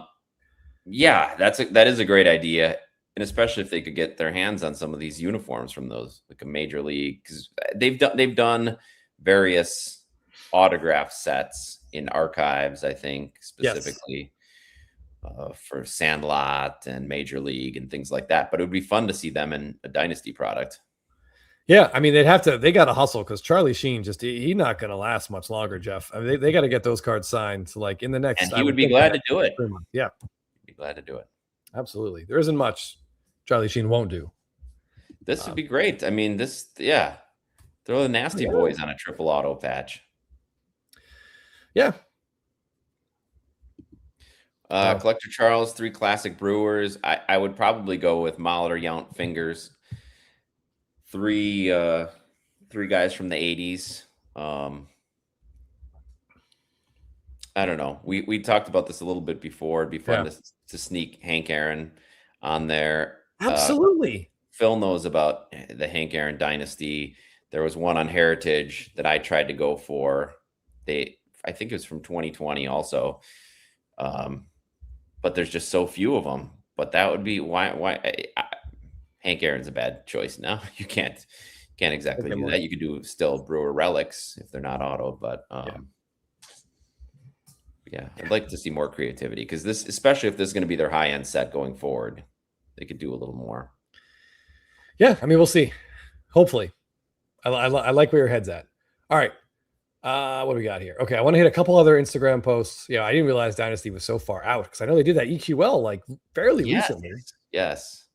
that is a great idea. And especially if they could get their hands on some of these uniforms from those, like a major league, because they've done various autograph sets in archives, I think, specifically. Yes. For Sandlot and Major League and things like that. But it would be fun to see them in a Dynasty product. Yeah, I mean, they got to hustle because Charlie Sheen he's not going to last much longer, Jeff. I mean, they got to get those cards signed. So like in the next, and he would be glad to do it. Yeah. He'd be glad to do it. Absolutely. There isn't much Charlie Sheen won't do. This would be great. I mean, throw the Nasty Boys on a triple auto patch. Yeah. Collector Charles, 3 classic Brewers. I would probably go with Molitor, Yount, Fingers. 3 guys from the 80s. I don't know. We talked about this a little bit before. It'd be fun to sneak Hank Aaron on there. Absolutely. Phil knows about the Hank Aaron dynasty. There was one on Heritage that I tried to go for. I think it was from 2020 also. But there's just so few of them. But that would be why Hank Aaron's a bad choice. No, you can't exactly do that. You could do still Brewer relics if they're not auto, but I'd like to see more creativity because this, especially if this is going to be their high end set going forward, they could do a little more. Yeah, I mean, we'll see. Hopefully, I like where your head's at. All right. What do we got here? Okay, I want to hit a couple other Instagram posts. Yeah, I didn't realize Dynasty was so far out because I know they did that EQL like fairly recently. Yes.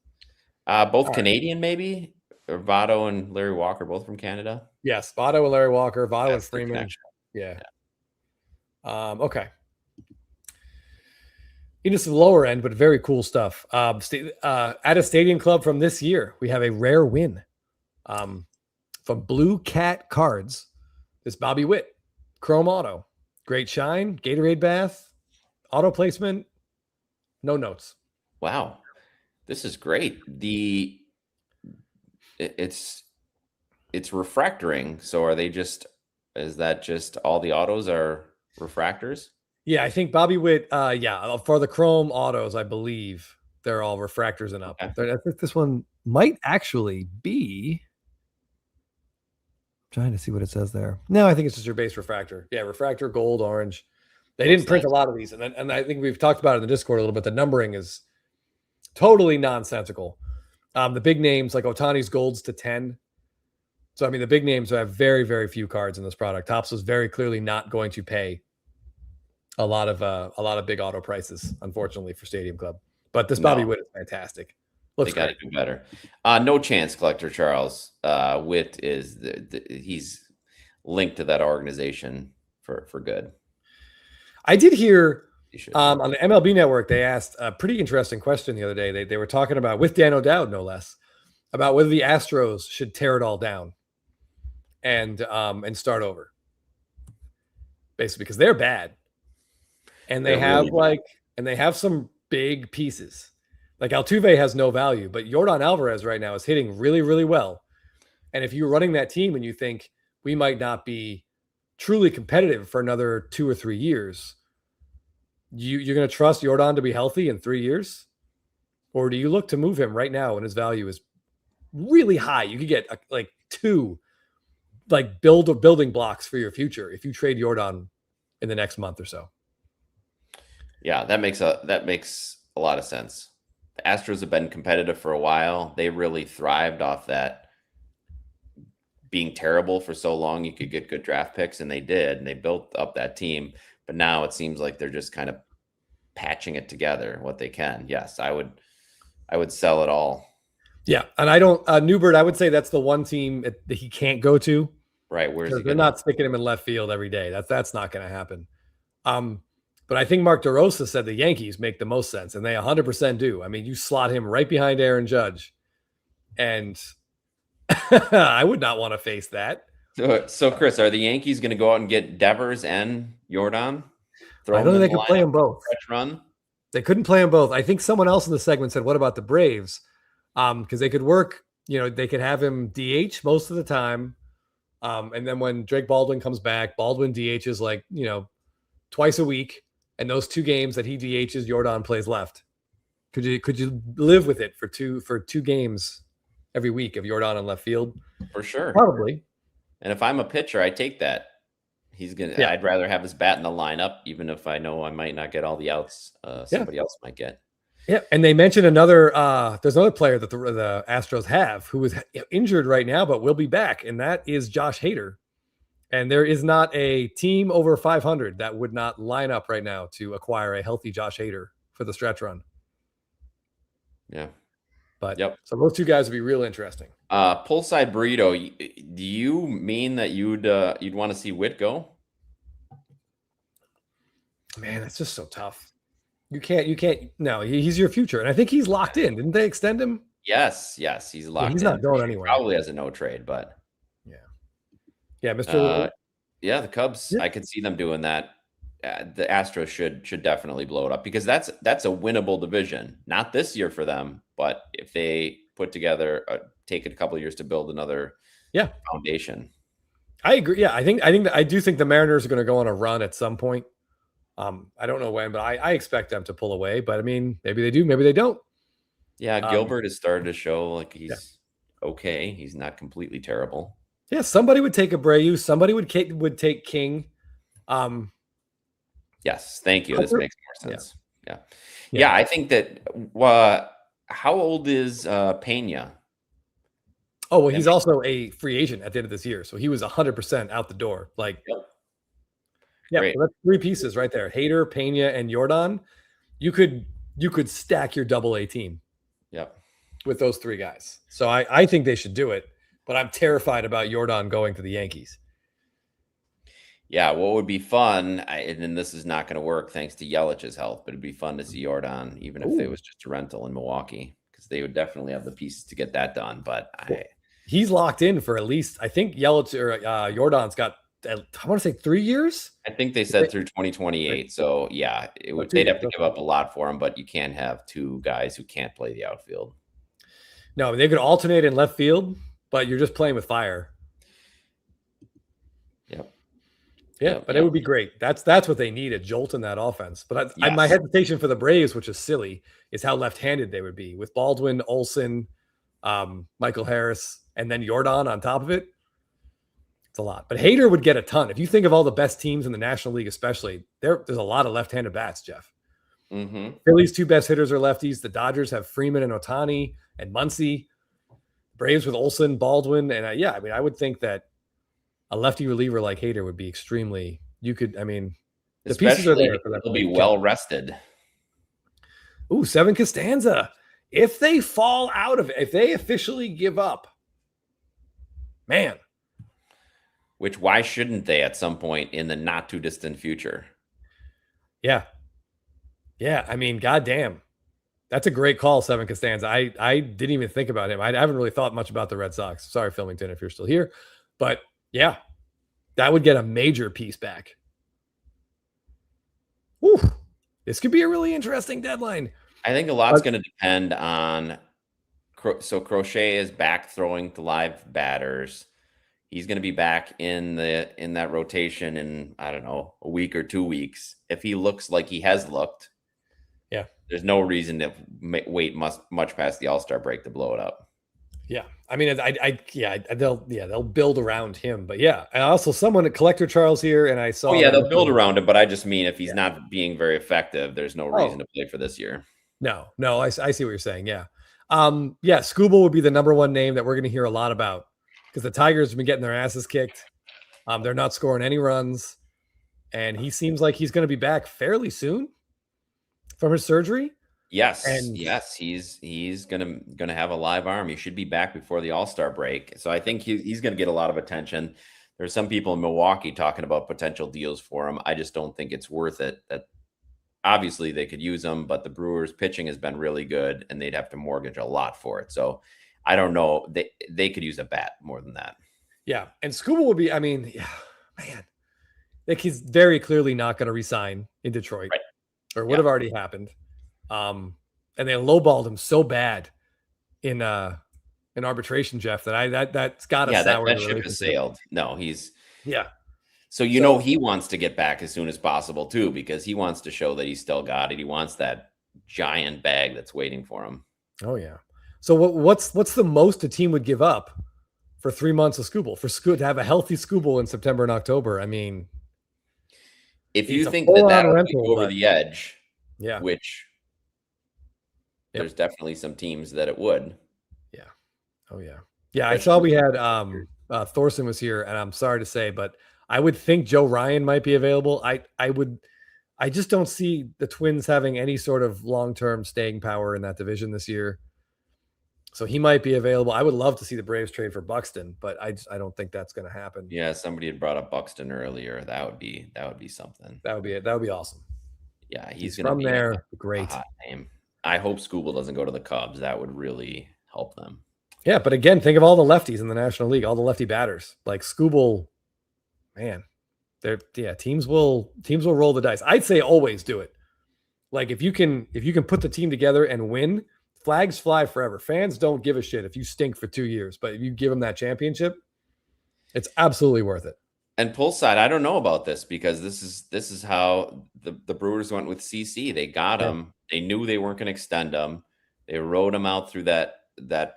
Both Canadian, maybe? Or Votto and Larry Walker, both from Canada? Yes, Votto and Larry Walker, Votto and Freeman. Yeah. Okay. It is the lower end, but very cool stuff. At a Stadium Club from this year, we have a rare win from Blue Cat Cards. This Bobby Witt Chrome Auto. Great shine, Gatorade bath, auto placement, no notes. Wow, this is great. It's refractoring. So is that just all the autos are refractors? Yeah, I think Bobby Witt, for the Chrome autos, I believe they're all refractors and up. Okay. I think this one might actually be. I'm trying to see what it says there. No, I think it's just your base refractor. Yeah, refractor, gold, orange. They didn't print nice. a lot of these, and I think we've talked about it in the Discord a little bit. The numbering is totally nonsensical. The big names like Ohtani's golds to 10. So I mean, the big names have very, very few cards in this product. Topps was very clearly not going to pay a lot of big auto prices, unfortunately, for Stadium Club. But this Bobby Witt is fantastic. Looks they got to do better. No chance, Collector Charles. Witt is he's linked to that organization for good. I did hear on the MLB Network, they asked a pretty interesting question the other day. They were talking about, with Dan O'Dowd, no less, about whether the Astros should tear it all down and start over. Basically, because they're bad. And they have some big pieces. Like Altuve has no value, but Yordan Alvarez right now is hitting really, really well. And if you're running that team and you think we might not be truly competitive for another 2 or 3 years, you're going to trust Yordan to be healthy in 3 years? Or do you look to move him right now when his value is really high? You could get like 2 building blocks for your future if you trade Yordan in the next month or so. Yeah, that makes a lot of sense. The Astros have been competitive for a while. They really thrived off that being terrible for so long. You could get good draft picks, and they did, and they built up that team. But now it seems like they're just kind of patching it together what they can. Yes, I would sell it all. Yeah, and I don't Newbert. I would say that's the one team that he can't go to. Right, where's he? They're not sticking him in left field every day. That's not going to happen. But I think Mark DeRosa said the Yankees make the most sense, and they 100% do. I mean, you slot him right behind Aaron Judge, and I would not want to face that. So Chris, are the Yankees going to go out and get Devers and Yordan? I don't think they could play them both. Run? They couldn't play them both. I think someone else in the segment said, what about the Braves? Because they could work, they could have him DH most of the time. And then when Drake Baldwin comes back, Baldwin DHs like, twice a week. And those 2 games that he DHs, Yordan plays left. Could you live with it for two games every week of Yordan on left field? For sure. Probably. And if I'm a pitcher, I take that. I'd rather have his bat in the lineup, even if I know I might not get all the outs somebody else might get. Yeah. And they mentioned there's another player that the Astros have who is injured right now, but will be back. And that is Josh Hader. And there is not a team over 500 that would not line up right now to acquire a healthy Josh Hader for the stretch run. Yeah. But so those 2 guys would be real interesting. Poolside Burrito, do you mean that you'd want to see Witt go? Man, that's just so tough. You can't. No, he's your future. And I think he's locked in. Didn't they extend him? Yes, he's locked in. He's not going anywhere. Probably has a no trade, but yeah, Mr. The Cubs, I could see them doing that. The Astros should definitely blow it up because that's a winnable division. Not this year for them, but if they put together, take it a couple of years to build another foundation. I agree. Yeah, I do think the Mariners are going to go on a run at some point. I don't know when, but I expect them to pull away. But I mean, maybe they do, maybe they don't. Yeah, Gilbert has started to show like he's okay. He's not completely terrible. Yeah, somebody would take Abreu. Somebody would take King. Yes, thank you. This makes more sense. Yeah. I think that. How old is Pena? Oh well, he's also a free agent at the end of this year, so he was 100% out the door. Like, so that's 3 pieces right there: Hader, Pena, and Yordan. You could stack your AA team. Yep. With those 3 guys. So I think they should do it. But I'm terrified about Yordan going to the Yankees. Yeah, what would be fun, and this is not going to work thanks to Yelich's health, but it'd be fun to see Yordan, even if it was just a rental in Milwaukee, because they would definitely have the pieces to get that done. But he's locked in for at least, I think Yelich or Yordan's got I want to say 3 years. I think they said through 2028. So yeah, they'd 2 have years. to give up a lot for him, but you can't have two guys who can't play the outfield. No, they could alternate in left field, but you're just playing with fire. Yep. Yeah, Yep, but yep. it would be great. That's what they need, a jolt in that offense. But my Yes. hesitation for the Braves, which is silly, is how left-handed they would be with Baldwin, Olsen, Michael Harris, and then Jordan on top of it. It's a lot. But Hader would get a ton. If you think of all the best teams in the National League, especially, there's a lot of left-handed bats, Jeff. Mm-hmm. Phillies' two best hitters are lefties. The Dodgers have Freeman and Ohtani and Muncy. Braves with Olsen, Baldwin, and yeah, I mean, I would think that a lefty reliever like Hader would be extremely. You could, I mean, the pieces are there for that. They'll be well rested. Ooh, Seven Costanza. If they fall out of it, if they officially give up, man. Which, why shouldn't they at some point in the not too distant future? Yeah. Yeah. I mean, goddamn. That's a great call, Seven Costanza. I didn't even think about him. I haven't really thought much about the Red Sox. Sorry, Filmington, if you're still here. But yeah, that would get a major piece back. Whew. This could be a really interesting deadline. I think a lot's going to depend on. So Crochet is back throwing to live batters. He's going to be back in that rotation in, I don't know, a week or 2 weeks. If he looks like he has looked, yeah, there's no reason to wait much past the All-Star break to blow it up. Yeah, I mean, they'll build around him, but yeah, and also someone at Collector Charles here, and I saw. Oh yeah, they'll build around him, but I just mean if he's not being very effective, there's no reason to play for this year. No, I see what you're saying. Yeah, Scooble would be the number one name that we're going to hear a lot about because the Tigers have been getting their asses kicked. They're not scoring any runs, and he seems like he's going to be back fairly soon from his surgery. Yes, he's gonna have a live arm. He should be back before the All-Star break. So I think he's gonna get a lot of attention. There's some people in Milwaukee talking about potential deals for him. I just don't think it's worth it. That obviously they could use him, but the Brewers pitching has been really good, and they'd have to mortgage a lot for it. So I don't know. They could use a bat more than that. Yeah, and Scooble would be. I mean, yeah, man, like he's very clearly not going to resign in Detroit, right? Or would have already happened. And they lowballed him so bad in arbitration, Jeff, that's got to sour that ship has sailed. No, So he wants to get back as soon as possible too, because he wants to show that he's still got it. He wants that giant bag that's waiting for him. Oh yeah. So what's the most a team would give up for 3 months of Scooble to have a healthy Scooble in September and October? I mean, if you think that would be over the edge, yeah, which. There's definitely some teams that it would. Yeah. Oh yeah. Yeah. I saw we had Thorson was here, and I'm sorry to say, but I would think Joe Ryan might be available. I just don't see the Twins having any sort of long-term staying power in that division this year. So he might be available. I would love to see the Braves trade for Buxton, but I don't think that's going to happen. Yeah, somebody had brought up Buxton earlier. That would be something. That would be it. That would be awesome. Yeah, he's going to be there. Great. Hot name. I hope Scooble doesn't go to the Cubs. That would really help them. Yeah, but again, think of all the lefties in the National League, all the lefty batters. Like Scooble, man, teams will roll the dice. I'd say always do it. Like if you can put the team together and win, flags fly forever. Fans don't give a shit if you stink for 2 years, but if you give them that championship, it's absolutely worth it. And pull side, I don't know about this because this is how the Brewers went with CC. They got him. They knew they weren't going to extend him. They rode him out through that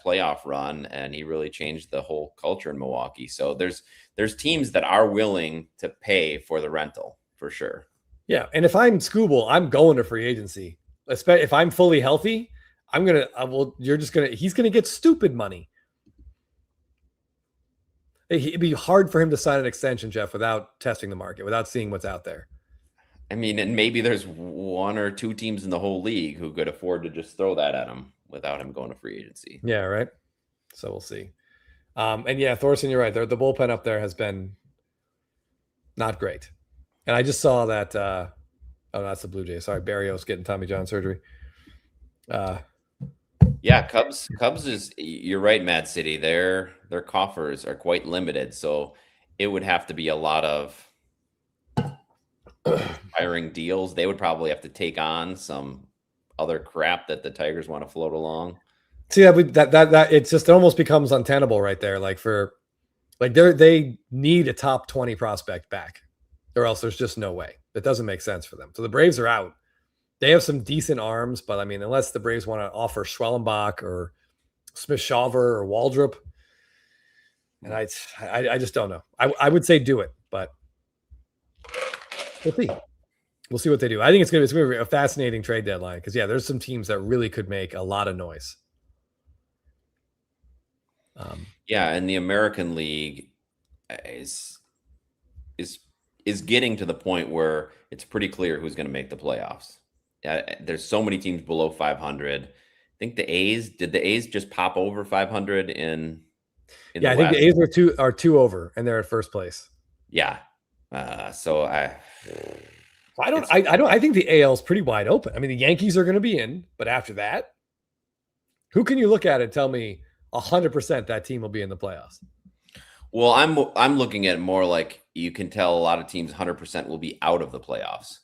playoff run, and he really changed the whole culture in Milwaukee. So there's teams that are willing to pay for the rental for sure. Yeah, and if I'm Scooble, I'm going to free agency. Especially if I'm fully healthy, he's gonna get stupid money. It'd be hard for him to sign an extension, Jeff, without testing the market, without seeing what's out there. I mean, and maybe there's 1 or 2 teams in the whole league who could afford to just throw that at him without him going to free agency. Yeah, right. So we'll see. And yeah, Thorson, you're right. The bullpen up there has been not great. And I just saw that. That's the Blue Jays. Sorry, Barrios getting Tommy John surgery. Yeah, Cubs is. You're right, Mad City. Their coffers are quite limited. So it would have to be a lot of hiring deals. They would probably have to take on some other crap that the Tigers want to float along. See, that it's just, it almost becomes untenable right there. Like they need a top 20 prospect back, or else there's just no way. It doesn't make sense for them. So the Braves are out. They have some decent arms, but I mean, unless the Braves want to offer Schwellenbach or Smith-Shawver or Waldrop, and I just don't know. I would say do it, but we'll see. We'll see what they do. I think it's going to be a fascinating trade deadline because, yeah, there's some teams that really could make a lot of noise. Yeah, and the American League is getting to the point where it's pretty clear who's going to make the playoffs. There's so many teams below 500. I think the A's, did the A's just pop over 500 in yeah, I think the A's are two over, and they're at first place. Yeah. So I think the AL is pretty wide open. I mean, the Yankees are going to be in, but after that, who can you look at and tell me 100% that team will be in the playoffs? Well, I'm looking at it more like you can tell a lot of teams 100% will be out of the playoffs.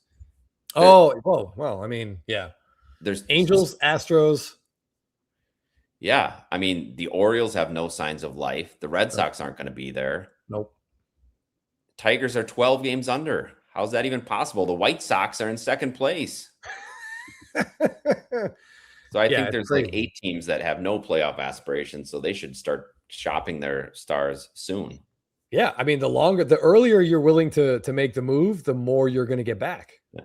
Well, I mean, yeah. There's Angels, Astros. Yeah, I mean, the Orioles have no signs of life. The Red Sox aren't going to be there. Nope. Tigers are 12 games under. How's that even possible? The White Sox are in second place. So I think there's like 8 teams that have no playoff aspirations, so they should start shopping their stars soon. Yeah, I mean, the earlier you're willing to make the move, the more you're going to get back. Yeah.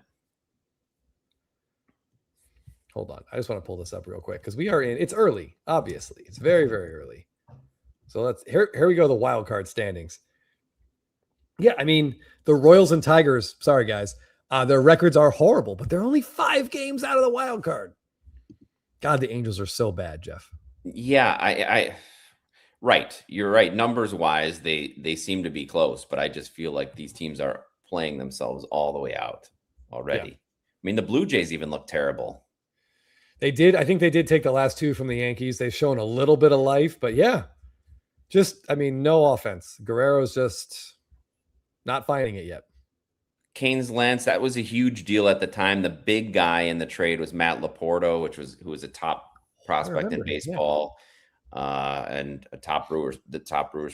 Hold on. I just want to pull this up real quick because it's early, obviously. It's very, very early. So here we go, the wild card standings. Yeah, I mean, the Royals and Tigers, sorry guys, their records are horrible, but they're only 5 games out of the wild card. God, the Angels are so bad, Jeff. Yeah, right. You're right. Numbers wise, they seem to be close, but I just feel like these teams are playing themselves all the way out already. Yeah. I mean, the Blue Jays even look terrible. They did. I think they did take the last 2 from the Yankees. They've shown a little bit of life, but yeah, no offense. Guerrero's just not finding it yet. Canes Lance, that was a huge deal at the time. The big guy in the trade was Matt Laporto, who was a top prospect in baseball, and the top Brewers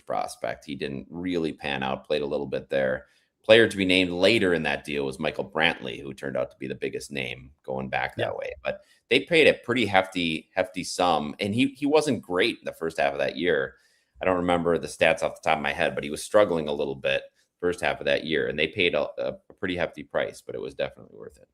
prospect. He didn't really pan out, played a little bit there. Player to be named later in that deal was Michael Brantley, who turned out to be the biggest name going back that way. But they paid a pretty hefty sum, and he wasn't great in the first half of that year. I don't remember the stats off the top of my head, but he was struggling a little bit first half of that year, and they paid a pretty hefty price, but it was definitely worth it.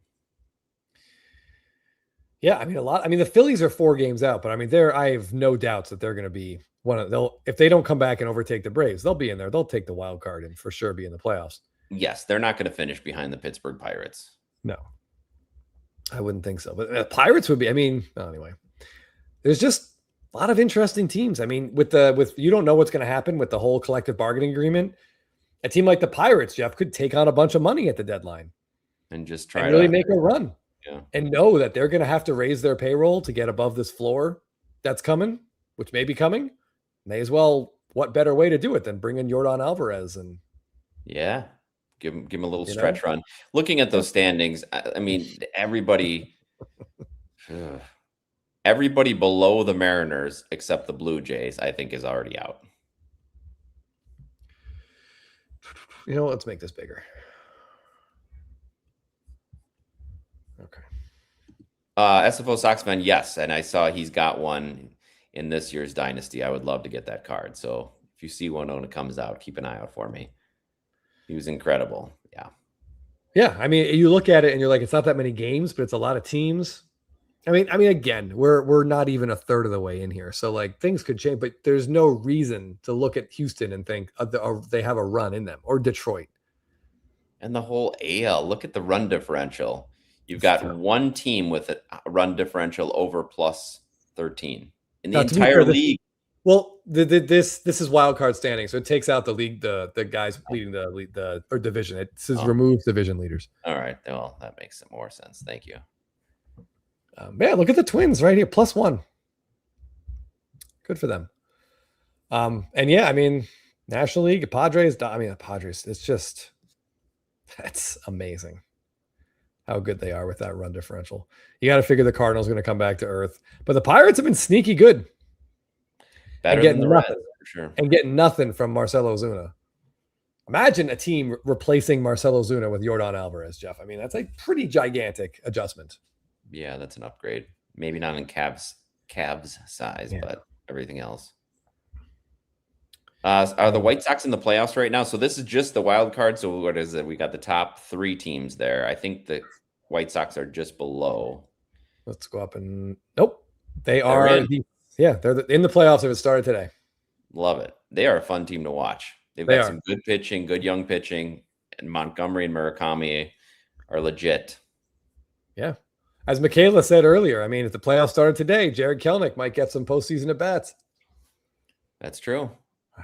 Yeah, I mean, the Phillies are 4 games out, but I mean, I have no doubts that they're going to be if they don't come back and overtake the Braves, they'll be in there. They'll take the wild card and for sure be in the playoffs. Yes, they're not going to finish behind the Pittsburgh Pirates. No, I wouldn't think so. But the Pirates would be. I mean, anyway, there's just a lot of interesting teams. I mean, with you don't know what's going to happen with the whole collective bargaining agreement. A team like the Pirates, Jeff, could take on a bunch of money at the deadline and just try to make a run. Yeah. And know that they're going to have to raise their payroll to get above this floor that's coming, which may be coming. May as well. What better way to do it than bring in Yordan Alvarez and give him a little stretch run. Looking at those standings, I mean, everybody below the Mariners except the Blue Jays, I think, is already out. You know what? Let's make this bigger. Okay. SFO Sox fan, yes, and I saw he's got one in this year's Dynasty. I would love to get that card. So if you see one when it comes out, keep an eye out for me. He was incredible. Yeah. Yeah. I mean, you look at it and you're like, it's not that many games, but it's a lot of teams. I mean, again, we're not even a third of the way in here. So like things could change, but there's no reason to look at Houston and think they have a run in them, or Detroit. And the whole AL, look at the run differential. You've got one team with a run differential over plus 13 in the entire league. Well, this is wild card standing, so it takes out the league, the guys leading the division. It says removes division leaders. All right, well, that makes more sense. Thank you. Man, look at the Twins right here, +1. Good for them. And yeah, I mean, National League, Padres. I mean, the Padres. It's just that's amazing how good they are with that run differential. You got to figure the Cardinals are going to come back to earth, but the Pirates have been sneaky good and Better than getting the nothing Reds, for sure. and getting nothing from Marcelo Ozuna. Imagine a team replacing Marcelo Ozuna with Yordan Alvarez, Jeff. I mean, that's a pretty gigantic adjustment. Yeah, that's an upgrade. Maybe not in Cavs size, but everything else. Are the White Sox in the playoffs right now? So this is just the wild card. So what is it? We got the top 3 teams there. I think the White Sox are just below. Let's go up and nope. They're in the playoffs if it started today. Love it. They are a fun team to watch. They've got some good pitching, good young pitching, and Montgomery and Murakami are legit. Yeah. As Michaela said earlier, I mean, if the playoffs started today, Jared Kelenic might get some postseason at bats. That's true.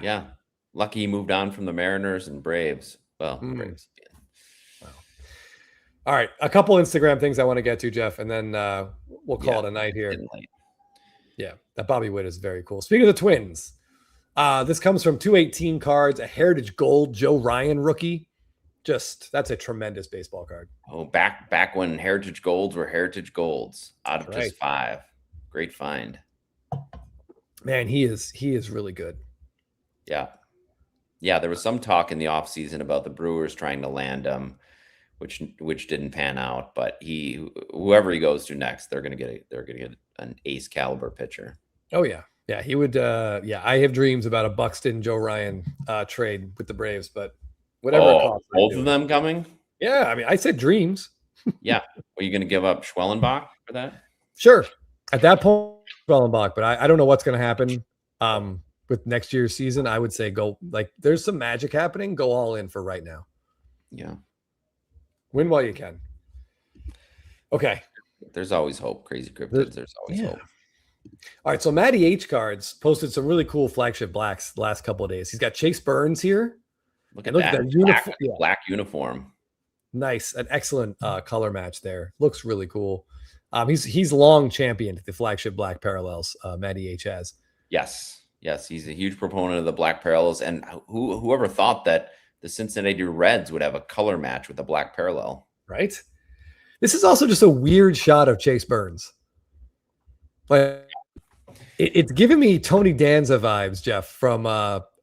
Yeah. Lucky he moved on from the Mariners and Braves. Well, Braves. Wow. All right. A couple Instagram things I want to get to, Jeff, and then we'll call it a night here. Yeah. That Bobby Witt is very cool. Speaking of the Twins, this comes from 218 cards, a Heritage Gold Joe Ryan rookie. That's a tremendous baseball card. Oh, back when Heritage Golds were Heritage Golds out of just 5. Great find. Man, he is really good. Yeah. Yeah, there was some talk in the offseason about the Brewers trying to land him, which didn't pan out, but whoever he goes to next, they're going to get an ace caliber pitcher. Oh yeah. Yeah, he would I have dreams about a Buxton Joe Ryan trade with the Braves, but whatever it costs, both of them coming? Yeah, I mean, I said dreams. Yeah. Are you going to give up Schwellenbach for that? Sure. At that point, Schwellenbach, but I don't know what's going to happen with next year's season. I would say go, like, there's some magic happening. Go all in for right now. Yeah. Win while you can. Okay. There's always hope. Crazy cryptids. There's always hope. All right. So Matty H Cards posted some really cool flagship blacks the last couple of days. He's got Chase Burns here. Look at that black uniform. Nice. An excellent color match there. Looks really cool. He's long championed the flagship black parallels. Matty H has. Yes. He's a huge proponent of the black parallels. And whoever thought that the Cincinnati Reds would have a color match with a black parallel? Right. This is also just a weird shot of Chase Burns. Like it's giving me Tony Danza vibes, Jeff, from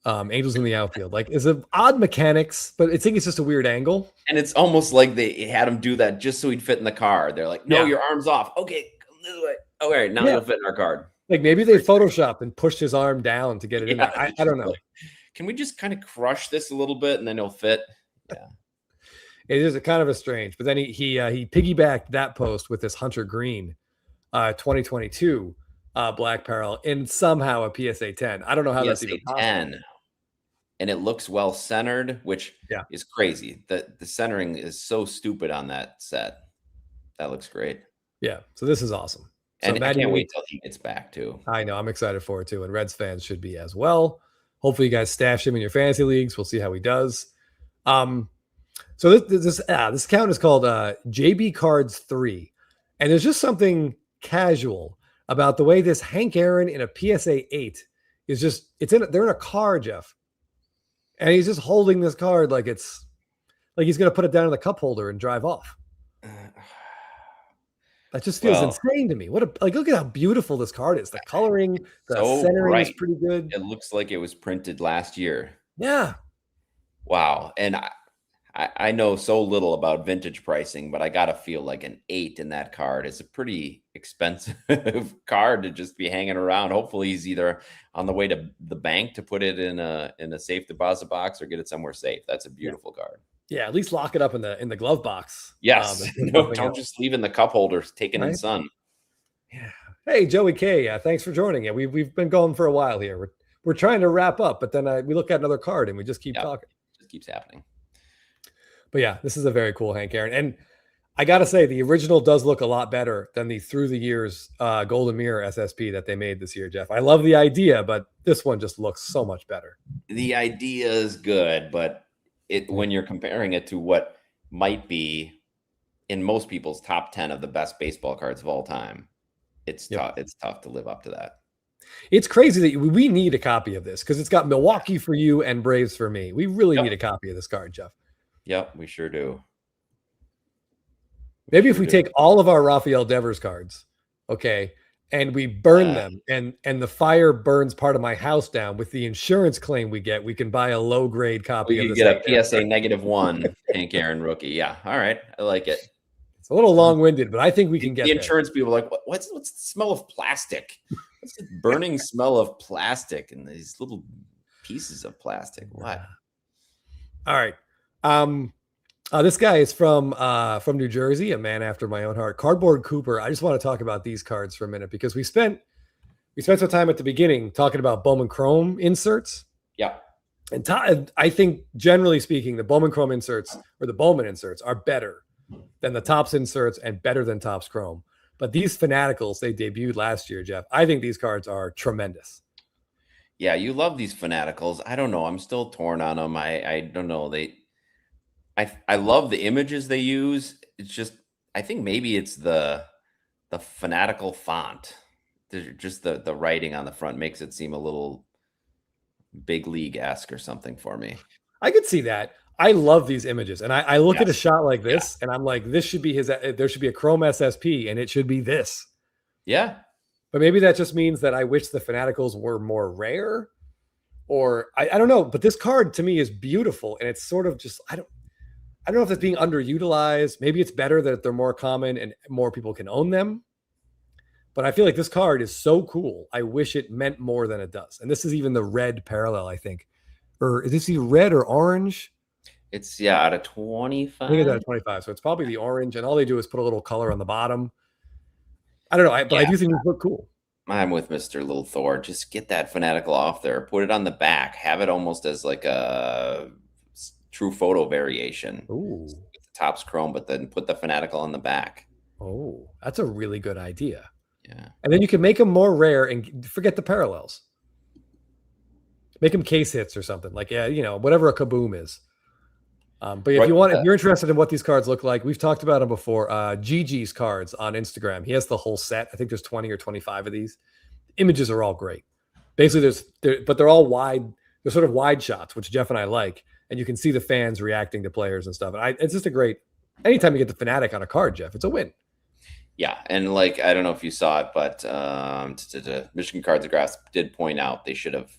Angels in the Outfield. Like, it's an odd mechanics, but I think it's just a weird angle. And it's almost like they had him do that just so he'd fit in the car. They're like, no, your arm's off. Okay, come this way. Okay, now you'll fit in our card. Like maybe they photoshopped and pushed his arm down to get it in there. I don't know. Like, can we just kind of crush this a little bit and then it'll fit? Yeah. It is kind of a strange, but then he piggybacked that post with this Hunter Green 2022 black parallel and somehow a PSA 10. I don't know how that's even possible. 10. And it looks well centered, which is crazy. The centering is so stupid on that set. That looks great. Yeah. So this is awesome. And so I can't wait till he gets back too. I know. I'm excited for it too. And Reds fans should be as well. Hopefully you guys stash him in your fantasy leagues. We'll see how he does. So this account is called JB Cards 3. And there's just something casual about the way this Hank Aaron in a PSA 8 is just, they're in a car, Jeff. And he's just holding this card like it's like he's going to put it down in the cup holder and drive off. That just feels insane to me. Look at how beautiful this card is. The coloring, the centering is pretty good. It looks like it was printed last year. Yeah. Wow. And I know so little about vintage pricing, but I got to feel like an 8 in that card is a pretty expensive card to just be hanging around. Hopefully he's either on the way to the bank to put it in a safe deposit box or get it somewhere safe. That's a beautiful card. Yeah, at least lock it up in the glove box. Yes. No, don't just leave in the cup holder taken in sun. Yeah. Hey, Joey K. Thanks for joining. Yeah, we've been going for a while here. We're trying to wrap up, but then we look at another card and we just keep talking. It just keeps happening. But yeah, this is a very cool Hank Aaron. And I got to say, the original does look a lot better than the through the years Golden Mirror SSP that they made this year, Jeff. I love the idea, but this one just looks so much better. The idea is good, but when you're comparing it to what might be in most people's top 10 of the best baseball cards of all time, it's tough to live up to that. It's crazy that we need a copy of this because it's got Milwaukee for you and Braves for me. We really need a copy of this card, Jeff. Yep, we sure do. Maybe if we take all of our Rafael Devers cards, okay, and we burn them, and the fire burns part of my house down with the insurance claim we get, we can buy a low grade copy. You get a PSA -1 Hank Aaron rookie. Yeah, all right, I like it. It's a little long winded, but I think we can get the insurance people are like, what's the smell of plastic? What's the burning smell of plastic and these little pieces of plastic? What? All right. This guy is from New Jersey, a man after my own heart. Cardboard Cooper. I just want to talk about these cards for a minute because we spent some time at the beginning talking about Bowman Chrome inserts. Yeah. And I think generally speaking, the Bowman Chrome inserts or the Bowman inserts are better than the Topps inserts and better than Topps Chrome. But these Fanaticals, they debuted last year, Jeff. I think these cards are tremendous. Yeah, you love these Fanaticals. I don't know. I'm still torn on them. I don't know. I love the images they use. It's just, I think maybe it's the Fanatical font. Just the writing on the front makes it seem a little big league-esque or something for me. I could see that. I love these images. And I look at a shot like this and I'm like, this should be there should be a Chrome SSP and it should be this. Yeah. But maybe that just means that I wish the Fanaticals were more rare or I don't know. But this card to me is beautiful. And it's sort of just, I don't know if it's being underutilized. Maybe it's better that they're more common and more people can own them. But I feel like this card is so cool. I wish it meant more than it does. And this is even the red parallel, I think. Or is this either red or orange? It's, out of 25. I think it's out of 25. So it's probably the orange. And all they do is put a little color on the bottom. I don't know. I do think these look cool. I'm with Mr. Little Thor. Just get that Fanatical off there. Put it on the back. Have it almost as like a true photo variation. Ooh. With the Topps Chrome, but then put the Fanatical on the back. Oh, that's a really good idea. Yeah. And then you can make them more rare and forget the parallels. Make them case hits or something like, whatever a kaboom is. But if you're interested in what these cards look like, we've talked about them before. Gigi's cards on Instagram. He has the whole set. I think there's 20 or 25 of these. Images are all great. Basically, but they're all wide. They're sort of wide shots, which Jeff and I like. And you can see the fans reacting to players and stuff. And it's just a great. Anytime you get the Fanatic on a card, Jeff, it's a win. Yeah, and I don't know if you saw it, but Michigan Cards and Graphs did point out they should have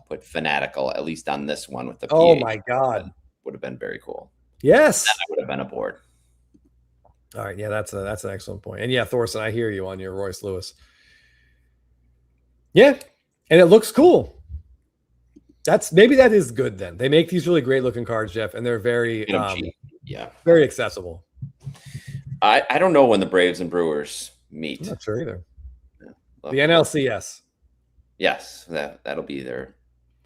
put Fanatical at least on this one with the. Oh my God. Would have been very cool. Yes, that would have been aboard. All right, yeah, that's an excellent point. And yeah, Thorson, I hear you on your Royce Lewis. Yeah, and it looks cool. Maybe that is good. Then they make these really great looking cards, Jeff, and they're very very accessible. I don't know when the Braves and Brewers meet. I'm not sure either. Yeah. The NLCS. Yes, that'll be their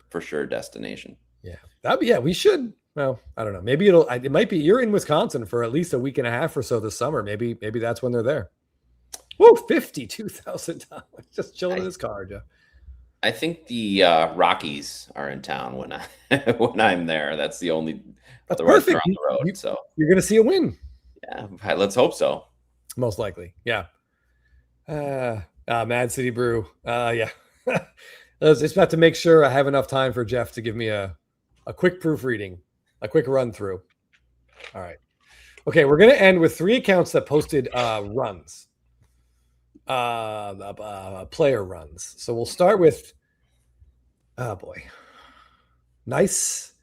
for sure destination. Yeah, we should. Well, I don't know. Maybe it might be. You're in Wisconsin for at least a week and a half or so this summer. Maybe that's when they're there. Whoa, $52,000 just chilling in his car, Jeff. I think the Rockies are in town when I'm there. That's the only. That's perfect. On the road, so you're going to see a win. Yeah, let's hope so. Most likely, yeah. Mad City Brew. Yeah. I was just about to make sure I have enough time for Jeff to give me a quick proofreading. A quick run through. All right. Okay, we're going to end with 3 accounts that posted runs. Player runs. So we'll start with, Nice.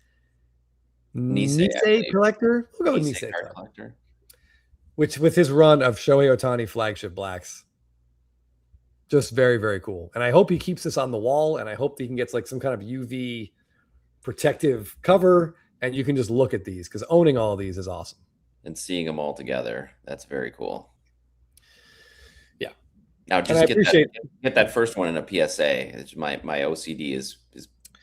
Nisei Collector. We'll go with Nisei Collector. Which with his run of Shohei Ohtani flagship blacks. Just very, very cool. And I hope he keeps this on the wall, and I hope he can get like some kind of UV protective cover. And you can just look at these because owning all of these is awesome. And seeing them all together, that's very cool. Yeah. Now just get that first one in a PSA. It's my OCD is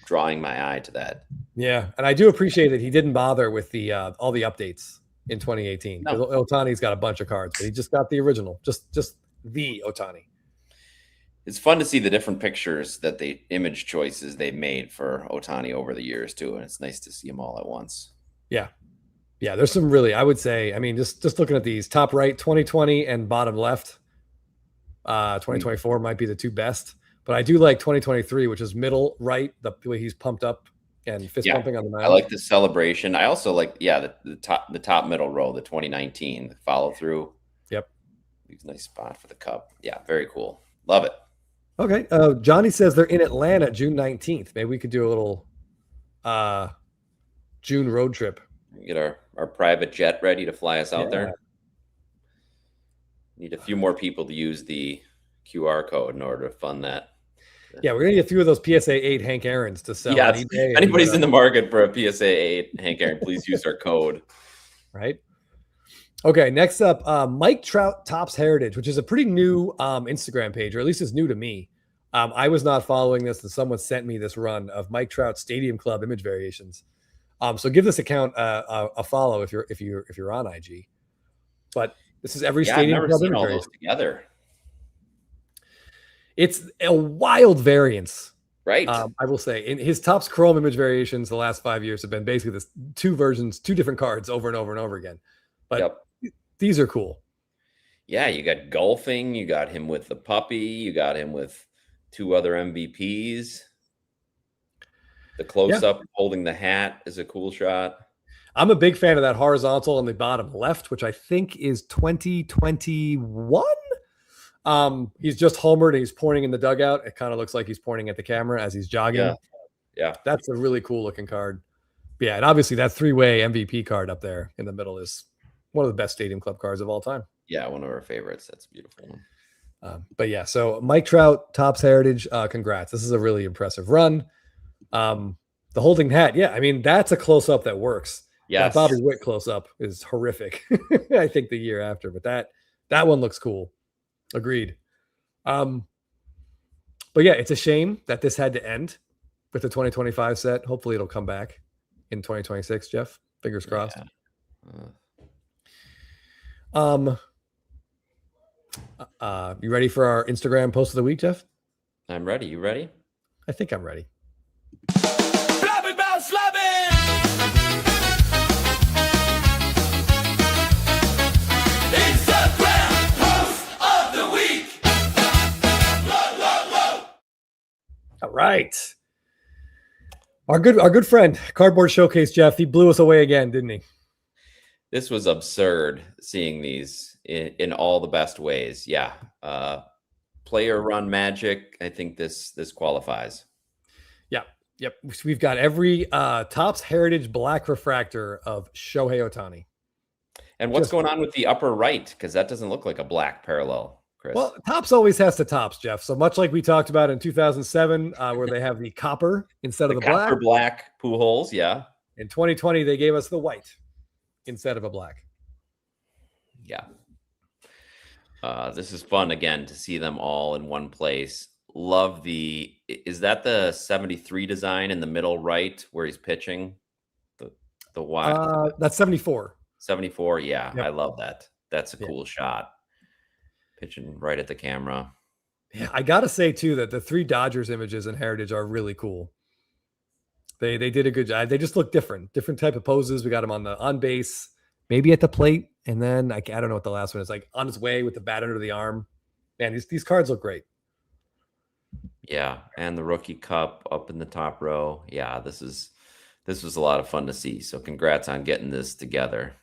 drawing my eye to that. Yeah, and I do appreciate that he didn't bother with the all the updates in 2018. No. Ohtani's got a bunch of cards, but he just got the original, just the Ohtani. It's fun to see the different pictures that the image choices they made for Ohtani over the years too, and it's nice to see them all at once. Yeah, there's some really, I would say, I mean, just looking at these, top right 2020 and bottom left 2024 might be the 2 best. But I do like 2023, which is middle right, the way he's pumped up and fist pumping on the mound. I like the celebration. I also like, the top middle row, the 2019, the follow through. Yep. Nice spot for the cup. Yeah, very cool. Love it. Okay. Johnny says they're in Atlanta June 19th. Maybe we could do a little June road trip. Get our private jet ready to fly us out there. Need a few more people to use the QR code in order to fund that. Yeah, we're gonna get a few of those PSA 8 Hank Aaron's to sell. Yeah, if anybody's in the market for a PSA 8 Hank Aaron, please use our code. Right. Okay, next up, Mike Trout Topps Heritage, which is a pretty new Instagram page, or at least it's new to me. I was not following this, and someone sent me this run of Mike Trout Stadium Club image variations. So give this account a follow if you're on IG. But this is every Stadium I've never Club seen image all variation. those together. It's a wild variance. Right. I will say in his Topps Chrome image variations the last 5 years have been basically this two different cards over and over and over again. But these are cool. Yeah, you got golfing, you got him with the puppy, you got him with two other MVPs. The close-up holding the hat is a cool shot. I'm a big fan of that horizontal on the bottom left, which I think is 2021. He's just homered and he's pointing in the dugout. It kind of looks like he's pointing at the camera as he's jogging. Yeah. That's a really cool looking card. But yeah, and obviously that 3-way MVP card up there in the middle is one of the best Stadium Club cards of all time. Yeah, one of our favorites. That's a beautiful one. But yeah, so Mike Trout, Topps Heritage, congrats. This is a really impressive run. The holding hat, I mean, that's a close-up that works. Yes. That Bobby Witt close-up is horrific. I think the year after, but that one looks cool. Agreed. But yeah, it's a shame that this had to end with the 2025 set. Hopefully it'll come back in 2026, Jeff. Fingers crossed. You ready for our Instagram post of the week, Jeff? I'm ready. You ready? I think I'm ready. All right. Our good friend, Cardboard Showcase Jeff, he blew us away again, didn't he? This was absurd seeing these in all the best ways. Yeah. Player run magic. I think this qualifies. Yep. We've got every Topps Heritage Black Refractor of Shohei Ohtani. And what's going on with the upper right? Because that doesn't look like a black parallel, Chris. Well, Topps always has to Topps, Jeff. So much like we talked about in 2007, where they have the copper instead of the black. Copper black Pujols, yeah. In 2020, they gave us the white instead of a black. Yeah. This is fun again to see them all in one place. Love is that the 73 design in the middle right where he's pitching? The wide. That's 74. 74, yeah. Yep. I love that. That's a cool shot. Pitching right at the camera. Yeah, I gotta say too that the 3 Dodgers images in Heritage are really cool. They did a good job. They just look different type of poses. We got him on base, maybe at the plate, and then I don't know what the last one is, like on his way with the bat under the arm. Man, these cards look great. Yeah, and the rookie cup up in the top row. Yeah, this was a lot of fun to see. So congrats on getting this together.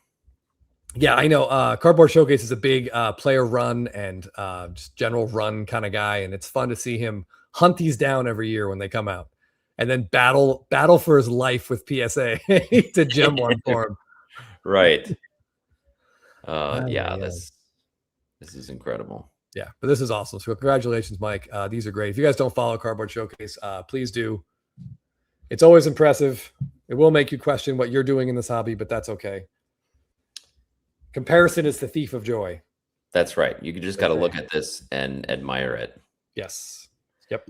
Yeah, I know. Cardboard Showcase is a big player run and just general run kind of guy, and it's fun to see him hunt these down every year when they come out, and then battle for his life with PSA to gem one for him. Right. This is incredible. Yeah, but this is awesome. So congratulations, Mike. These are great. If you guys don't follow Cardboard Showcase, please do. It's always impressive. It will make you question what you're doing in this hobby, but that's okay. Comparison is the thief of joy. That's right. You just got to look at this and admire it. Yes. Yep.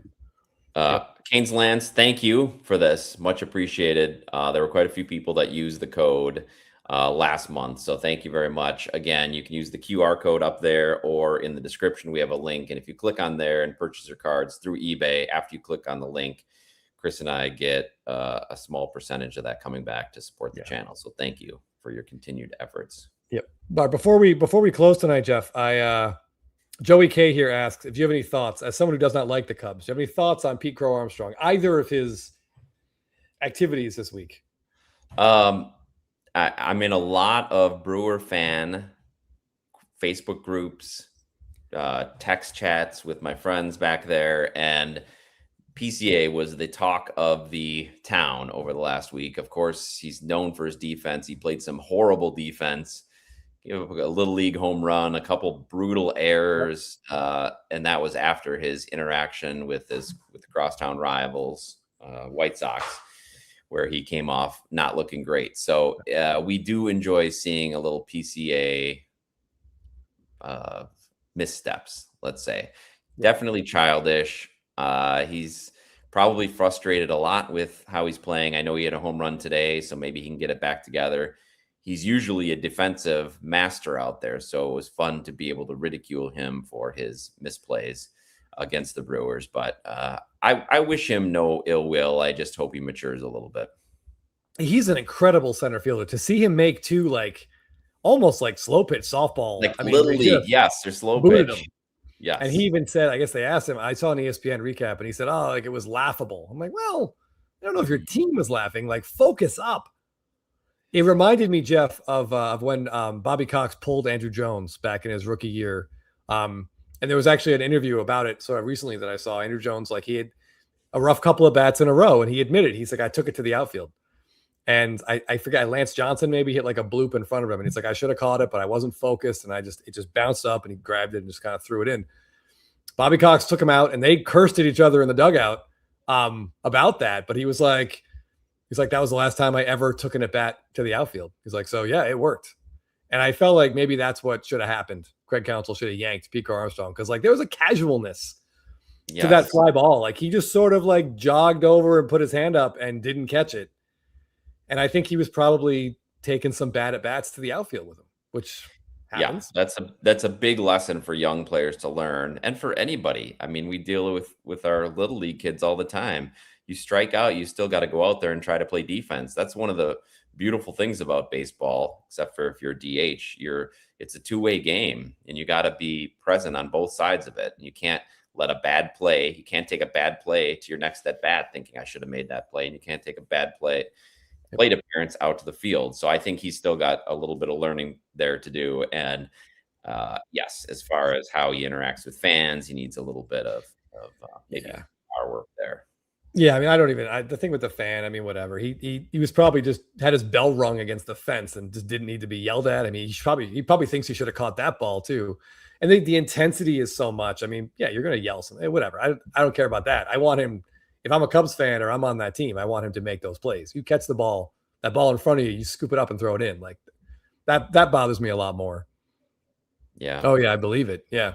Canes Lance, thank you for this. Much appreciated. There were quite a few people that used the code last month. So thank you very much. Again, you can use the QR code up there or in the description. We have a link. And if you click on there and purchase your cards through eBay, after you click on the link, Chris and I get a small percentage of that coming back to support the channel. So thank you for your continued efforts. Yep. But before we close tonight, Jeff, I Joey K here asks if you have any thoughts, as someone who does not like the Cubs, do you have any thoughts on Pete Crow Armstrong, either of his activities this week? I'm in a lot of Brewer fan Facebook groups, text chats with my friends back there, and PCA was the talk of the town over the last week. Of course, he's known for his defense. He played some horrible defense, gave up a little league home run, a couple brutal errors, and that was after his interaction with the crosstown rivals, White Sox, where he came off not looking great. So we do enjoy seeing a little PCA missteps, let's say. Definitely childish. He's probably frustrated a lot with how he's playing. I know he had a home run today, so maybe he can get it back together. He's usually a defensive master out there, so it was fun to be able to ridicule him for his misplays against the Brewers. But I wish him no ill will. I just hope he matures a little bit. He's an incredible center fielder. To see him make two almost like slow pitch softball, like little league, yes, they're slow pitch. Yeah, and he even said, I guess they asked him. I saw an ESPN recap, and he said, "Oh, like it was laughable." I'm like, well, I don't know if your team was laughing. Like, focus up. It reminded me, Jeff, of when Bobby Cox pulled Andrew Jones back in his rookie year. And there was actually an interview about it sort of recently that I saw. Andrew Jones, like he had a rough couple of bats in a row, and he admitted, he's like, I took it to the outfield. And I forget, Lance Johnson maybe hit like a bloop in front of him. And he's like, I should have caught it, but I wasn't focused. And it just bounced up, and he grabbed it and just kind of threw it in. Bobby Cox took him out, and they cursed at each other in the dugout about that. But he's like, that was the last time I ever took an at bat to the outfield. He's like, so yeah, it worked. And I felt like maybe that's what should have happened. Craig Counsell should have yanked Pete Armstrong, because like there was a casualness to that fly ball. Like he just sort of like jogged over and put his hand up and didn't catch it. And I think he was probably taking some bad at bats to the outfield with him, which happens. Yeah, that's a big lesson for young players to learn, and for anybody. I mean, we deal with our little league kids all the time. You strike out, you still got to go out there and try to play defense. That's one of the beautiful things about baseball, except for if you're DH. It's a two-way game, and you got to be present on both sides of it. You can't let a bad play. You can't take a bad play to your next at bat thinking I should have made that play, and you can't take a bad plate appearance out to the field. So I think he's still got a little bit of learning there to do. And yes, as far as how he interacts with fans, he needs a little bit of maybe our work there. Yeah, I mean, the thing with the fan, I mean, whatever. He was probably just had his bell rung against the fence and just didn't need to be yelled at. I mean, he probably thinks he should have caught that ball too. And the intensity is so much. I mean, yeah, you're going to yell something, whatever. I don't care about that. I want him, if I'm a Cubs fan or I'm on that team, I want him to make those plays. You catch that ball in front of you, you scoop it up and throw it in. Like that bothers me a lot more. Yeah. Oh yeah, I believe it. Yeah.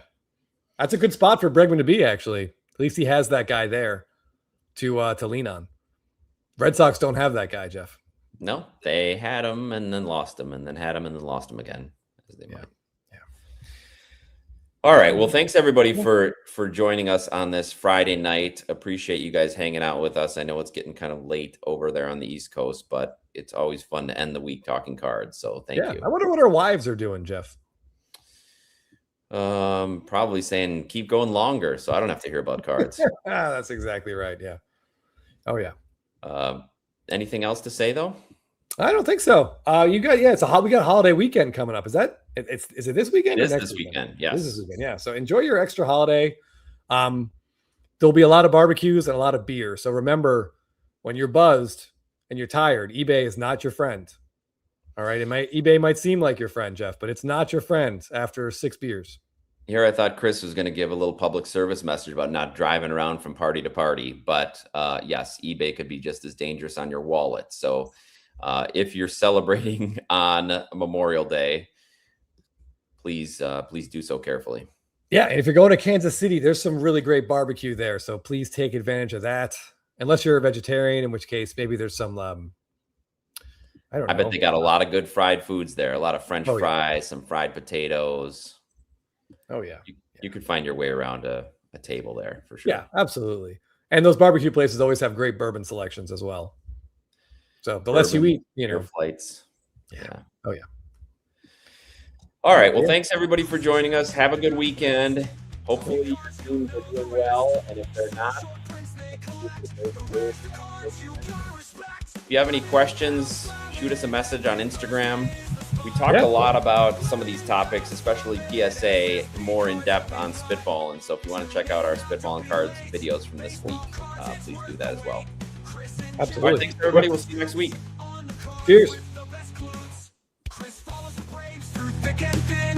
That's a good spot for Bregman to be, actually. At least he has that guy there to lean on. Red Sox don't have that guy, Jeff. No, they had him and then lost him, and then had him and then lost him again, as they might. All right. Well, thanks everybody for joining us on this Friday night. Appreciate you guys hanging out with us. I know it's getting kind of late over there on the East Coast, but it's always fun to end the week talking cards. So thank you. I wonder what our wives are doing, Jeff. Probably saying keep going longer, so I don't have to hear about cards. That's exactly right. Yeah. Oh yeah. Anything else to say though? I don't think so. We got a holiday weekend coming up. Is it this weekend? It is this weekend. Yes. This weekend. Yeah. So enjoy your extra holiday. There'll be a lot of barbecues and a lot of beer. So remember, when you're buzzed and you're tired, eBay is not your friend. All right. eBay might seem like your friend, Jeff, but it's not your friend after 6 beers. Here, I thought Chris was going to give a little public service message about not driving around from party to party, but yes, eBay could be just as dangerous on your wallet. So if you're celebrating on Memorial Day, please do so carefully. Yeah, and if you're going to Kansas City, there's some really great barbecue there, so please take advantage of that. Unless you're a vegetarian, in which case maybe there's some. I don't know. I bet they got a lot of good fried foods there. A lot of French fries, some fried potatoes. Oh yeah, you could find your way around a table there for sure. Yeah, absolutely. And those barbecue places always have great bourbon selections as well. So the less you eat, flights. Yeah. Oh yeah. All right. Well, thanks everybody for joining us. Have a good weekend. Hopefully your teams are doing well, and if they're not, if you have any questions, shoot us a message on Instagram. We talked a lot about some of these topics, especially PSA, more in depth on Spitball. And so if you want to check out our Spitball and Cards videos from this week, please do that as well. Absolutely. All right, thanks everybody. We'll see you next week. Cheers. Thick and thin.